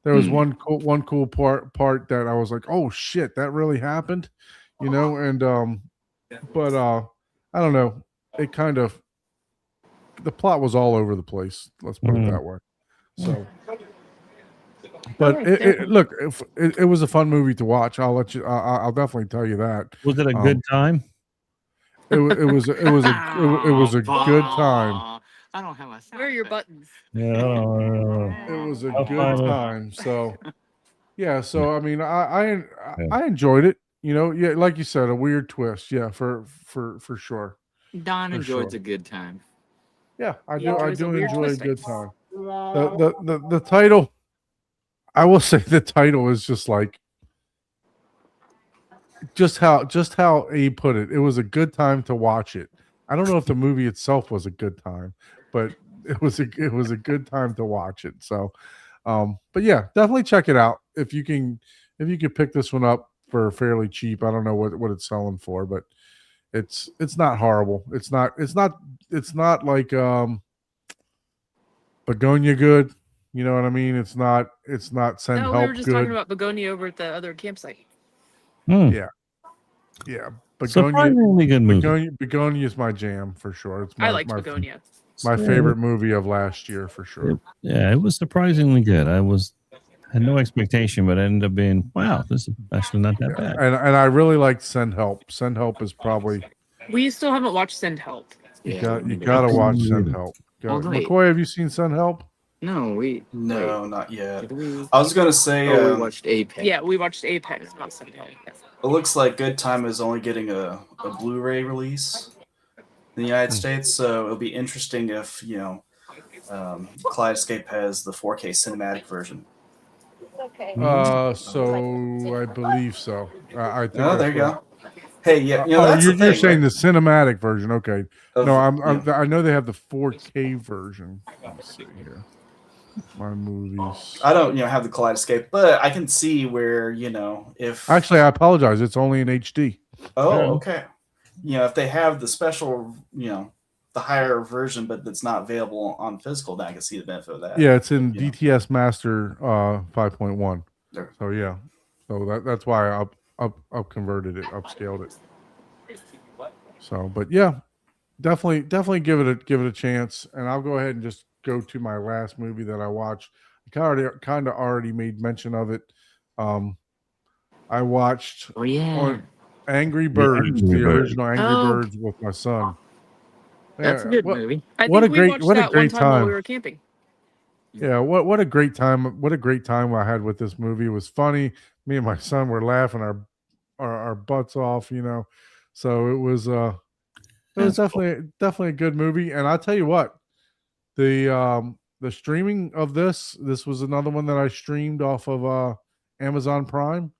There was one cool part that I was like, oh shit, that really happened, you know. And but I don't know, it kind of, the plot was all over the place, let's put it that way. So but look, it was a fun movie to watch. I'll definitely tell you that. Was it a good time? It was a good time. I don't have my. Where are your buttons? It was a good time. So yeah. So I mean, I enjoyed it. You know, yeah, like you said, a weird twist. Yeah, for sure. Don enjoys a good time. Yeah, I do enjoy a good time. The title, I will say, the title is just like, just how Abe put it. It was a good time to watch it. I don't know if the movie itself was a good time, but it was a good time to watch it. So, but yeah, definitely check it out if you can pick this one up for fairly cheap. I don't know what it's selling for, but it's not horrible. It's not like Begonia good. You know what I mean? It's not Send Help good. We were just talking about Begonia over at the other campsite. Yeah. Surprisingly good movie. Begonia is my jam for sure. I liked Begonia. My favorite movie of last year for sure. It was surprisingly good. I had no expectation, but it ended up being, wow, this is actually not that bad. And I really liked Send Help. Send Help is probably. We still haven't watched Send Help. You gotta watch Send Help. McCoy, have you seen Send Help? No, not yet. I was gonna say we watched Apex. Yeah, we watched Apex, not Send Help. It looks like Good Time is only getting a Blu-ray release in the United States, so it'll be interesting if, you know, Kaleidoscape has the 4K cinematic version. Okay. So I believe so. I think. Oh, there you go. Hey, yeah, you know, that's you're saying the cinematic version, okay? Of, no, I know they have the 4K version. Let's see here. My movies. I don't, have the Kaleidoscape, but I can see where, if Actually, I apologize. It's only in HD. Oh, okay. If they have the special, the higher version, but that's not available on physical, then I can see the benefit of that. Yeah, it's in DTS Master 5.1. There. So yeah, so that's why I up converted it, upscaled it. So, but yeah, definitely give it a chance. And I'll go ahead and just go to my last movie that I watched. I kind of already made mention of it. I watched Angry Birds, the original Angry Birds with my son. That's a good movie. What a great time while we were camping. Yeah, what a great time! What a great time I had with this movie. It was funny. Me and my son were laughing our butts off, So it was definitely a good movie. And I'll tell you what, the streaming of this was another one that I streamed off of Amazon Prime,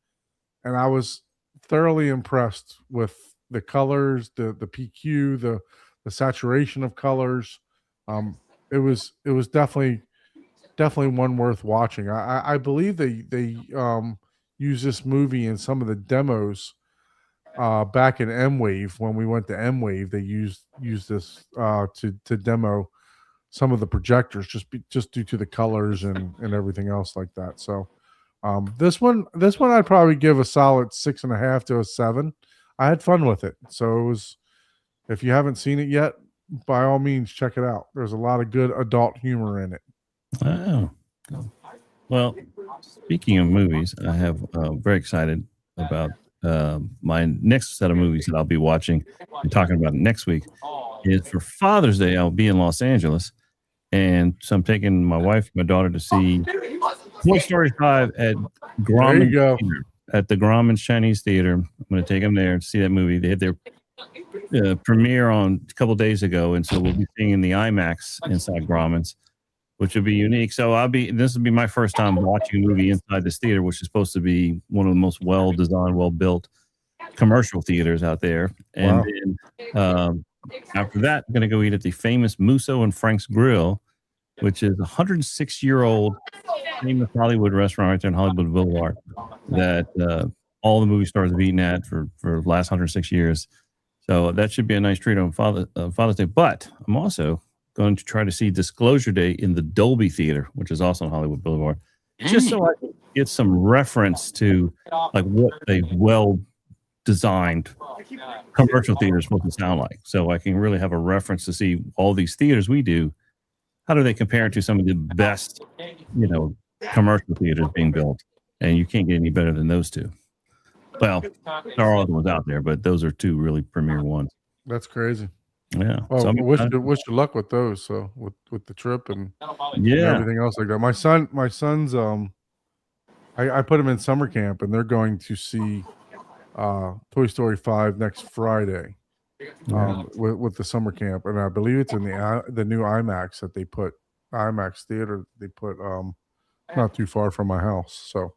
and I was thoroughly impressed with the colors, the PQ, the saturation of colors. It was definitely one worth watching. I believe they use this movie in some of the demos back in M-Wave. When we went to M-Wave, they used this to demo some of the projectors just due to the colors and everything else like that. So this one I'd probably give a solid 6.5 to a 7. I had fun with it. So it was, if you haven't seen it yet, by all means check it out. There's a lot of good adult humor in it. Oh, well, speaking of movies, I have very excited about my next set of movies that I'll be watching and talking about next week. Is for Father's Day, I'll be in Los Angeles, and so I'm taking my wife and my daughter to see Toy Story 5 at Grauman Theater, at the Grauman's Chinese Theater. I'm going to take them there to see that movie. They had their premiere on a couple days ago, and so we'll be seeing in the IMAX inside Grauman's, which will be unique. So this will be my first time watching a movie inside this theater, which is supposed to be one of the most well-designed, well-built commercial theaters out there. And then after that, I'm going to go eat at the famous Musso and Frank's Grill, which is a 106-year-old famous Hollywood restaurant right there in Hollywood Boulevard that all the movie stars have eaten at for the last 106 years. So that should be a nice treat on Father's Day. But I'm also going to try to see Disclosure Day in the Dolby Theater, which is also on Hollywood Boulevard, just so I can get some reference to like what a well-designed commercial theater is supposed to sound like. So I can really have a reference to see all these theaters we do. How do they compare to some of the best, commercial theaters being built? And you can't get any better than those two. Well, there are other ones out there, but those are two really premier ones. That's crazy. Yeah. Well, So wish you luck with those. So with the trip and everything else like that. My son's I put him in summer camp, and they're going to see Toy Story 5 next Friday with the summer camp, and I believe it's in the new IMAX that they put IMAX theater they put not too far from my house. So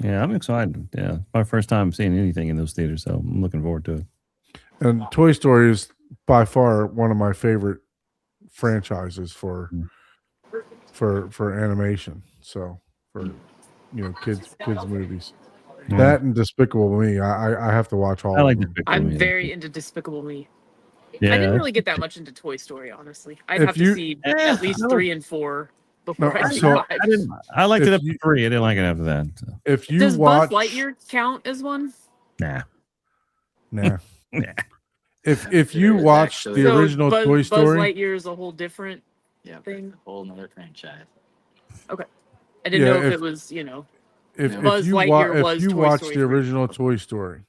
yeah, I'm excited. Yeah, my first time seeing anything in those theaters, so I'm looking forward to it. And Toy Story is by far one of my favorite franchises for animation. So for kids movies. Yeah. That and Despicable Me, I have to watch all. I like of them. Despicable I'm Me. very into Despicable Me. Yeah, I didn't really get that much into Toy Story, honestly. I'd If have you- to see at least 3 and 4 before No, I see so- five. I liked If it up you- to 3. I didn't like it after that. So. If you Does watch, Buzz Lightyear count as one? Nah. nah. Nah. If you There is watch actually- the So original Buzz, Toy Buzz Story, Lightyear is a whole different Yeah, thing. whole nother franchise. I didn't Yeah, know if if- it was, if Buzz you Lightyear was if you Toy watch Story the 3. original Toy Story,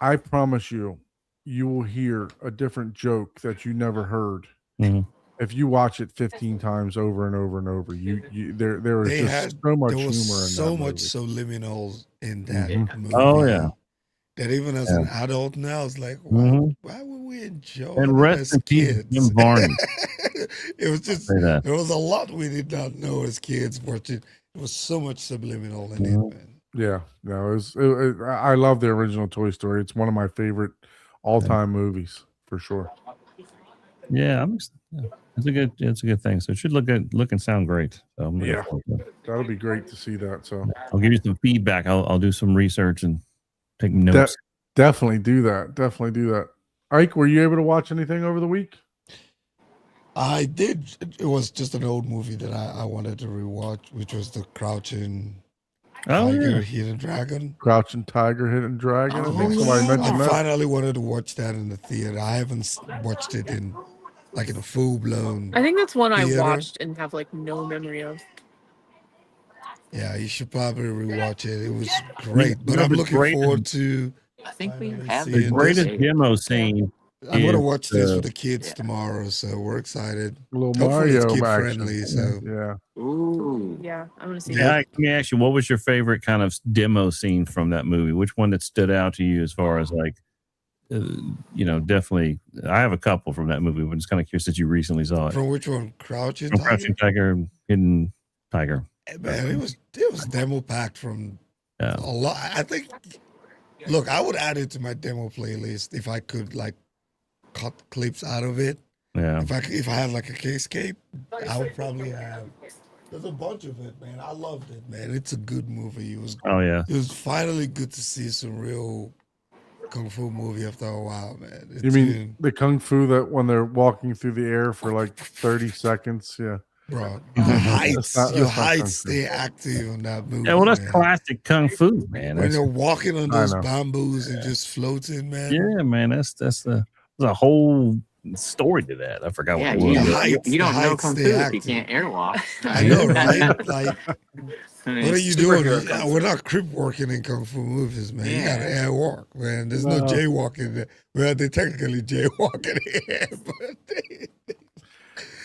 I promise you will hear a different joke that you never heard. Mhm. If you watch it 15 times over and over and over, there was They just had so much there humor in was so that much movie. subliminals in that Mhm. movie. Oh, yeah. That even as an adult now, it's like, Mhm. why would we enjoy And it rest as in peace, kids? Jim Varney. It was just Say that. there was a lot we did not know as kids. Watching, there was so much subliminal in Mhm. it, man. Yeah, no, I love the original Toy Story. It's one of my favorite all-time movies for sure. Yeah, it's a good thing. So it should look and sound great. So I'm looking Yeah. forward to it. That'll be great to see that. So I'll give you some feedback. I'll do some research and take notes. definitely do that. Definitely do that. Ike, were you able to watch anything over the week? I did. It was just an old movie that I wanted to rewatch, which was the Crouching Tiger, Hidden Dragon. Crouching Tiger, Hidden Dragon. I think Oh, somebody I mentioned that. finally wanted to watch that in the theater. I haven't watched it in a full blown. I think that's one I theater. watched and have like no memory of. Yeah, you should probably rewatch it. It was great, but know, I'm the looking greatest- forward to. I think we finally have seeing The this. greatest demo scene. I'm gonna is watch this the- with the kids Yeah. tomorrow, so we're excited. Little Hopefully it's Mario kid action. friendly. So Yeah. Ooh. Yeah, I'm gonna see Yeah. that. Let me ask you, what was your favorite kind of demo scene from that movie? Which one that stood out to you as far as like, definitely? I have a couple from that movie, but I'm just kind of curious that you recently saw it. from which one? Crouching From Tiger. Crouching Tiger, and Hidden Tiger. Man, it was demo packed from Yeah. a lot. I think. Look, I would add it to my demo playlist if I could cut clips out of it. Yeah. If I had like a K-scape, I would probably have. There's a bunch of it, man. I loved it, man. It's a good movie. Oh yeah. It was finally good to see some real kung fu movie after a while, man. You mean the kung fu that when they're walking through the air for like 30 seconds? Yeah. bro, your heights, That's your not kung heights fu. stay active on that movie. Yeah, well, that's man. classic kung fu, man. When That's, they're walking on I those know. bamboos and just floating, man. yeah, man. There's a whole story to that. I forgot Yeah, what it was. The you, heights- you don't the know heights kung fu stay if you active. can't airwalk. I know, right? Like, I mean, what are it's you doing? superhero kung fu. We're not crip walking in kung fu movies, man. You gotta Yeah. air walk, man. There's no No. jaywalking there. Well, they technically jaywalking here, but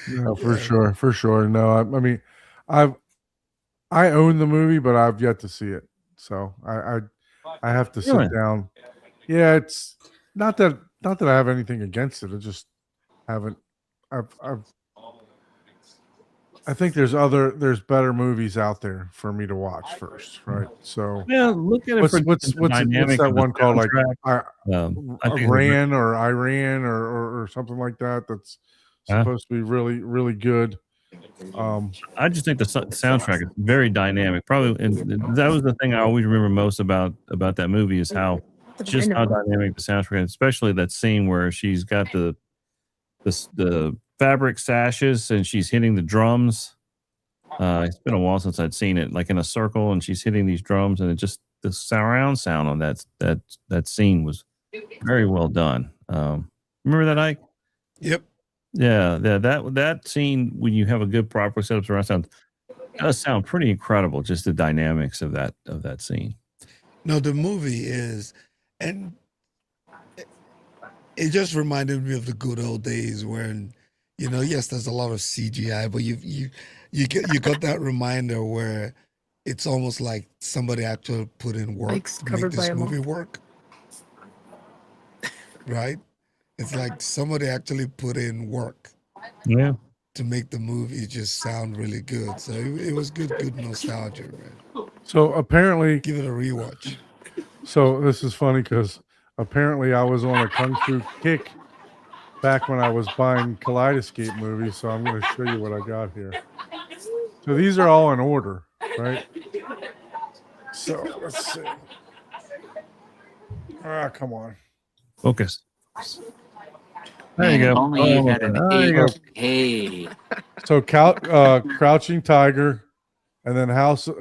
No, for sure. No, I mean, I own the movie, but I've yet to see it, so I have to sit Really? down. Yeah, it's not that I have anything against it. I just haven't. I think there's better movies out there for me to watch first, right? So Yeah, look at it. what's for what's the what's, what's dynamic that of the one called? Like soundtrack. I think Iran or Iran or something like that. That's Huh? supposed to be really really good. I just think the soundtrack is very dynamic. Probably, and that was the thing I always remember most about that movie is how just how dynamic the soundtrack is, especially that scene where she's got the fabric sashes and she's hitting the drums. It's been a while since I'd seen it, like in a circle, and she's hitting these drums, and it just the surround sound on that scene was very well done. Remember that, Ike? yep. Yeah, that scene when you have a good proper setup surround sound does sound pretty incredible. Just the dynamics of that scene. No, the movie is, and it just reminded me of the good old days when, yes, there's a lot of CGI, but you got that reminder where it's almost like somebody actually put in work Mike's to make covered by this a movie moth. work, right? It's like somebody actually put in work Yeah, to make the movie just sound really good. So it was good nostalgia, man. So apparently, Give it a rewatch. so this is funny because apparently I was on a kung fu kick back when I was buying Kaleidoscape movies. So I'm going to show you what I got here. So these are all in order, right? So let's see. Come on. focus. There you Man, if go. only you Oh, had an there you go. 8K. So Crouching Tiger, and then House of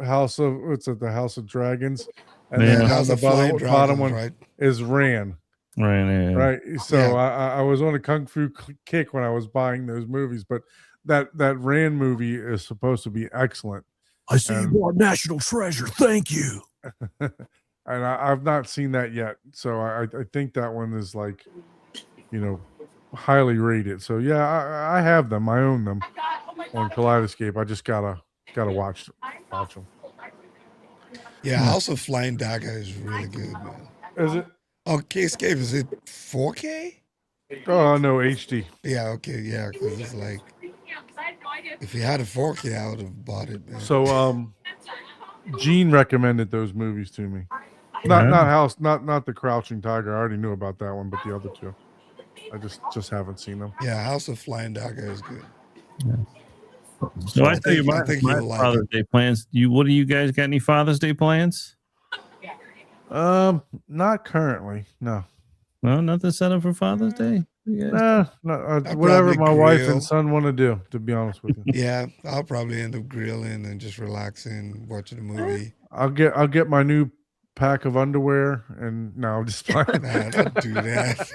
what's it? The House of Dragons, and Yeah. then House the of Flying bottom Dragons, one right? is Ran. Right. Yeah. Right. So Yeah. I was on a kung fu kick when I was buying those movies, but that Ran movie is supposed to be excellent. I see And- you bought National Treasure. Thank you. And I've not seen that yet. So I think that one is like, highly rated. So yeah, I have them. I own them on Kaleidoscape. I just gotta watch them. Yeah, House of Flying Dagger is really good, man. Is it? Oh, K-Scape, is it 4K? Oh no, HD. Yeah, okay, yeah, because it's like, if you had a 4K, I would have bought it, man. So Gene recommended those movies to me. Not not the Crouching Tiger. I already knew about that one, but the other two. I just haven't seen them. Yeah, House of Flying Dagger is good. So I tell you, I my think you'll like Father's Day plans. What do you guys got? Any Father's Day plans? Not currently. No. Well, nothing set up for Father's Day. You guys? No. I'll Whatever probably my wife grill. and son want to do. To be honest with you, Yeah, I'll probably end up grilling and just relaxing, watching a movie. I'll get my new pack of underwear, and no, I'm just playing. Nah, don't do that.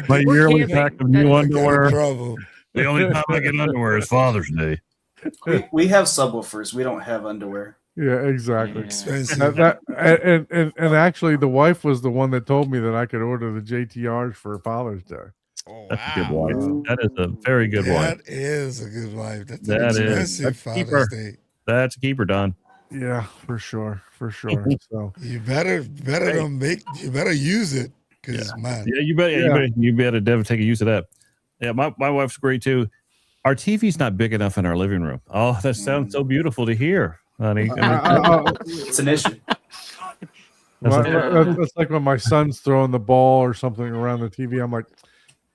My I'll yearly camping. pack of That new is- get in underwear. trouble. The only time I get underwear is Father's Day. We have subwoofers. We don't have underwear. Yeah, exactly. Expensive. And actually, the wife was the one that told me that I could order the JTRs for Father's Day. Oh, That's a good wow. wife. That is a very good wife. That is a good wife. That's That an is. expensive That's Father's cheaper. Day. That's a keeper, Don. Yeah, for sure. So You better don't make. You better use it, because man, Yeah, you better. Yeah. You better definitely take a use of that. Yeah, my wife's great too. Our TV's not big enough in our living room. Oh, that sounds so beautiful to hear, honey. It's an issue. That's like when my son's throwing the ball or something around the TV. I'm like,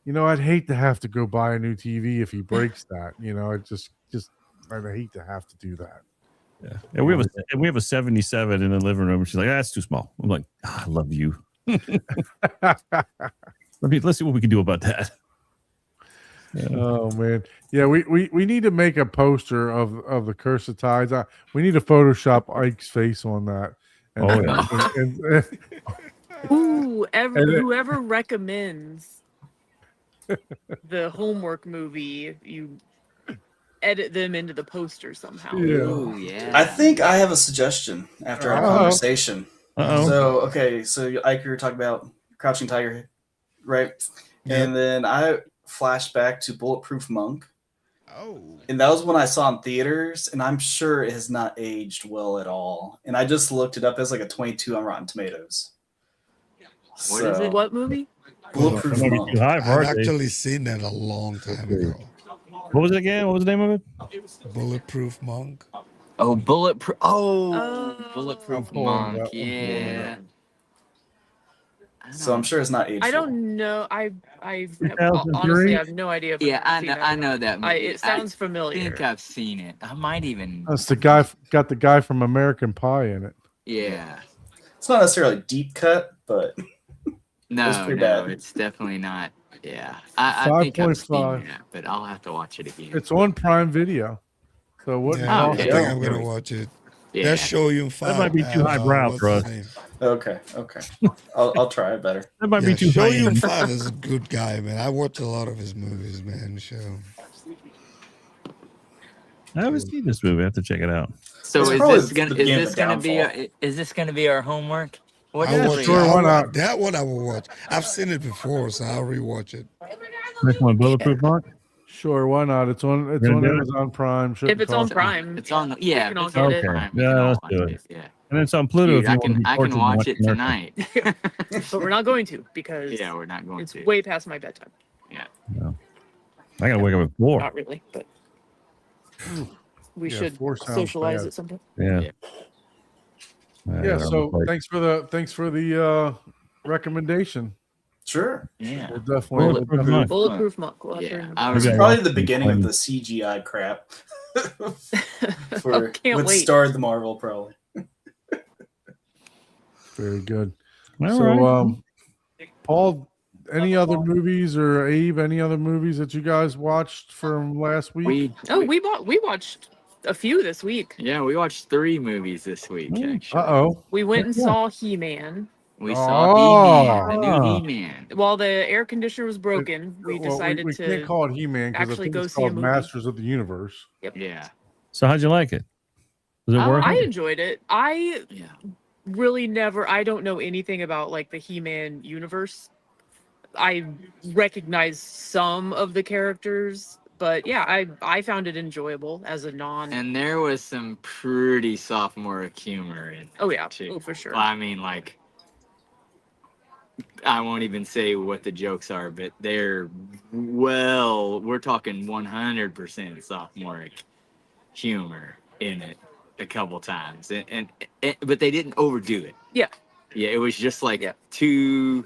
I'd hate to have to go buy a new TV if he breaks that. It just I'd hate to have to do that. Yeah. And we have a 77 in the living room. She's like, that's too small. I'm like, I love you. Let's see what we can do about that. Oh man, yeah. We need to make a poster of the Curse of Tides. We need to Photoshop Ike's face on that. Oh, yeah. Whoever recommends the homework movie, you edit them into the poster somehow. Yeah. Ooh, yeah. I think I have a suggestion after our conversation. Uh-oh. So Ike, you were talking about Crouching Tiger, right? Yep. And then I flashed back to Bulletproof Monk. oh, And that was when I saw in theaters, and I'm sure it has not aged well at all. And I just looked it up as like a 22 on Rotten Tomatoes. What is it? What movie? Bulletproof That might be Monk. too high for our I've taste. actually seen that a long time ago. What was it again? What was the name of it? Bulletproof Monk. Oh, Bulletproof. Oh, Oh. Bulletproof I'm pulling Monk. that- I'm pulling Yeah. So I'm sure it's not aged I well. don't know. I 2003? honestly have no idea. If Yeah, I've seen I that. know that movie. It sounds I familiar. think I've seen it. I might even. That's the guy. Got the guy from American Pie in it. Yeah. It's not necessarily a deep cut, but No, pretty no, bad. it's definitely not. Yeah. I think I've seen 5.5. that, but I'll have to watch it again. It's on Prime Video. So what? Yeah, I okay. think I'm gonna watch it. Yeah. They'll show you That might be too highbrow what's for his us. name? okay. I'll try it better. That might Yeah, be too Show high. You Five is a good guy, man. I watch a lot of his movies, man. Show. I haven't seen this movie. I have to check it out. So It's is probably this gonna the beginning of the is this gonna be our homework? What I is watch it? Sure, why not? That one I will watch. I've seen it before, so I'll rewatch it. Next one, Bulletproof Monk. Sure, why not? It's on Gonna do it? Amazon Prime. If Shouldn't it's on cost- Prime, It's on the yeah. We can all it's get on it. Prime. We Yeah, can all let's watch do it. Yeah. And it's on Pluto. Dude, if you I want to can be I tortured can and watch it America. tonight. but we're not going to because Yeah, we're not going it's to. way past my bedtime. I gotta wake up at 4. Not really, but we Yeah, should 4 sounds socialize bad. at some point. Yeah. Yeah. Yeah. So thanks for the recommendation. Sure. Yeah. We'll definitely. Bulletproof Monk. Bulletproof Monk. We'll have to Yeah. remember. I Okay. was It's probably the beginning of the CGI crap. For Can't what wait. started the Marvel, probably. Very good. All So, right. Paul, any other movies or Abe, any other movies that you guys watched from last week? We watched a few this week. Yeah, we watched 3 movies this week. Actually, We went and saw He-Man. we saw He-Man, the Oh. new He-Man. While the air conditioner was broken, we Well, decided we to can't call it He-Man because actually it's go see a called movie. Masters of the Universe. Yeah, So how'd you like it? Was it worth I it? enjoyed it. I yeah. really I don't know anything about like the He-Man universe. I recognize some of the characters, but yeah, I found it enjoyable as a non. And there was some pretty sophomoric humor in. Oh yeah, too. oh for sure. Well, I mean, like, I won't even say what the jokes are, but they're we're talking 100% sophomoric humor in it a couple times, and but they didn't overdo it. Yeah. Yeah, it was just like 2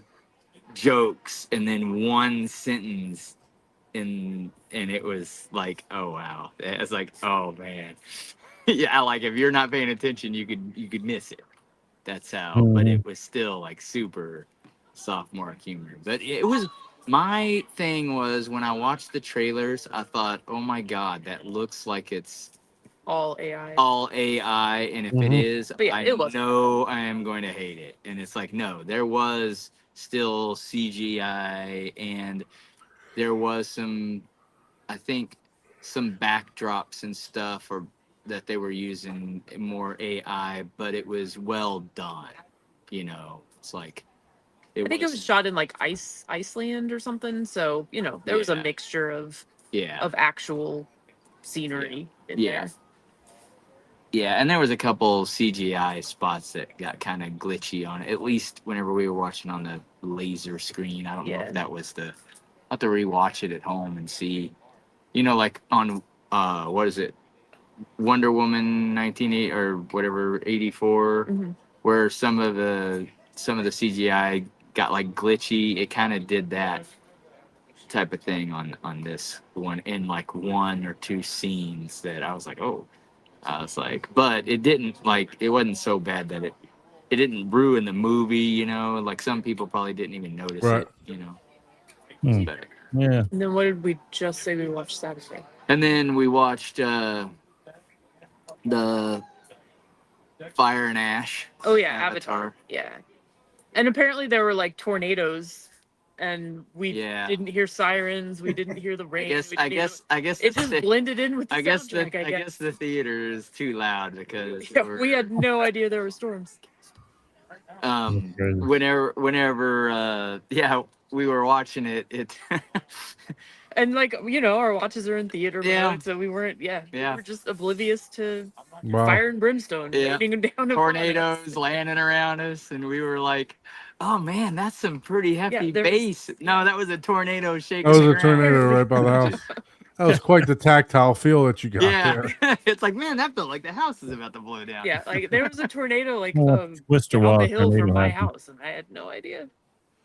jokes and then 1 sentence and it was like, oh wow, it's like, oh man, yeah, like if you're not paying attention, you could miss it. That's how, but Mhm. it was still like super sophomore humor. But it was, my thing was when I watched the trailers, I thought, oh my god, that looks like it's All AI. all AI, and if it Mhm. is, But yeah, I it wasn't. know I am going to hate it. And it's like, no, there was still CGI, and there was some, I think, some backdrops and stuff, or that they were using more AI, but it was well done. You know, it's like I think it was wasn't- shot in like Iceland or something. So, you know, there was a Yeah. mixture of yeah, actual scenery in Yeah. there. yeah, and there was a couple CGI spots that got kind of glitchy on it. At least whenever we were watching on the laser screen, I don't know Yeah. if that was the. I will have to rewatch it at home and see. You know, like on what is it, Wonder Woman 1980 or whatever 84, Mhm. where some of the CGI got like glitchy. It kind of did that type of thing on this one in like one or two scenes that I was like, oh, I was like, but it didn't, like, it wasn't so bad that it didn't ruin the movie, you know, like some people probably didn't even notice Right. it, you know. Hmm. But, Yeah. And then what did we just say we watched Saturday? and then we watched the Fire and Ash. Oh yeah, Avatar. Yeah. And apparently there were like tornadoes and we Yeah. didn't hear sirens, we didn't hear the rain. I guess it just blended in with the I guess soundtrack, I guess the theater is too loud because Yeah, we had no idea there were storms. Crazy. whenever we were watching it And like, you know, our watches are in theater Yeah. mode, so we weren't we Yeah. were just oblivious to Wow. fire and brimstone Yeah. raining down upon us. tornadoes landing around us, and we were like, oh man, that's some pretty hefty there was- bass. No, that was a tornado shaking That was the a ground. tornado right by the house. That was quite the tactile feel that you got Yeah. there. It's like, man, that felt like the house is about to blow down. Yeah, like there was a tornado like Twister down the while hill tornado from my happened. house, and I had no idea.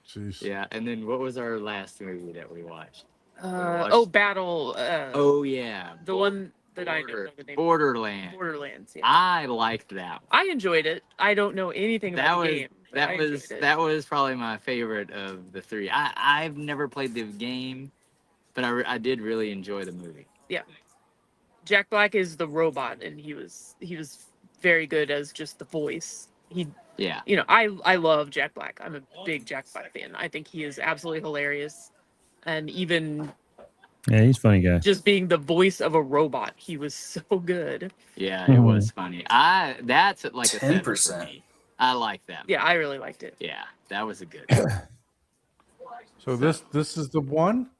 Jeez. Yeah, and then what was our last movie that we watched? Battle. Oh yeah, the one that I don't know the name. Borderlands. Borderlands. Yeah. I liked that one. I enjoyed it. I don't know anything That about was the game. but I enjoyed it. that was probably my favorite of the three. I've never played the game, but I did really enjoy the movie. Jack Black is the robot, and he was very good as just the voice. Yeah, You know, I love Jack Black. I'm a big Jack Black fan. I think he is absolutely hilarious, and even Yeah, he's a funny guy. just being the voice of a robot, he was so good. yeah, it was funny. That's like a 7 for 10%. me. I like that. Yeah, I really liked it. Yeah, that was a good. So this is the one?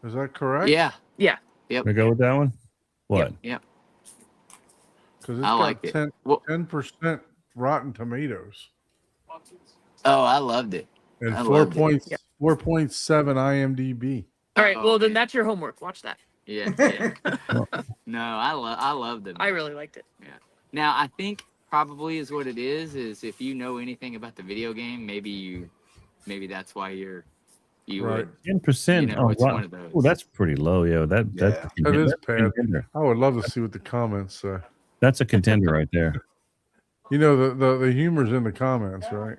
Is that correct? Yeah, Yeah. We go with that one. What? yep. Because it's I got liked it. 10, Well- 10% Rotten Tomatoes Oh, I loved it. and I 4 loved it. points, 4.7 IMDb. All right. Oh, Well, then man. that's your homework. Watch that. Yeah. No, I loved it. I really liked it. Now, I think probably is what it is if you know anything about the video game, maybe that's why you Right. would. 10%. You know, Oh, it's wow. one of those. Oh, that's pretty low. Yeah, that's That is that's a bad. contender. I would love to see what the comments say. That's a contender right there. You know, the humor's in the comments, right?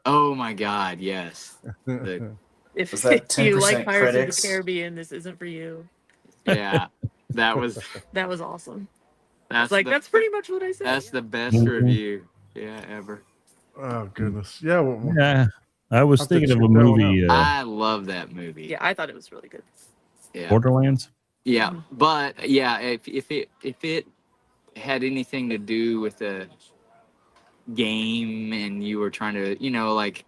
Oh my God, yes. If, Was that if you like 10% Pirates critics? of the Caribbean, this isn't for you. Yeah, that was That was awesome. that's That's pretty much what I said. that's the best Mhm. review, ever. Oh, goodness. Yeah. Well, Yeah, I was Have to thinking of check a that one movie, I love that movie. Yeah, I thought it was really good. Yeah. Borderlands. Yeah, Mhm. but yeah, if it had anything to do with the game and you were trying to, like,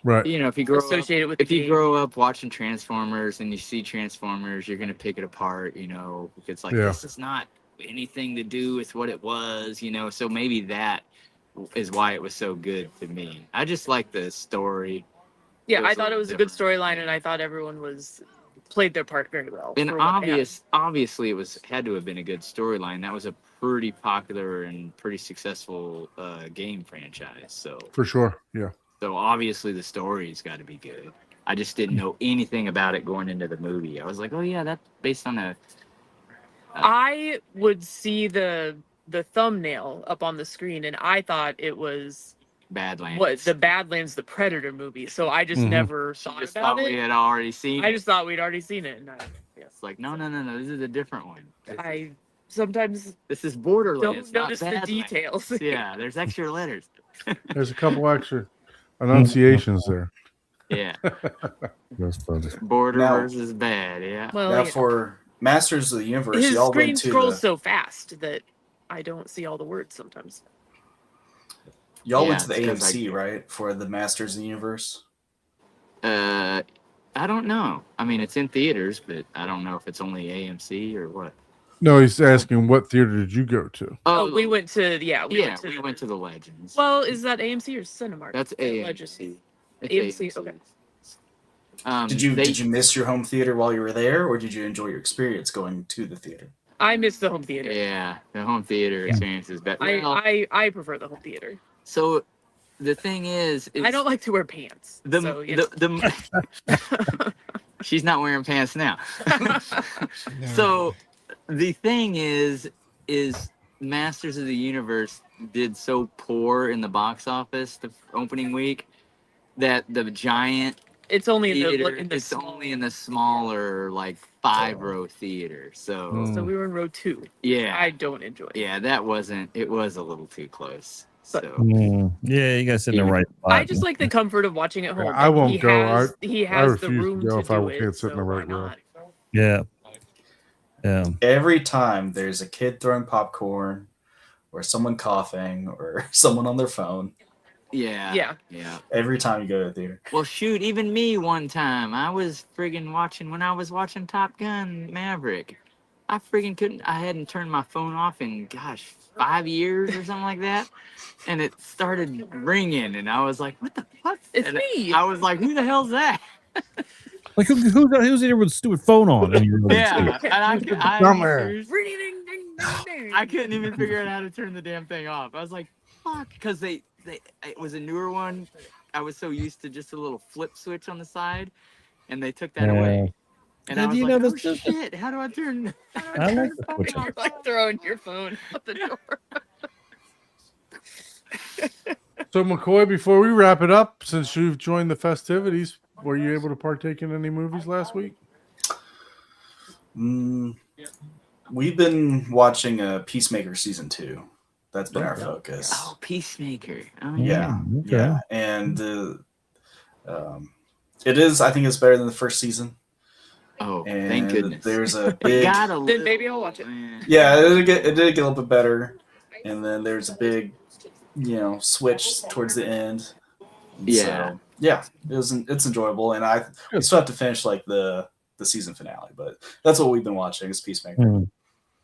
right. if you grow up, Associated with if the you game. grow up watching Transformers and you see Transformers, you're gonna pick it apart, because like Yeah. this is not anything to do with what it was, So maybe that is why it was so good to me. I just like the story. Yeah, It was I a thought it little was a good different. storyline, and I thought everyone played their part very well. And for what they had. obviously it had to have been a good storyline. That was a pretty popular and pretty successful game franchise. So For sure. Yeah. obviously the story's got to be good. I just didn't know anything about it going into the movie. I was like, oh yeah, that's based on a. I would see the thumbnail up on the screen, and I thought it was Badlands. the Badlands, the Predator movie. So I just never thought Just about thought it. we had already seen. I just thought we'd already seen it, and It's like no, this is a different one. I sometimes This is Borderlands. don't not notice the Badlands. details. Yeah, there's extra letters. There's a couple extra enunciations there. Yeah, That's funny. Border Now- versus bad. Yeah. Well, Now yeah. for Masters of the Universe, His y'all screen went to scrolls the, so fast that I don't see all the words sometimes. y'all Yeah, went to the it's 'cause AMC, right, for the Masters of the Universe? I don't know. I mean, it's in theaters, but I don't know if it's only AMC or what. No, he's asking what theater did you go to? Oh, we went to we went to the Legends. Well, is that AMC or Cinemark? That's Legends. AMC. AMC. Okay. Did you miss your home theater while you were there, or did you enjoy your experience going to the theater? I miss the home theater. Yeah, the home theater experience is better. Well, I prefer the home theater. so the thing is I don't like to wear pants. She's not wearing pants now. So the thing is Masters of the Universe did so poor in the box office the opening week that the giant it's only in theater, the it's only in the smaller like 5-row theater. So So we were in row 2. yeah, I don't enjoy it. yeah, it was a little too close. So Yeah, you guys sit in the right spot. I just like the comfort of watching at home. I won't he go. Has, he I has the refuse room to go if do I it, can't sit in the so right why row. not? Yeah. Every time there's a kid throwing popcorn, or someone coughing, or someone on their phone. yeah. Every time you go to the theater. Well, shoot, even me one time, I was friggin' when I was watching Top Gun Maverick, I friggin' couldn't, I hadn't turned my phone off in, 5 years or something like that. And it started ringing, and I was like, what the fuck? It's And me. I was like, who the hell's that? Like who's here with a stupid phone on? And you're like, Yeah. And I Dumbass. I couldn't even figure out how to turn the damn thing off. I was like, fuck. Because it was a newer one. I was so used to just a little flip switch on the side, and they took that away. And I was you like, know, oh, this- shit, how do I turn I like the the phone switch. off? You're like throwing your phone out the door. So McCoy, before we wrap it up, since you've joined the festivities, were you able to partake in any movies last week? We've been watching Peacemaker season 2. That's been our focus. Oh, Peacemaker. Oh, Yeah, okay. yeah, and it is. I think it's better than the first season. Oh, And thank goodness. there's a But big. Then maybe I'll watch it. Yeah, it did get a little bit better, and then there's a big, switch towards the end. Yeah. So, yeah, it's enjoyable, and we still have to finish like the season finale, but that's what we've been watching is Peacemaker.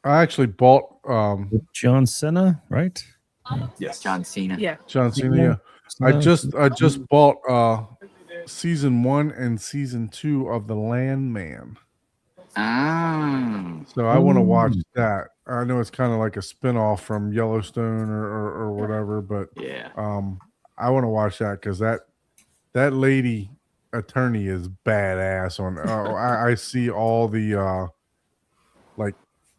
I actually bought With John Cena, right? Yes, John Cena. Yeah. John Cena. Yeah. I just bought season 1 and season 2 of The Landman. Ah. So I want to watch that. I know it's kind of like a spinoff from Yellowstone or whatever, but Yeah. I want to watch that because that lady attorney is badass. I see all the like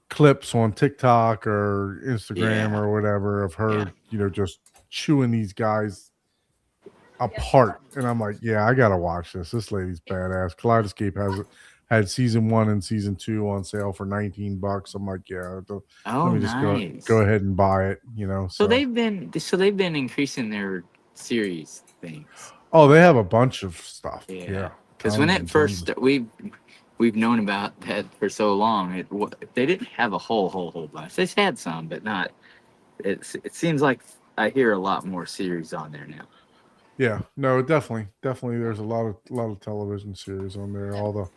clips on TikTok or Instagram or whatever of her, just chewing these guys apart, and I'm like, yeah, I gotta watch this. This lady's badass. Kaleidoscape had season 1 and season 2 on sale for $19. I'm like, yeah, let me just nice. go ahead and buy it. So they've been increasing their series things. Oh, they have a bunch of stuff. Yeah. Because when Tons it and first tons. we've known about that for so long, they didn't have a whole bunch. They had some, but not. It seems like I hear a lot more series on there now. Yeah, no, definitely. There's a lot of television series on there. All the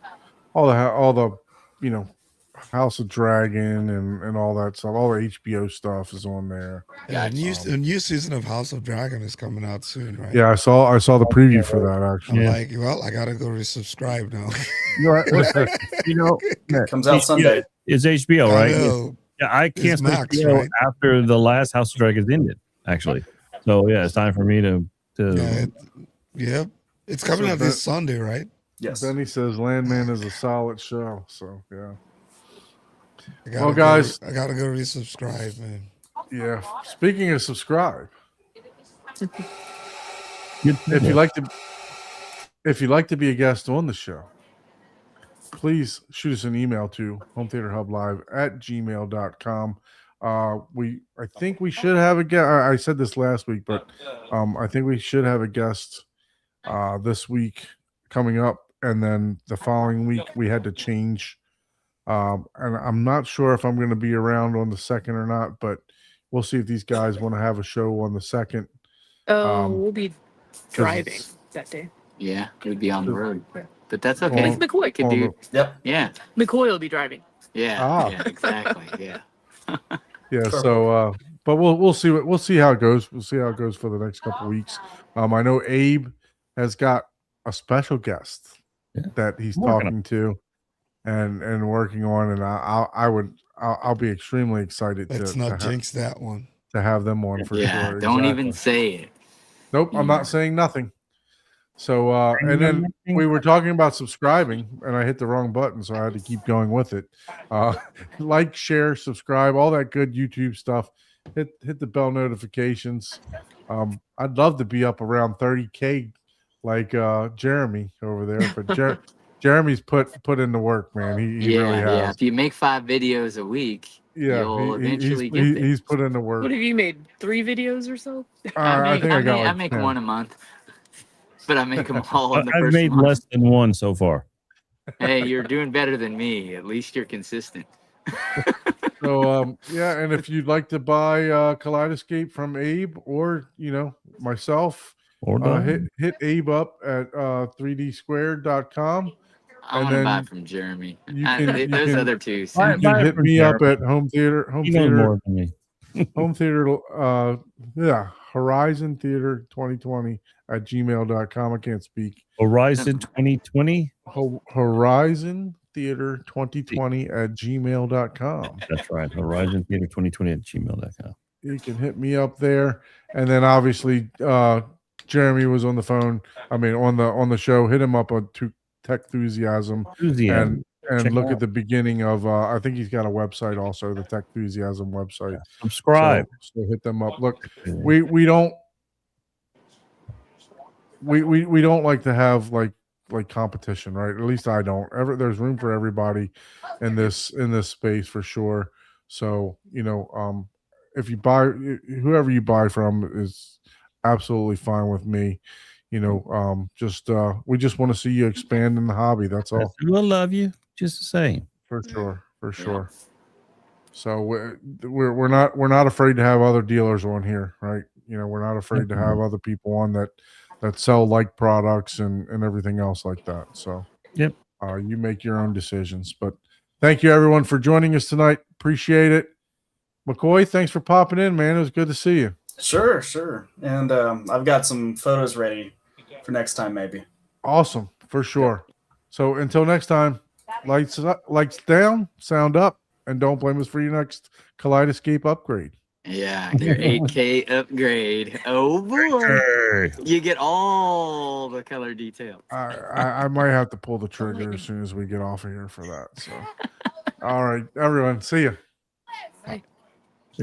House of Dragon and all that stuff. All the HBO stuff is on there. Yeah, a new season of House of Dragon is coming out soon, right? Yeah, I saw the preview for that actually. I'm like, well, I gotta go resubscribe now. It comes out Sunday. It's HBO, I right? know. Yeah, I It's canceled Max, HBO right? after the last House of Dragons ended, actually. So yeah, it's time for me to Yeah, it's coming out this Sunday, right? Yes. Benny says Landman is a solid show. So yeah. Well, guys, I gotta go resubscribe, man. Yeah. Speaking of subscribe, Good if you like to be a guest on the show, please shoot us an email to hometheaterhublive@gmail.com. I think we should have a guest. I said this last week, but I think we should have a guest this week coming up, and then the following week we had to change. And I'm not sure if I'm going to be around on the 2nd or not, but we'll see if these guys want to have a show on the 2nd. We'll be driving that day. Yeah, we'd be on the road, but that's okay. It's McCoy. I could do. Yep. Yeah. McCoy will be driving. Yeah. Yeah. Exactly. Yeah. Yeah. So, but we'll see how it goes. We'll see how it goes for the next couple weeks. I know Abe has got a special guest that he's talking to and working on, and I'll be extremely excited. Let's not jinx that one. To have them on for sure. Don't even say it. Nope, I'm not saying nothing. So, and then we were talking about subscribing, and I hit the wrong button, so I had to keep going with it. Like, share, subscribe, all that good YouTube stuff. Hit the bell notifications. I'd love to be up around 30K like Jeremy over there, but Jeremy's put in the work, man. He really has. Yeah. If you make 5 videos a week, you'll eventually get there. He's put in the work. What have you made? 3 videos or so? I make 1 a month, but I make them all in the first I've made month. less than 1 so far. Hey, you're doing better than me. At least you're consistent. So yeah, and if you'd like to buy Kaleidoscape from Abe or myself, or hit Abe up at 3dsquared.com. I want to buy from Jeremy. Those other two. You can hit me up at Home Theater. More than me. Home Theater. Horizon Theater 2020 at gmail.com. I can't speak. Horizon 2020. Horizon Theater 2020 at gmail.com. That's right. Horizon Theater 2020 at gmail.com. You can hit me up there, and then obviously Jeremy was on the phone. I mean, on the show. Hit him up on Tech Enthusiasm and look at the beginning of. I think he's got a website also, the Tech Enthusiasm website. Subscribe. So hit them up. Look, we don't like to have like competition, right? At least I don't. There's room for everybody in this space for sure. So if you buy, whoever you buy from is absolutely fine with me. We just want to see you expand in the hobby. That's all. We'll love you just the same. For sure. So we're not afraid to have other dealers on here, right? We're not afraid to have other people on that sell like products and everything else like that. So yep. You make your own decisions. But thank you everyone for joining us tonight. Appreciate it. McCoy, thanks for popping in, man. It was good to see you. Sure. And I've got some photos ready for next time, maybe. Awesome, for sure. So until next time, lights down, sound up, and don't blame us for your next Kaleidoscape upgrade. Yeah, your 8K upgrade. Oh boy, you get all the color details. I might have to pull the trigger as soon as we get off of here for that. So, all right, everyone, see you.